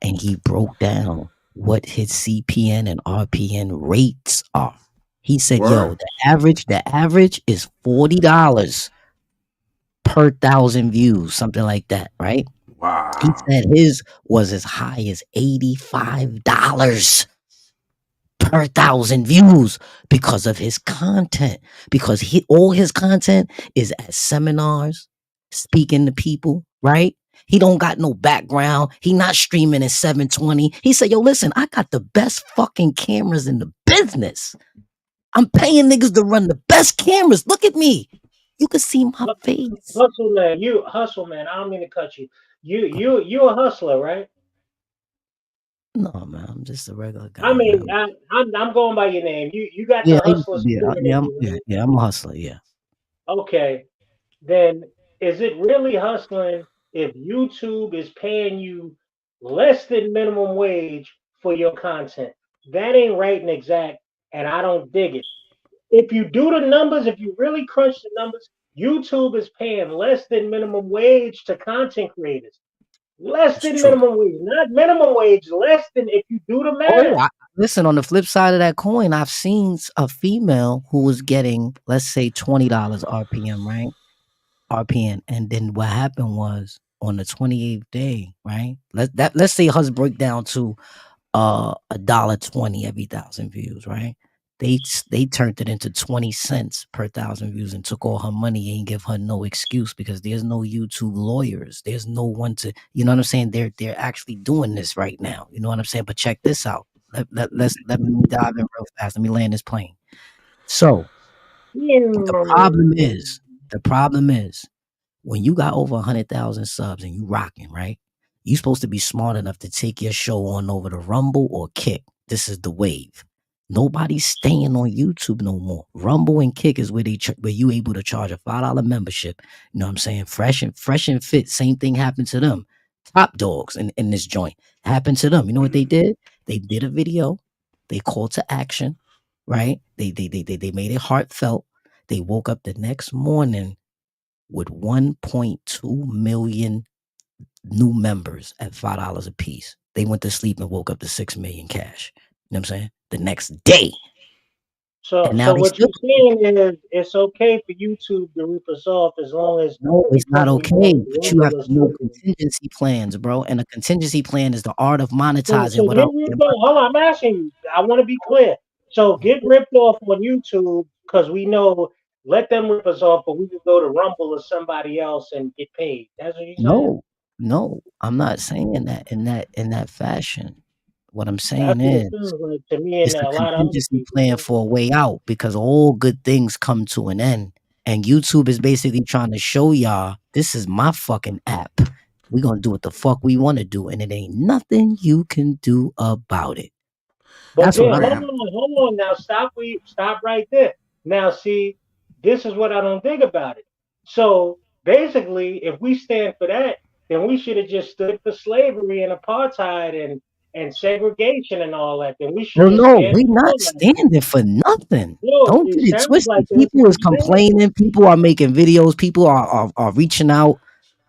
and he broke down what his CPN and RPN rates are. He said, yo, Word? the average is $40 per 1,000 views, something like that, right? He Wow. said his was as high as $85 per 1,000 views because of his content. Because all his content is at seminars, speaking to people, right? He don't got no background. He not streaming in 720. He said, yo, listen, I got the best fucking cameras in the business. I'm paying niggas to run the best cameras. Look at me. You can see my face. Hustle man, I don't mean to cut you. You a hustler, right? No, man, I'm just a regular guy. I mean, Man. I'm going by your name. You got Yeah, the hustler spirit in you, right? yeah, I'm a hustler. Yeah. Okay, then is it really hustling if YouTube is paying you less than minimum wage for your content? That ain't right and exact, and I don't dig it. If you do the numbers, if you really crunch the numbers, YouTube is paying less than minimum wage to content creators. Less than minimum wage, not minimum wage, less than if you do the Oh math. yeah. Listen, on the flip side of that coin, I've seen a female who was getting, let's say, $20 RPM, right? RPM, and then what happened was on the 28th day, right? Let's say hers break down to $1.20 every 1,000 views, right? They turned it into 20 cents per 1,000 views and took all her money and give her no excuse because there's no YouTube lawyers. There's no one to, you know what I'm saying? They're actually doing this right now. You know what I'm saying? But check this out. Let me dive in real fast. Let me land this plane. So the problem is when you got over 100,000 subs and you rocking, right? You supposed to be smart enough to take your show on over to Rumble or Kick. This is the wave. Nobody's staying on YouTube no more. Rumble and Kick is where where you able to charge a $5 membership. You know what I'm saying? Fresh and fit. Same thing happened to them. Top dogs in this joint happened to them. You know what they did? They did a video. They called to action, right? They made it heartfelt. They woke up the next morning with 1.2 million new members at $5 a piece. They went to sleep and woke up to 6 million cash. You know what I'm saying? The next day. So what you're saying is it's okay for YouTube to rip us off as long as no, it's not companies okay. like But you have Rumble or to know something. contingency plans, bro. And a contingency plan is the art of monetizing So without. hold on, I'm asking you. I want to be clear. So get ripped off on YouTube because we know let them rip us off, but we can go to Rumble or somebody else and get paid. That's what you're saying? No, I'm not saying that in that fashion. What I'm saying That's what it is sounds like to me and it's a a lot of other contingency people. plan for a way out because all good things come to an end. And YouTube is basically trying to show y'all this is my fucking app. We're gonna do what the fuck we want to do, and it ain't nothing you can do about it. But That's then what I'm hold on now. Stop right there. Now see, this is what I don't think about it. So basically, if we stand for that, then we should have just stood for slavery and apartheid and segregation and all that. Then we Well, shouldn't no, stand we for not all that. standing for nothing. No, Don't it get it sounds like twisted. that's People what is you're saying. complaining. People are making videos. People are reaching out.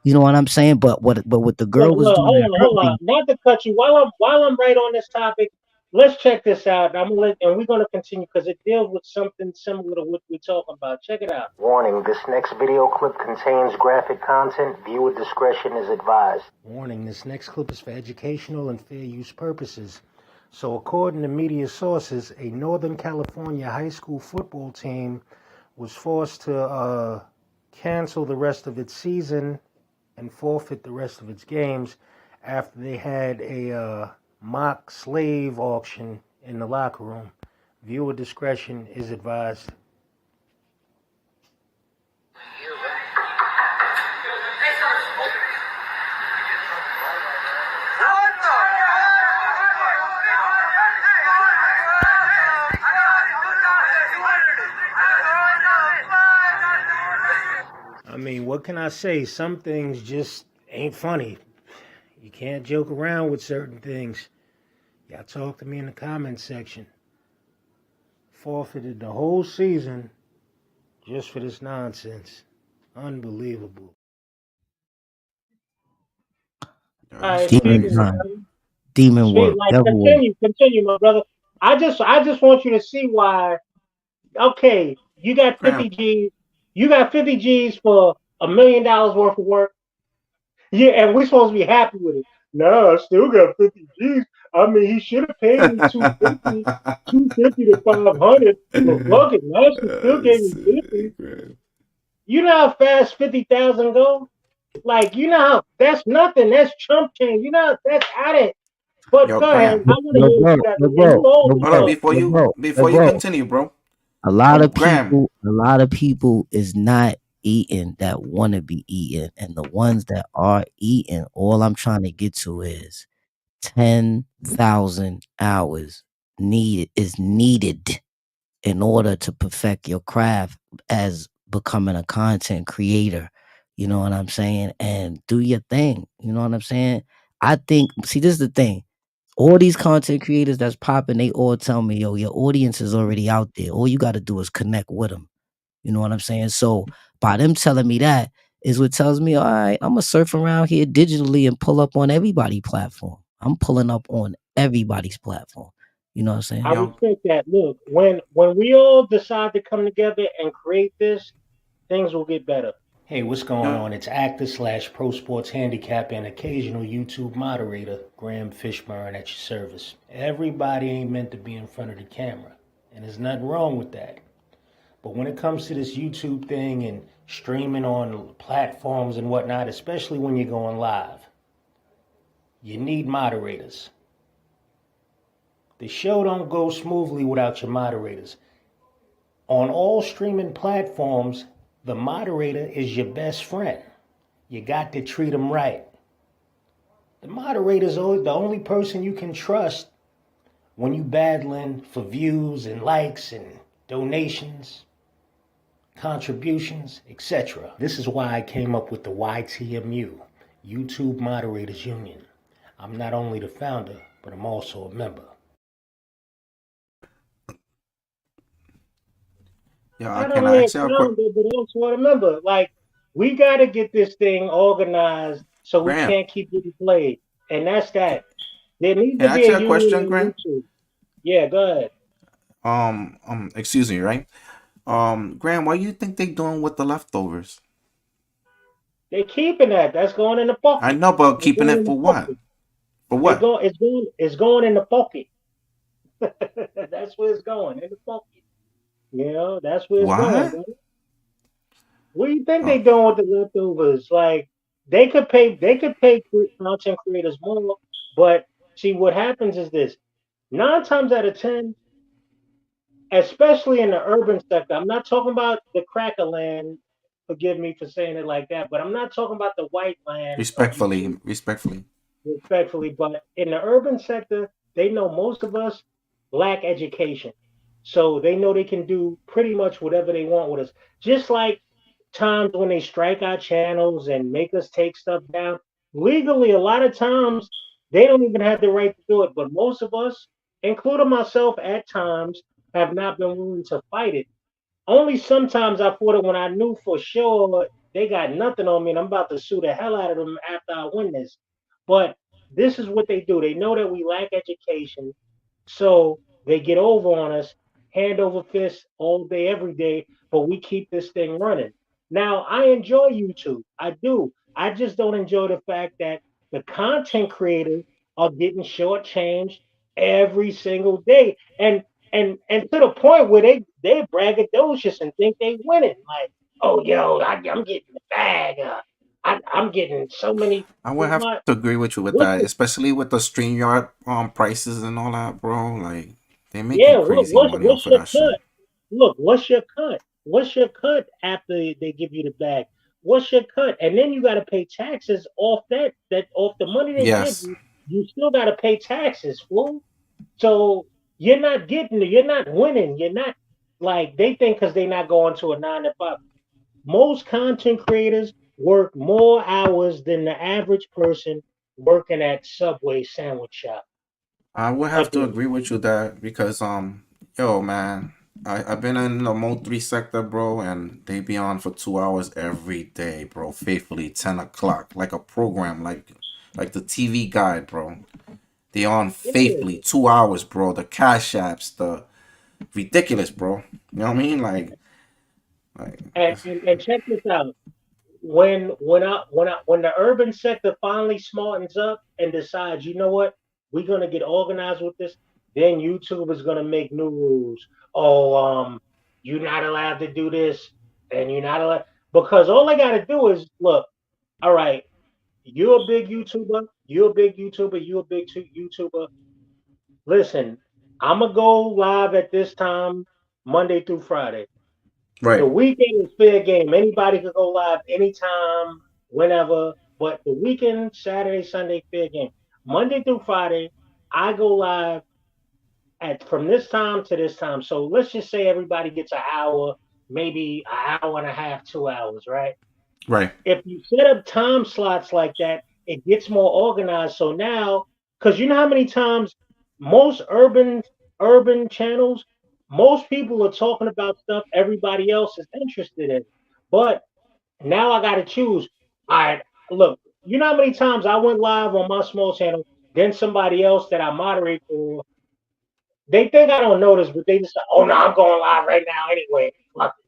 You know what I'm saying? But what the girl was Well, doing at her hold on. Not to cut you. While I'm right on this topic, let's check this out. And we're gonna continue because it deals with something similar to what we're talking about. Check it out. Warning: this next video clip contains graphic content. Viewer discretion is advised. Warning: this next clip is for educational and fair use purposes. So, according to media sources, a Northern California high school football team was forced to cancel the rest of its season and forfeit the rest of its games after they had a mock slave auction in the locker room. Viewer discretion is advised. I mean, what can I say? Some things just ain't funny. You can't joke around with certain things. Y'all talk to me in the comments section. Forfeited the whole season just for this nonsense. Unbelievable. All right, Demon work, devil work. continue, my brother. I just want you to see why. Okay, you got 50 G's. You got 50 G's for $1 million worth of work. Yeah, and we're supposed to be happy with it. No, I still got 50 G's. I mean, he should have paid me 250 to 500, but fuck it, Master still gave me 50. You know how fast 50,000 go? Like, you know how that's nothing. That's chump change. You know that's at it. But Yo, go ahead. Cram. I want to hear what you got. Hold on, before you continue, bro. Graham. A lot of people is not eating that want to be eating, and the ones that are eating, all I'm trying to get to is 10,000 hours needed in order to perfect your craft as becoming a content creator. You know what I'm saying? And do your thing. You know what I'm saying? I think, see, this is the thing. All these content creators that's popping, they all tell me, yo, your audience is already out there. All you got to do is connect with them. You know what I'm saying? So by them telling me that is what tells me, all right, I'm gonna surf around here digitally and pull up on everybody's platform. I'm pulling up on everybody's platform. You know what I'm saying? I respect that. Look, when we all decide to come together and create this, things will get better. Hey, what's going on? It's actor slash pro sports handicapper and occasional YouTube moderator, Graham Fishburne at your service. Everybody ain't meant to be in front of the camera, and there's nothing wrong with that. But when it comes to this YouTube thing and streaming on platforms and whatnot, especially when you're going live, you need moderators. The show don't go smoothly without your moderators. On all streaming platforms, the moderator is your best friend. You got to treat them right. The moderator's the only person you can trust when you battling for views and likes and donations, contributions, etc. This is why I came up with the YTMU, YouTube Moderators Union. I'm not only the founder, but I'm also a member. Yeah, Not can only I a ask you a quick founder, but also a member. Like, we got to get this thing organized so we Graham? can't keep getting played. And that's that. There needs Can to I be ask a you a union question, on Graham? YouTube. Yeah, go ahead. Excuse me, right? Graham, what do you think they doing with the leftovers? They're keeping that. That's going in the I pocket. know, but It's keeping going it in the for what? pocket. For what? It's going in the pocket. That's where it's going, in the pocket. You know, that's where it's going, What? brother. What do you think Oh, they doing with the leftovers? Like, they could pay content creators more, but see what happens is this: 9 times out of 10, especially in the urban sector, I'm not talking about the cracker land. Forgive me for saying it like that, but I'm not talking about the white land of YouTube. respectfully. Respectfully, but in the urban sector, they know most of us lack education. So they know they can do pretty much whatever they want with us. Just like times when they strike our channels and make us take stuff down. Legally, a lot of times they don't even have the right to do it. But most of us, including myself at times, have not been willing to fight it. Only sometimes I fought it when I knew for sure they got nothing on me and I'm about to sue the hell out of them after I win this. But this is what they do. They know that we lack education, so they get over on us, hand over fist all day, every day, but we keep this thing running. Now, I enjoy YouTube. I do. I just don't enjoy the fact that the content creators are getting shortchanged every single day. And to the point where they braggadocious and think they winning. Like, oh yo, I'm getting the bag. I'm getting so many. I would have What? to agree with you with What's that, the especially with the StreamYard prices and all that, bro. Like they making Yeah, crazy money what's off of your that shit. cut? Look, what's your cut? What's your cut after they give you the bag? What's your cut? And then you got to pay taxes off that off the money they give Yes. you. You still got to pay taxes, fool. So you're not winning. You're not like they think because they're not going to a 9 to 5. Most content creators work more hours than the average person working at Subway sandwich shop I would a have to day. agree with you that because yo man, I've been in the Mo 3 sector, bro, and they be on for 2 hours every day, bro, faithfully 10 o'clock, like a program, like the TV guide, bro. They on Yeah. faithfully 2 hours, bro. The cash apps, the ridiculous, bro. You know what I mean? Like And check this out. When the urban sector finally smartens up and decides, you know what, we're gonna get organized with this, then YouTube is gonna make new rules. Oh, you're not allowed to do this, and you're not allowed because all they gotta do is look. All right, you're a big YouTuber. You're a big YouTuber. You're a big YouTuber. Listen, I'm gonna go live at this time. Monday through Friday. The Right. weekend is fair game. Anybody could go live anytime, whenever. But the weekend, Saturday, Sunday, fair game. Monday through Friday, I go live at from this time to this time. So let's just say everybody gets an hour, maybe an hour and a half, 2 hours, right? Right. If you set up time slots like that, it gets more organized. So now, because you know how many times most urban channels, most people are talking about stuff everybody else is interested in. But now I got to choose. All right, look, you know how many times I went live on my small channel, then somebody else that I moderate for, they think I don't notice, but they just say, oh no, I'm going live right now anyway. Fuck it.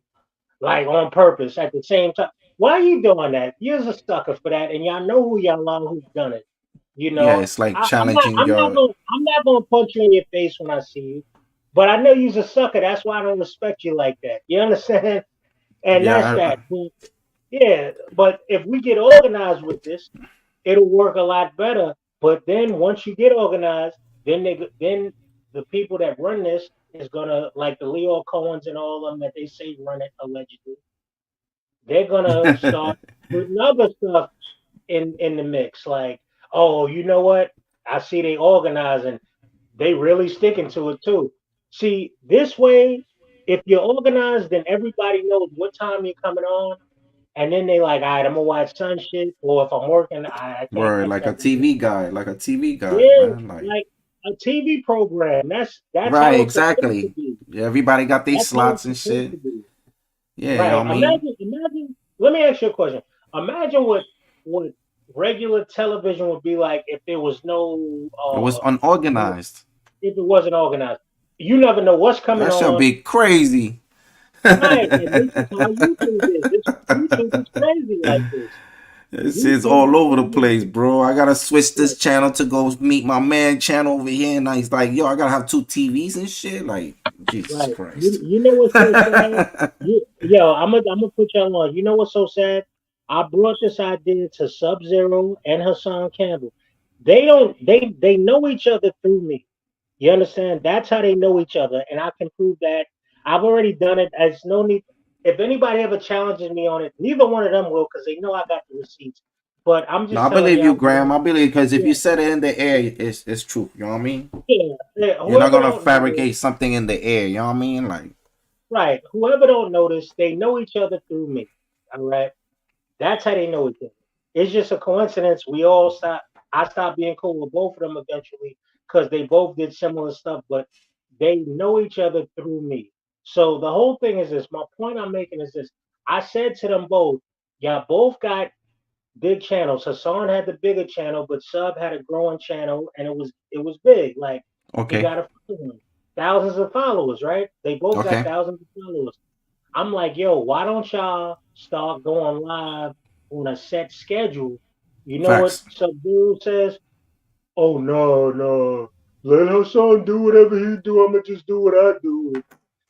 Like on purpose at the same time. Why are you doing that? You're a sucker for that, and y'all know who y'all are who's done it. You Yeah, know, it's like I'm not challenging I'm not your. gonna I'm not gonna punch you in your face when I see you. But I know you're a sucker. That's why I don't respect you like that. You understand? And that's Yeah. that. But yeah, but if we get organized with this, it'll work a lot better. But then once you get organized, then the people that run this is gonna like the Leo Cohens and all of them that they say run it allegedly. They're gonna start putting other stuff in the mix. Like, oh, you know what? I see they organizing. They really sticking to it too. See, this way, if you're organized, then everybody knows what time you're coming on, and then they like, all right, I'm gonna watch some shit, or if I'm working, I can't Word, catch like a that. TV guy, like a TV guy, Yeah, man. Like, like a TV program. That's right, how it's supposed to exactly. be. Yeah, everybody got their That's how slots it's and supposed shit. to be. Yeah, you know Right. what I mean? Imagine. Let me ask you a question. Imagine what regular television would be like if there was no It was no- unorganized. if it wasn't organized. You never know what's coming That should on. be crazy. Right. And this is how YouTube is. YouTube is crazy like this. This is YouTube all is over the crazy. place, bro. I gotta switch Like, this channel to go meet my man channel over here, and he's like, "Yo, I gotta have two TVs and shit." Like, Jesus right. Christ. You know what's so sad? Yo, I'm gonna put y'all on. You know what's so sad? I brought this idea to Sub Zero and Hassan Campbell. They know each other through me. You understand? That's how they know each other, and I can prove that. I've already done it. There's no need. If anybody ever challenges me on it, neither one of them will, because they know I got the receipts. But I'm No, just I telling believe you, y'all, Graham. I believe because if yeah, you said it in the air, it's true. You know what I mean? yeah. You're not Whoever gonna don't know, fabricate something in the air. You know what I mean? Like, right? Whoever don't notice, they know each other through me. All right. That's how they know each other. It's just a coincidence. We all stopped. I stopped being cool with both of them eventually because they both did similar stuff, but they know each other through me. So the whole thing is this. My point I'm making is this. I said to them both, y'all both got big channels. Hassan had the bigger channel, but Sub had a growing channel, and it was big. Like he okay, got a following, thousands of followers, right? They both got okay, thousands of followers. I'm like, yo, why don't y'all start going live on a set schedule? You know what facts. Sub-Zero says? Oh no, no. Let Hassan do whatever he do. I'ma just do what I do.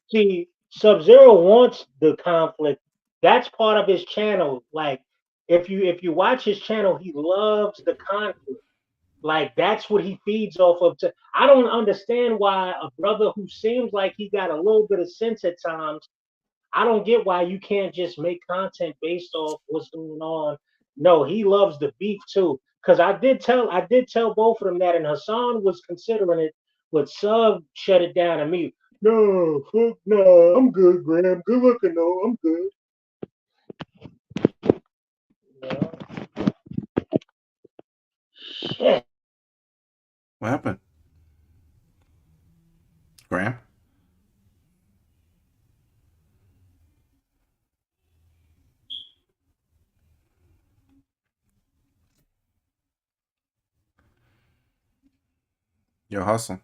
See, Sub-Zero wants the conflict. That's part of his channel. Like, if you watch his channel, he loves the conflict. Like that's what he feeds off of. I don't understand why a brother who seems like he got a little bit of sense at times, I don't get why you can't just make content based off what's going on. No, he loves the beef too. Cause I did tell both of them that, and Hassan was considering it, but Sub shut it down to me. No, fuck no, I'm good, Graham. Good looking though, I'm good. Shit. What happened, Graham? Yo, hustle.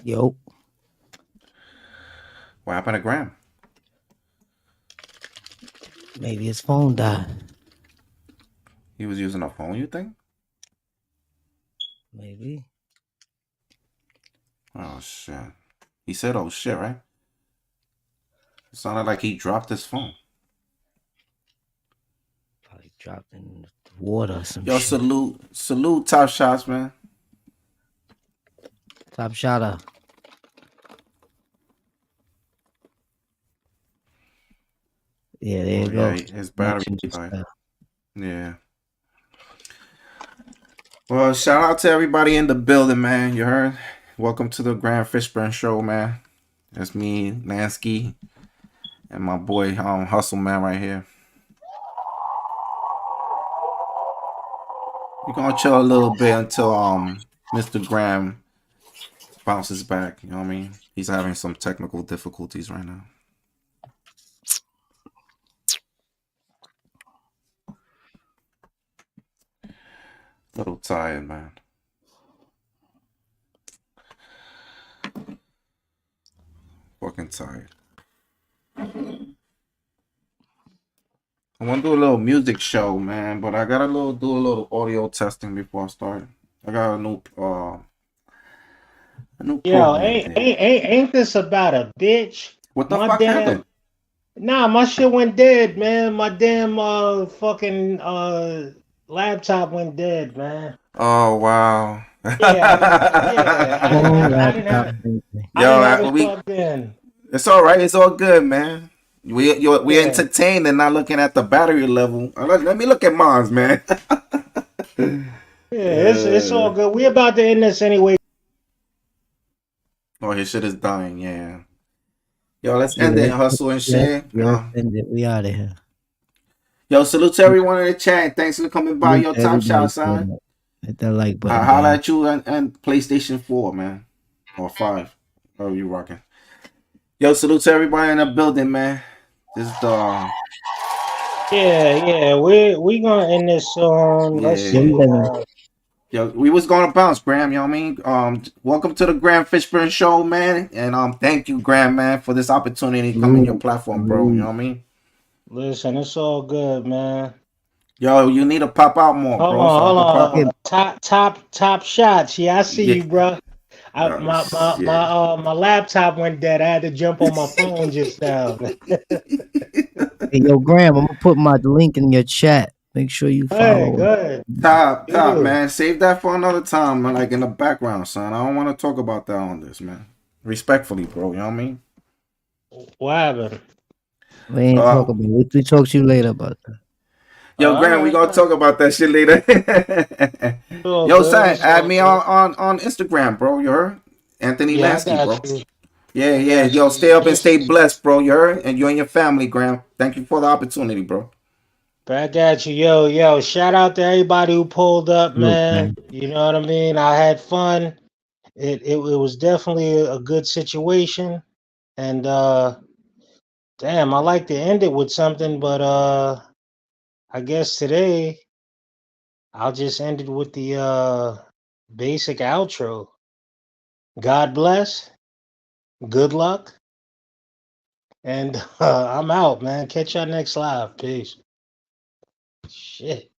Yo, What happened to Graham? maybe his phone died. He was using a phone. You think? Maybe. Oh shit. He said, "Oh shit," right? It sounded like he dropped his phone. Probably dropped in the water or some Yo, shit. salute, top shots, man. Top shotter. Yeah, there Oh you yeah, go. his battery Connection just died. died. Yeah. Well, shout out to everybody in the building, man. You heard? Welcome to the Grand Fishburne Show, man. That's me, Lansky, and my boy Hustle Man right here. We're gonna chill a little bit until Mr. Graham bounces back. You know what I mean? He's having some technical difficulties right now. A little tired, man. Fucking tired. I want to do a little music show, man, but I gotta do a little audio testing before I start. I got a new Yo, program here. ain't this about a bitch? What the My fuck happened? nah, my shit went dead, man. My damn fucking laptop went dead, man. Oh wow. Yeah, Oh, I didn't laptop. have Baby. I didn't have Yo, it plugged in. it's all right. It's all good, man. We Yeah, entertained and not looking at the battery level. Let me look at mine, man. it's all good. We about to end this anyway. Oh, his shit is dying. Yeah. Yo, let's Yeah, end it. Hustle and shit. let's end it. We out of here. Yo, salute to everyone in the chat. Thanks for coming by. Salute Yo, to top everybody. shot, son. Hit that like button, Holla man. at you and PlayStation 4, man. Or 5. Oh, you rocking. Yo, salute to everybody in the building, man. This is the Yeah, we gonna end this soon. Let's see. Yo, we was gonna bounce, Graham, you know what I mean? Welcome to the Graham Fishburne Show, man. And thank you, Graham, man, for this opportunity to come in your platform, bro. You know what I mean? Listen, it's all good, man. Yo, you need to pop out more, bro. So I can pop Hold on. Top shots. Yeah, I see Yeah. you, bro. Oh, shit. My laptop went dead. I had to jump on my phone just now. Hey, yo, Graham, I'm gonna put my link in your chat. Make sure you follow. Good. Top, man. Save that for another time, man. Like in the background, son. I don't want to talk about that on this, man. Respectfully, bro. You know what I mean? What happened? We ain't talk about it. We talk to you later about that. Yo, Graham, we gonna talk about that shit later. Yo, son, add me on Instagram, bro. You heard? Anthony Yeah, I Lansky, got bro. you. Yeah. got Yo, you. stay up and stay blessed, bro. You heard? And you and your family, Graham. Thank you for the opportunity, bro. Back at you. Yo. Shout out to everybody who pulled up, man. You know what I mean? I had fun. It was definitely a good situation. And damn, I like to end it with something, but I guess today I'll just end it with the basic outro. God bless. Good luck. And I'm out, man. Catch y'all next live. Peace. Shit.